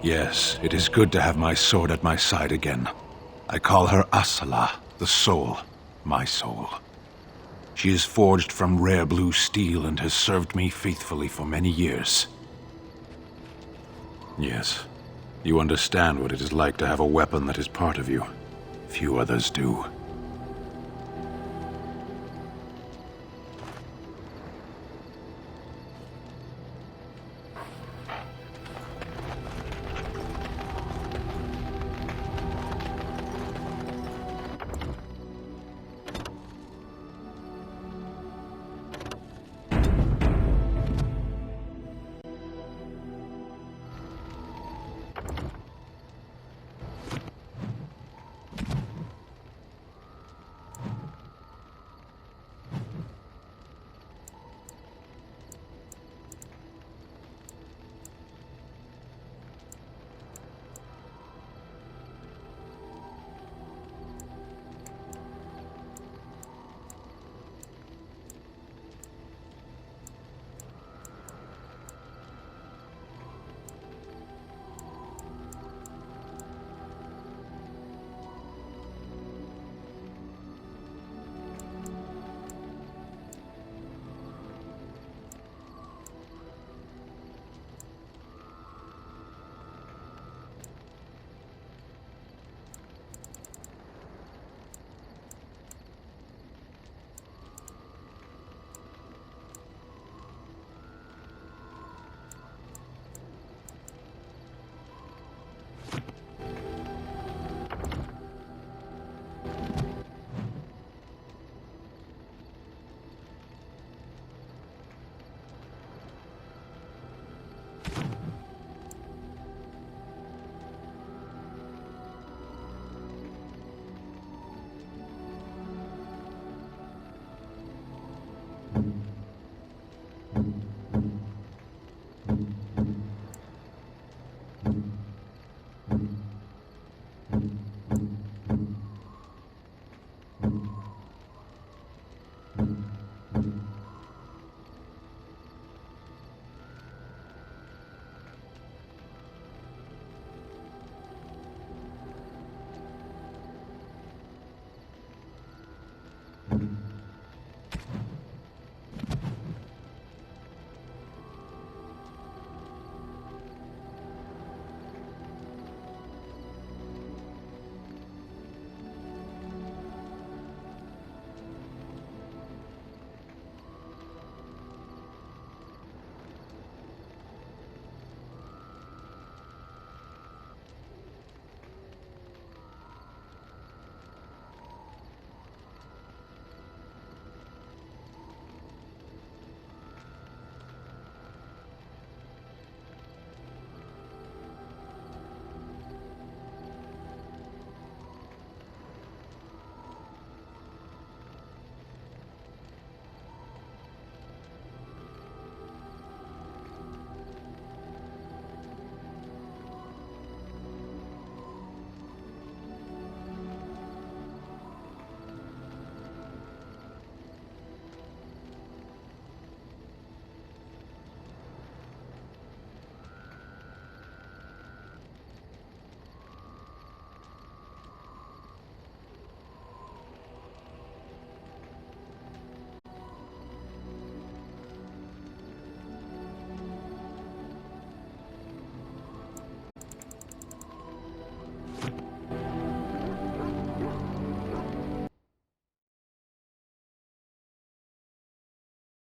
Yes, it is good to have my sword at my side again. I call her Asala, the soul, my soul. She is forged from rare blue steel and has served me faithfully for many years. Yes, you understand what it is like to have a weapon that is part of you. Few others do.